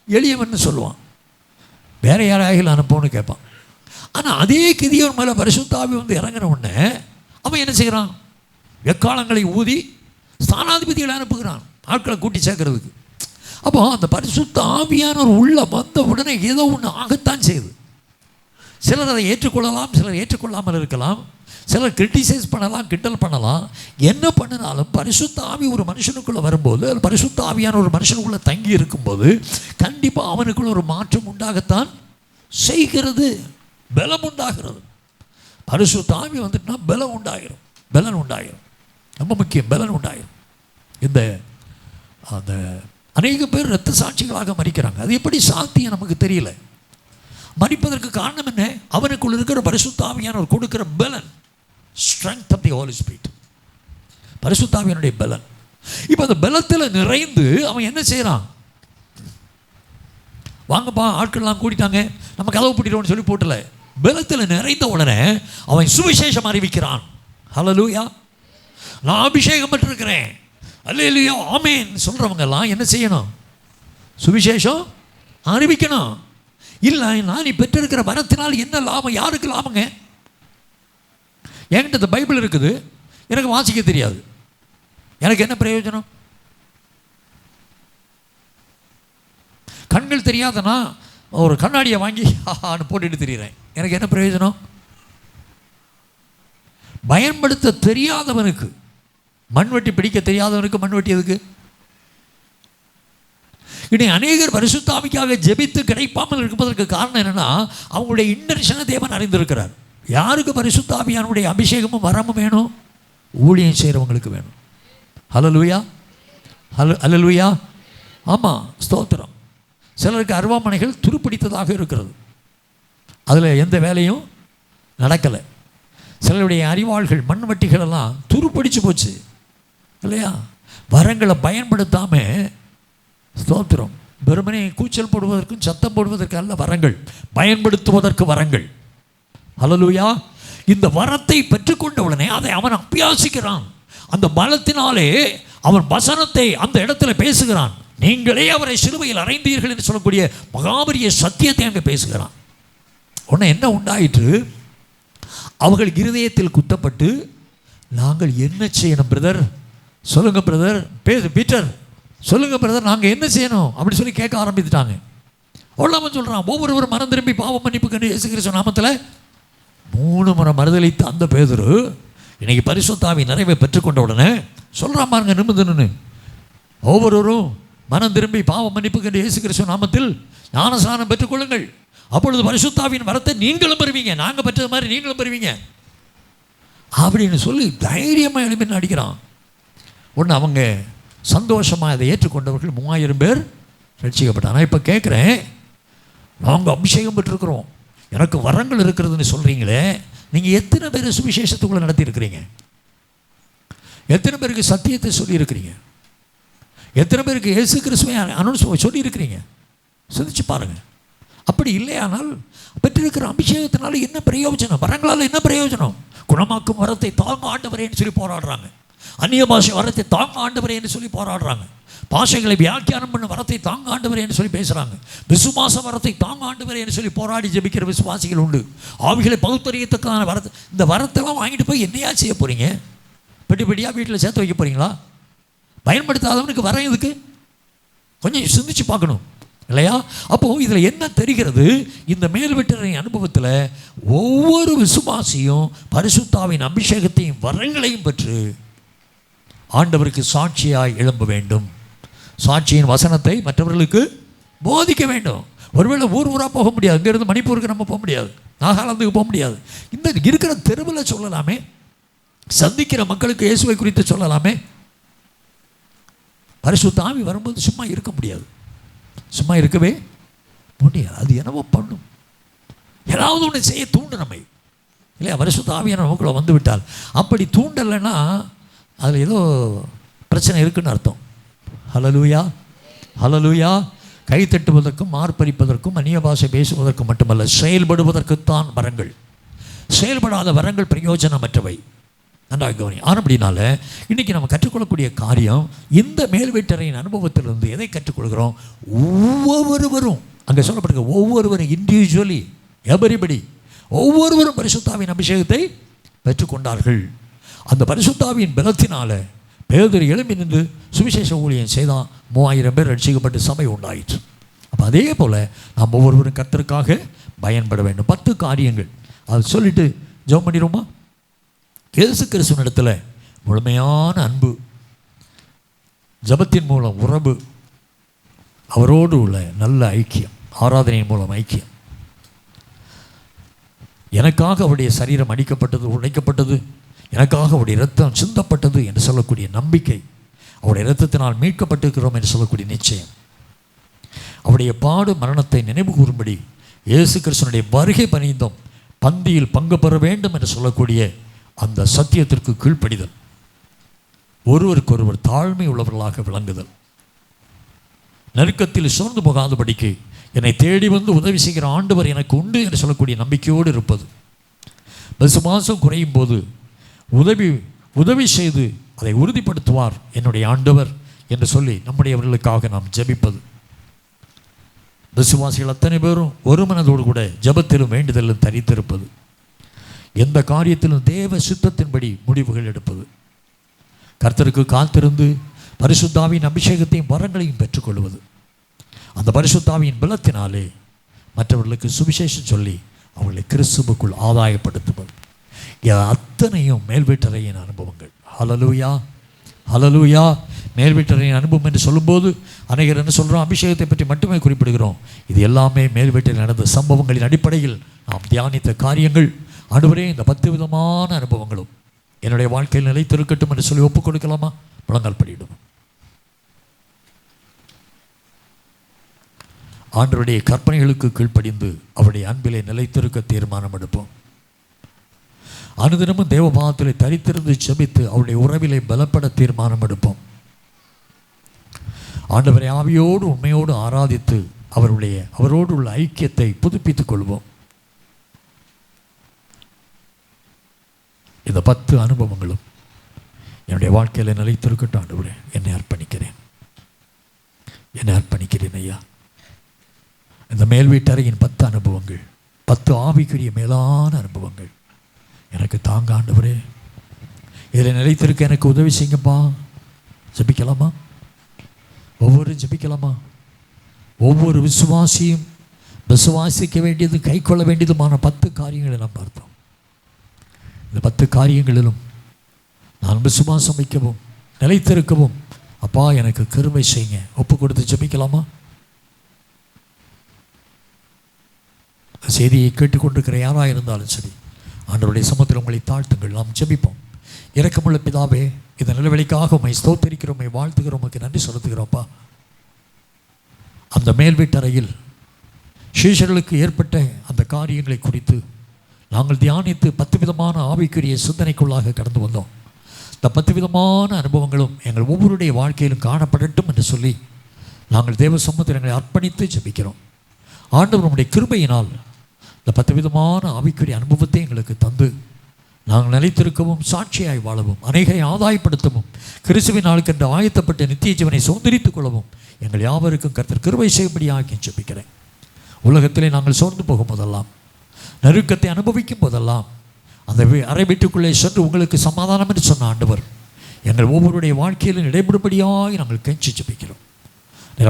Speaker 2: எளியவன்னு சொல்லுவான். வேற யாராக அனுப்போன்னு கேட்பான். ஆனால் அதே கிதியோன் மேலே பரிசுத்த ஆவி வந்து இறங்கின உடனே அவன் என்ன செய்கிறான்? எக்காலங்களை ஊதி ஸ்தானாதிபதிகளை அனுப்புகிறான், ஆட்களை கூட்டி சேர்க்கறதுக்கு. அப்போ அந்த பரிசுத்த ஆவியானவர் உள்ள வந்த உடனே ஏதோ ஒன்று ஆகத்தான் செய்யுது. சிலர் அதை ஏற்றுக்கொள்ளலாம், சிலர் ஏற்றுக்கொள்ளாமல் இருக்கலாம், சிலர் கிரிட்டிசைஸ் பண்ணலாம், கிண்டல் பண்ணலாம். என்ன பண்ணினாலும் பரிசுத்த ஆவி ஒரு மனுஷனுக்குள்ளே வரும்போது, பரிசுத்த ஆவியான ஒரு மனுஷனுக்குள்ளே தங்கி இருக்கும்போது கண்டிப்பாக அவனுக்குள்ள ஒரு மாற்றம் உண்டாகத்தான் செய்கிறது, பலம் உண்டாகிறது. பரிசுத்த ஆவி வந்துட்டுனா பலம் உண்டாகிடும், பலன் உண்டாகிடும். ரொம்ப முக்கியம், பலன் உண்டாகிடும். இந்த அந்த அநேக பேர் இரத்த சாட்சிகளாக மரிக்கிறாங்க. அது எப்படி சாத்தியம் நமக்கு தெரியல. மரிப்பதற்கு காரணம் என்ன? அவனுக்குள்ள இருக்கிற பரிசுத்த ஆவியானவர் கொடுக்கிற பலன், strength of the Holy Spirit, பரிசுத்த ஆவியானுடைய பலன். இப்போ அந்த பலத்தில் நிறைந்து அவன் என்ன செய்கிறான்? வாங்கப்பா ஆட்கள்லாம் கூட்டிட்டாங்க, நம்ம கதவு பூட்டிடுவோம்னு சொல்லி போட்டல. பலத்தில் நிறைந்த உடனே அவன் சுவிசேஷம் அறிவிக்கிறான். ஹல்லேலூயா. நான் அபிஷேகம் பெற்றிருக்கிறேன், அல்லேலூயா, ஆமென் சொல்கிறவங்கெல்லாம் என்ன செய்யணும்? சுவிசேஷம் அறிவிக்கணும். இல்லை, நான் நீ பெற்றிருக்கிற வரத்தினால் என்ன லாபம்? யாருக்கு லாபங்க? என்கிட்ட இந்த பைபிள் இருக்குது, எனக்கு வாசிக்க தெரியாது, எனக்கு என்ன பிரயோஜனம்? கண்கள் தெரியாதனா ஒரு கண்ணாடியை வாங்கி போட்டுட்டு தெரியுறேன், எனக்கு என்ன பிரயோஜனம்? பயன்படுத்த தெரியாதவனுக்கு, மண்வெட்டி பிடிக்க தெரியாதவனுக்கு மண்வெட்டி எதுக்கு? இனி அநேகர் பரிசுத்த ஆவிக்காக ஜெபித்து கிடைப்பாமல் இருப்பதற்கு காரணம் என்னன்னா, அவங்களுடைய இன்டென்ஷனை தேவன் அறிந்திருக்கிறார். யாருக்கு பரிசுத்த ஆவியானுடைய அபிஷேகமும் வரமும் வேணும்? ஊழியம் செய்கிறவங்களுக்கு வேணும். ஹல்லேலூயா, ஹல்லேலூயா. ஆமாம், ஸ்தோத்திரம். சிலருக்கு அருவாமனைகள் துருப்பிடித்ததாக இருக்கிறது, அதில் எந்த வேலையும் நடக்கலை. சிலருடைய அறிவாள்கள் மண்வெட்டிகள் எல்லாம் துருப்பிடிச்சு போச்சு இல்லையா? வரங்களை பயன்படுத்தாமல், ஸ்தோத்திரம், வெறுமனே கூச்சல் போடுவதற்கும் சத்தம் போடுவதற்கு அல்ல வரங்கள், பயன்படுத்துவதற்கு வரங்கள். ஹல்லேலூயா. இந்த வரத்தை பெற்றுக்கொண்ட உடனே அதை அவன் அபியாசிக்கிறான். அந்த பலத்தினாலே அவன் வசனத்தை அந்த இடத்துல பேசுகிறான். நீங்களே அவரை சிலுவையில் அறைந்தீர்கள் என்று சொல்லக்கூடிய மகாபரிய சத்தியத்தை அங்கே பேசுகிறான். உடனே என்ன உண்டாயிற்று? அவர்கள் இருதயத்தில் குத்தப்பட்டு, நாங்கள் என்ன செய்யணும் பிரதர்? சொல்லுங்க பிரதர், பீட்டர் சொல்லுங்க பிரதர், நாங்கள் என்ன செய்யணும் அப்படி சொல்லி கேட்க ஆரம்பித்துட்டாங்க. அவ்வளோ சொல்கிறான், ஒவ்வொருவரும் மனம் திரும்பி பாவ மன்னிப்பு கண்டு இயேசு கிறிஸ்து நாமத்தில் 3 முறை மறுதலித்த அந்த பேதுரு இன்னைக்கு பரிசுத்த ஆவி நிறைவை பெற்றுக்கொண்ட உடனே சொல்கிறான் பாருங்க, நிமிந்து நின்று ஒவ்வொருவரும்
Speaker 3: மனம் திரும்பி பாவ மன்னிப்புக்கு இயேசு கிறிஸ்துவின் நாமத்தில் ஞானஸ்நானம் பெற்றுக்கொள்ளுங்கள், அப்பொழுது பரிசுத்தாவியின் வரத்தை நீங்களும் பெறுவீங்க, நாங்கள் பெற்றது மாதிரி நீங்களும் பெறுவீங்க அப்படின்னு சொல்லி தைரியமாக எழுப்பி நடிக்கிறான். ஒன்று அவங்க சந்தோஷமாக அதை ஏற்றுக்கொண்டவர்கள் 3000 பேர் ரட்சிக்கப்பட்டாங்க. நான் இப்போ கேட்குறேன், நாங்கள் அபிஷேகம் பெற்றிருக்கிறோம், எனக்கு வரங்கள் இருக்கிறதுன்னு சொல்கிறீங்களே, நீங்கள் எத்தனை பேர் சுவிசேஷத்துக்குள்ளே நடத்தியிருக்கிறீங்க? எத்தனை பேருக்கு சத்தியத்தை சொல்லியிருக்கிறீங்க? எத்தனை பேருக்கு இயேசு கிறிஸ்துவை அனௌன்ஸ் சொல்லியிருக்கிறீங்க? சிந்திச்சு பாருங்கள். அப்படி இல்லையானால் பெற்றிருக்கிற அபிஷேகத்தினால என்ன பிரயோஜனம்? வரங்களால் என்ன பிரயோஜனம்? குணமாக்கும் வரத்தை தாங்க ஆண்டவரேன்னு சொல்லி போராடுறாங்க, அந்நிய பாஷை வரத்தை தாங்க ஆண்டவரேன்னு சொல்லி போராடுறாங்க, பாஷைகளை வியாக்கியானம் பண்ண வரத்தை தாங்க ஆண்டவரேன்னு சொல்லி பேசுகிறாங்க, விசுவாச வரத்தை தாங்க ஆண்டவரேன்னு சொல்லி போராடி ஜெபிக்கிற விசுவாசிகள் உண்டு. ஆவிகளை பகுத்தறியத்துக்கான வரத்தை, இந்த வரத்தெல்லாம் வாங்கிட்டு போய் என்னையா செய்ய போகிறீங்க? பெட்டியாக வீட்டில் சேர்த்து வைக்க போகிறீங்களா? பயன்படுத்தாதவனுக்கு வர இதுக்கு கொஞ்சம் சிந்திச்சு பார்க்கணும் இல்லையா? அப்போது இதில் என்ன தெரிகிறது? இந்த மேல்வீட்டரை அனுபவத்தில் ஒவ்வொரு விசுவாசியும் பரிசுத்தாவின் அபிஷேகத்தையும் வரங்களையும் பெற்று ஆண்டவருக்கு சாட்சியாய் எழும்ப வேண்டும். சாட்சியின் வசனத்தை மற்றவர்களுக்கு போதிக்க வேண்டும். ஒருவேளை ஊர் ஊராக போக முடியாது, இங்கேருந்து மணிப்பூருக்கு நம்ம போக முடியாது, நாகாலாந்துக்கு போக முடியாது, இந்த இருக்கிற தெருவில் சொல்லலாமே, சந்திக்கிற மக்களுக்கு இயேசுவை குறித்து சொல்லலாமே. பரிசுத்த ஆவி வரும்போது சும்மா இருக்க முடியாது, சும்மா இருக்கவே முடியாது. அது என்னவோ பண்ணும், ஏதாவது ஒன்று செய்ய தூண்டு நம்மை இல்லையா? பரிசுத்த ஆவியான நமக்குள்ள வந்து விட்டால், அப்படி தூண்டலைன்னா அதில் ஏதோ பிரச்சனை இருக்குன்னு அர்த்தம். ஹல்லேலூயா, ஹல்லேலூயா. கை தட்டுவதற்கும் மார்பரிப்பதற்கும் அந்நிய பாஷை பேசுவதற்கும் மட்டுமல்ல, செயல்படுவதற்குத்தான் வரங்கள். செயல்படாத வரங்கள் பிரயோஜனமற்றவை. நன்றாக கவனி. ஆனபடினால இன்றைக்கி நம்ம கற்றுக்கொள்ளக்கூடிய காரியம், இந்த மேல்வீட்டரையின் அனுபவத்திலிருந்து எதை கற்றுக்கொள்கிறோம்? ஒவ்வொருவரும், அங்கே சொல்லப்படுகிற ஒவ்வொருவரும், இண்டிவிஜுவலி எவரிபடி, ஒவ்வொருவரும் பரிசுத்தாவின் அபிஷேகத்தை பெற்றுக்கொண்டார்கள். அந்த பரிசுத்தாவின் பலத்தினால பேதுரு எழும்பி நின்று சுவிசேஷ ஊழியம் செய்தான். 3000 பேர் ரட்சிக்கப்பட்டு சபை உண்டாயிற்று. அப்போ அதே போல் நாம் ஒவ்வொருவரும் கர்த்தருக்காக பயன்பட வேண்டும். 10 காரியங்கள் அது சொல்லிட்டு ஜெபம் பண்ணிடுவோமா? இயேசு கிறிஸ்துவினிடத்தில் முழுமையான அன்பு, ஜபத்தின் மூலம் உறவு, அவரோடு உள்ள நல்ல ஐக்கியம், ஆராதனையின் மூலம் ஐக்கியம், எனக்காக அவருடைய சரீரம் அடிக்கப்பட்டது, உடைக்கப்பட்டது, எனக்காக அவருடைய இரத்தம் சிந்தப்பட்டது என்று சொல்லக்கூடிய நம்பிக்கை, அவருடைய இரத்தத்தினால் மீட்கப்பட்டிருக்கிறோம் என்று சொல்லக்கூடிய நிச்சயம், அவருடைய பாடு மரணத்தை நினைவு கூறும்படி இயேசு கிறிஸ்துவனுடைய வருகை பணிந்தோம் பந்தியில் பங்கு பெற வேண்டும் என்று சொல்லக்கூடிய அந்த சத்தியத்திற்கு கீழ்ப்படிதல், ஒருவருக்கொருவர் தாழ்மை உள்ளவர்களாக விளங்குதல், நெருக்கத்தில் சோர்ந்து போகாதபடிக்கு என்னை தேடி வந்து உதவி செய்கிற ஆண்டவர் எனக்கு உண்டு என்று சொல்லக்கூடிய நம்பிக்கையோடு இருப்பது, விசுவாசம் குறையும் போது உதவி செய்து அதை உறுதிப்படுத்துவார் என்னுடைய ஆண்டவர் என்று சொல்லி நம்முடையவர்களுக்காக நாம் ஜெபிப்பது, விசுவாசிகள் அத்தனை பேரும் ஒரு மனதோடு கூட ஜெபத்திலும் வேண்டுதலும் தரித்திருப்பது, எந்த காரியத்திலும் தேவ சித்தத்தின்படி முடிவுகள் எடுப்பது, கர்த்தருக்கு காத்திருந்து பரிசுத்தாவின் அபிஷேகத்தையும் வரங்களையும் பெற்றுக்கொள்வது, அந்த பரிசுத்தாவின் பலத்தினாலே மற்றவர்களுக்கு சுவிசேஷம் சொல்லி அவர்களை கிறிஸ்துவுக்குள் ஆதாயப்படுத்துவது, அத்தனையும் மேல்வீட்டரையின் அனுபவங்கள். ஹல்லேலூயா, ஹல்லேலூயா. மேல்வீட்டரையின் அனுபவம் என்று சொல்லும்போது அநேகர் என்ன சொல்கிறோம்? அபிஷேகத்தை பற்றி மட்டுமே குறிப்பிடுகிறோம். இது எல்லாமே மேல்வீட்டில் நடந்த சம்பவங்களின் அடிப்படையில் நாம் தியானித்த காரியங்கள். ஆண்டவரே, இந்த 10 விதமான அனுபவங்களும் என்னுடைய வாழ்க்கையில் நிலைத்திருக்கட்டும் என்று சொல்லி ஒப்புக் கொடுக்கலாமா? முழங்கால் படியிடும். ஆண்டவருடைய கற்பனைகளுக்கு கீழ்ப்படிந்து அவருடைய அன்பிலே நிலைத்திருக்க தீர்மானம் எடுப்போம். அனுதினமும் தேவபாதத்திலே தரித்திருந்து ஜெபித்து அவருடைய உறவிலே பலப்பட தீர்மானம் எடுப்போம். ஆண்டவரை ஆவியோடு உண்மையோடு ஆராதித்து அவரோடு உள்ள ஐக்கியத்தை புதுப்பித்துக் கொள்வோம். இந்த 10 அனுபவங்களும் என்னுடைய வாழ்க்கையில் நிலைத்திருக்கட்டும். ஆண்டவரே, என்னை அர்ப்பணிக்கிறேன் ஐயா. இந்த மேல்வீட்டறையின் 10 அனுபவங்கள், 10 ஆவிக்குரிய மேலான அனுபவங்கள் எனக்கு தாங்க ஆண்டவரே. இதில் நிலைத்திருக்க எனக்கு உதவி செய்யுங்கப்பா. ஜெபிக்கலாமா? ஜெபிக்கலாமா? ஒவ்வொரு விசுவாசியும் விசுவாசிக்க வேண்டியது, கை கொள்ள வேண்டியதுமான 10 காரியங்களை நாம் பார்த்தோம். இந்த 10 காரியங்களிலும் நான் விசுவாசம் வைக்கவும் நிலைத்திருக்கவும் அப்பா எனக்கு கிருபை செய்யுங்க. ஒப்பு கொடுத்து ஜெபிக்கலாமா? செய்தியை கேட்டுக்கொண்டிருக்கிற யாராக இருந்தாலும் சரி, ஆண்டவருடைய சமூகத்தில் உங்களை தாழ்த்துங்கள். நாம் ஜெபிப்போம். இரக்கமுள்ள பிதாவே, இந்த நிலவெளிக்காக உம்மை ஸ்தோத்திரிக்கிறோம், உம்மை வாழ்த்துகிறோம், உமக்கு நன்றி செலுத்துகிறோம்ப்பா. அந்த மேல் வீட்டறையில் சீஷர்களுக்கு ஏற்பட்ட அந்த காரியங்களை குறித்து நாங்கள் தியானித்து 10 விதமான ஆவிக்குரிய சிந்தனைக்குள்ளாக கடந்து வந்தோம். இந்த 10 விதமான அனுபவங்களும் எங்கள் ஒவ்வொருடைய வாழ்க்கையிலும் காணப்படட்டும் என்று சொல்லி நாங்கள் தேவ சமூகத்தில் எங்களை அர்ப்பணித்து ஜெபிக்கிறோம். ஆண்டவர் நம்முடைய கிருபையினால் இந்த 10 விதமான ஆவிக்குரிய அனுபவத்தை எங்களுக்கு தந்து நாங்கள் நிலைத்திருக்கவும், சாட்சியாய் வாழவும், அநேகரை ஆதாயப்படுத்தவும், கிறிஸ்துவின் நாளுக்கென்று ஆயத்தப்பட்ட நித்திய ஜீவனை சுதந்திரித்துக் கொள்ளவும் எங்கள் யாவருக்கும் கர்த்தர் கிருபை செய்யும்படியாக ஜெபிக்கிறேன். உலகத்திலே நாங்கள் சோர்ந்து போகும் போதெல்லாம், நெருக்கத்தை அனுபவிக்கும் போதெல்லாம், அந்த அறை வீட்டுக்குள்ளே சென்று உங்களுக்கு சமாதானம் என்று சொன்ன ஆண்டவர் எங்கள் ஒவ்வொருடைய வாழ்க்கையிலும் இடைபடும்படியாக நாங்கள் கெஞ்சி ஜெபிக்கிறோம்.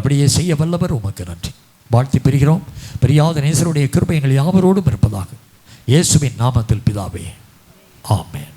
Speaker 3: அப்படியே செய்ய வல்லவர், உமக்கு நன்றி. வாழ்த்தி பெறுகிறோம். பெரியாத நேசருடைய கிருபை எங்கள் யாவரோடும் இருப்பதாக இயேசுவின் நாமத்தில் பிதாவே, ஆமென்.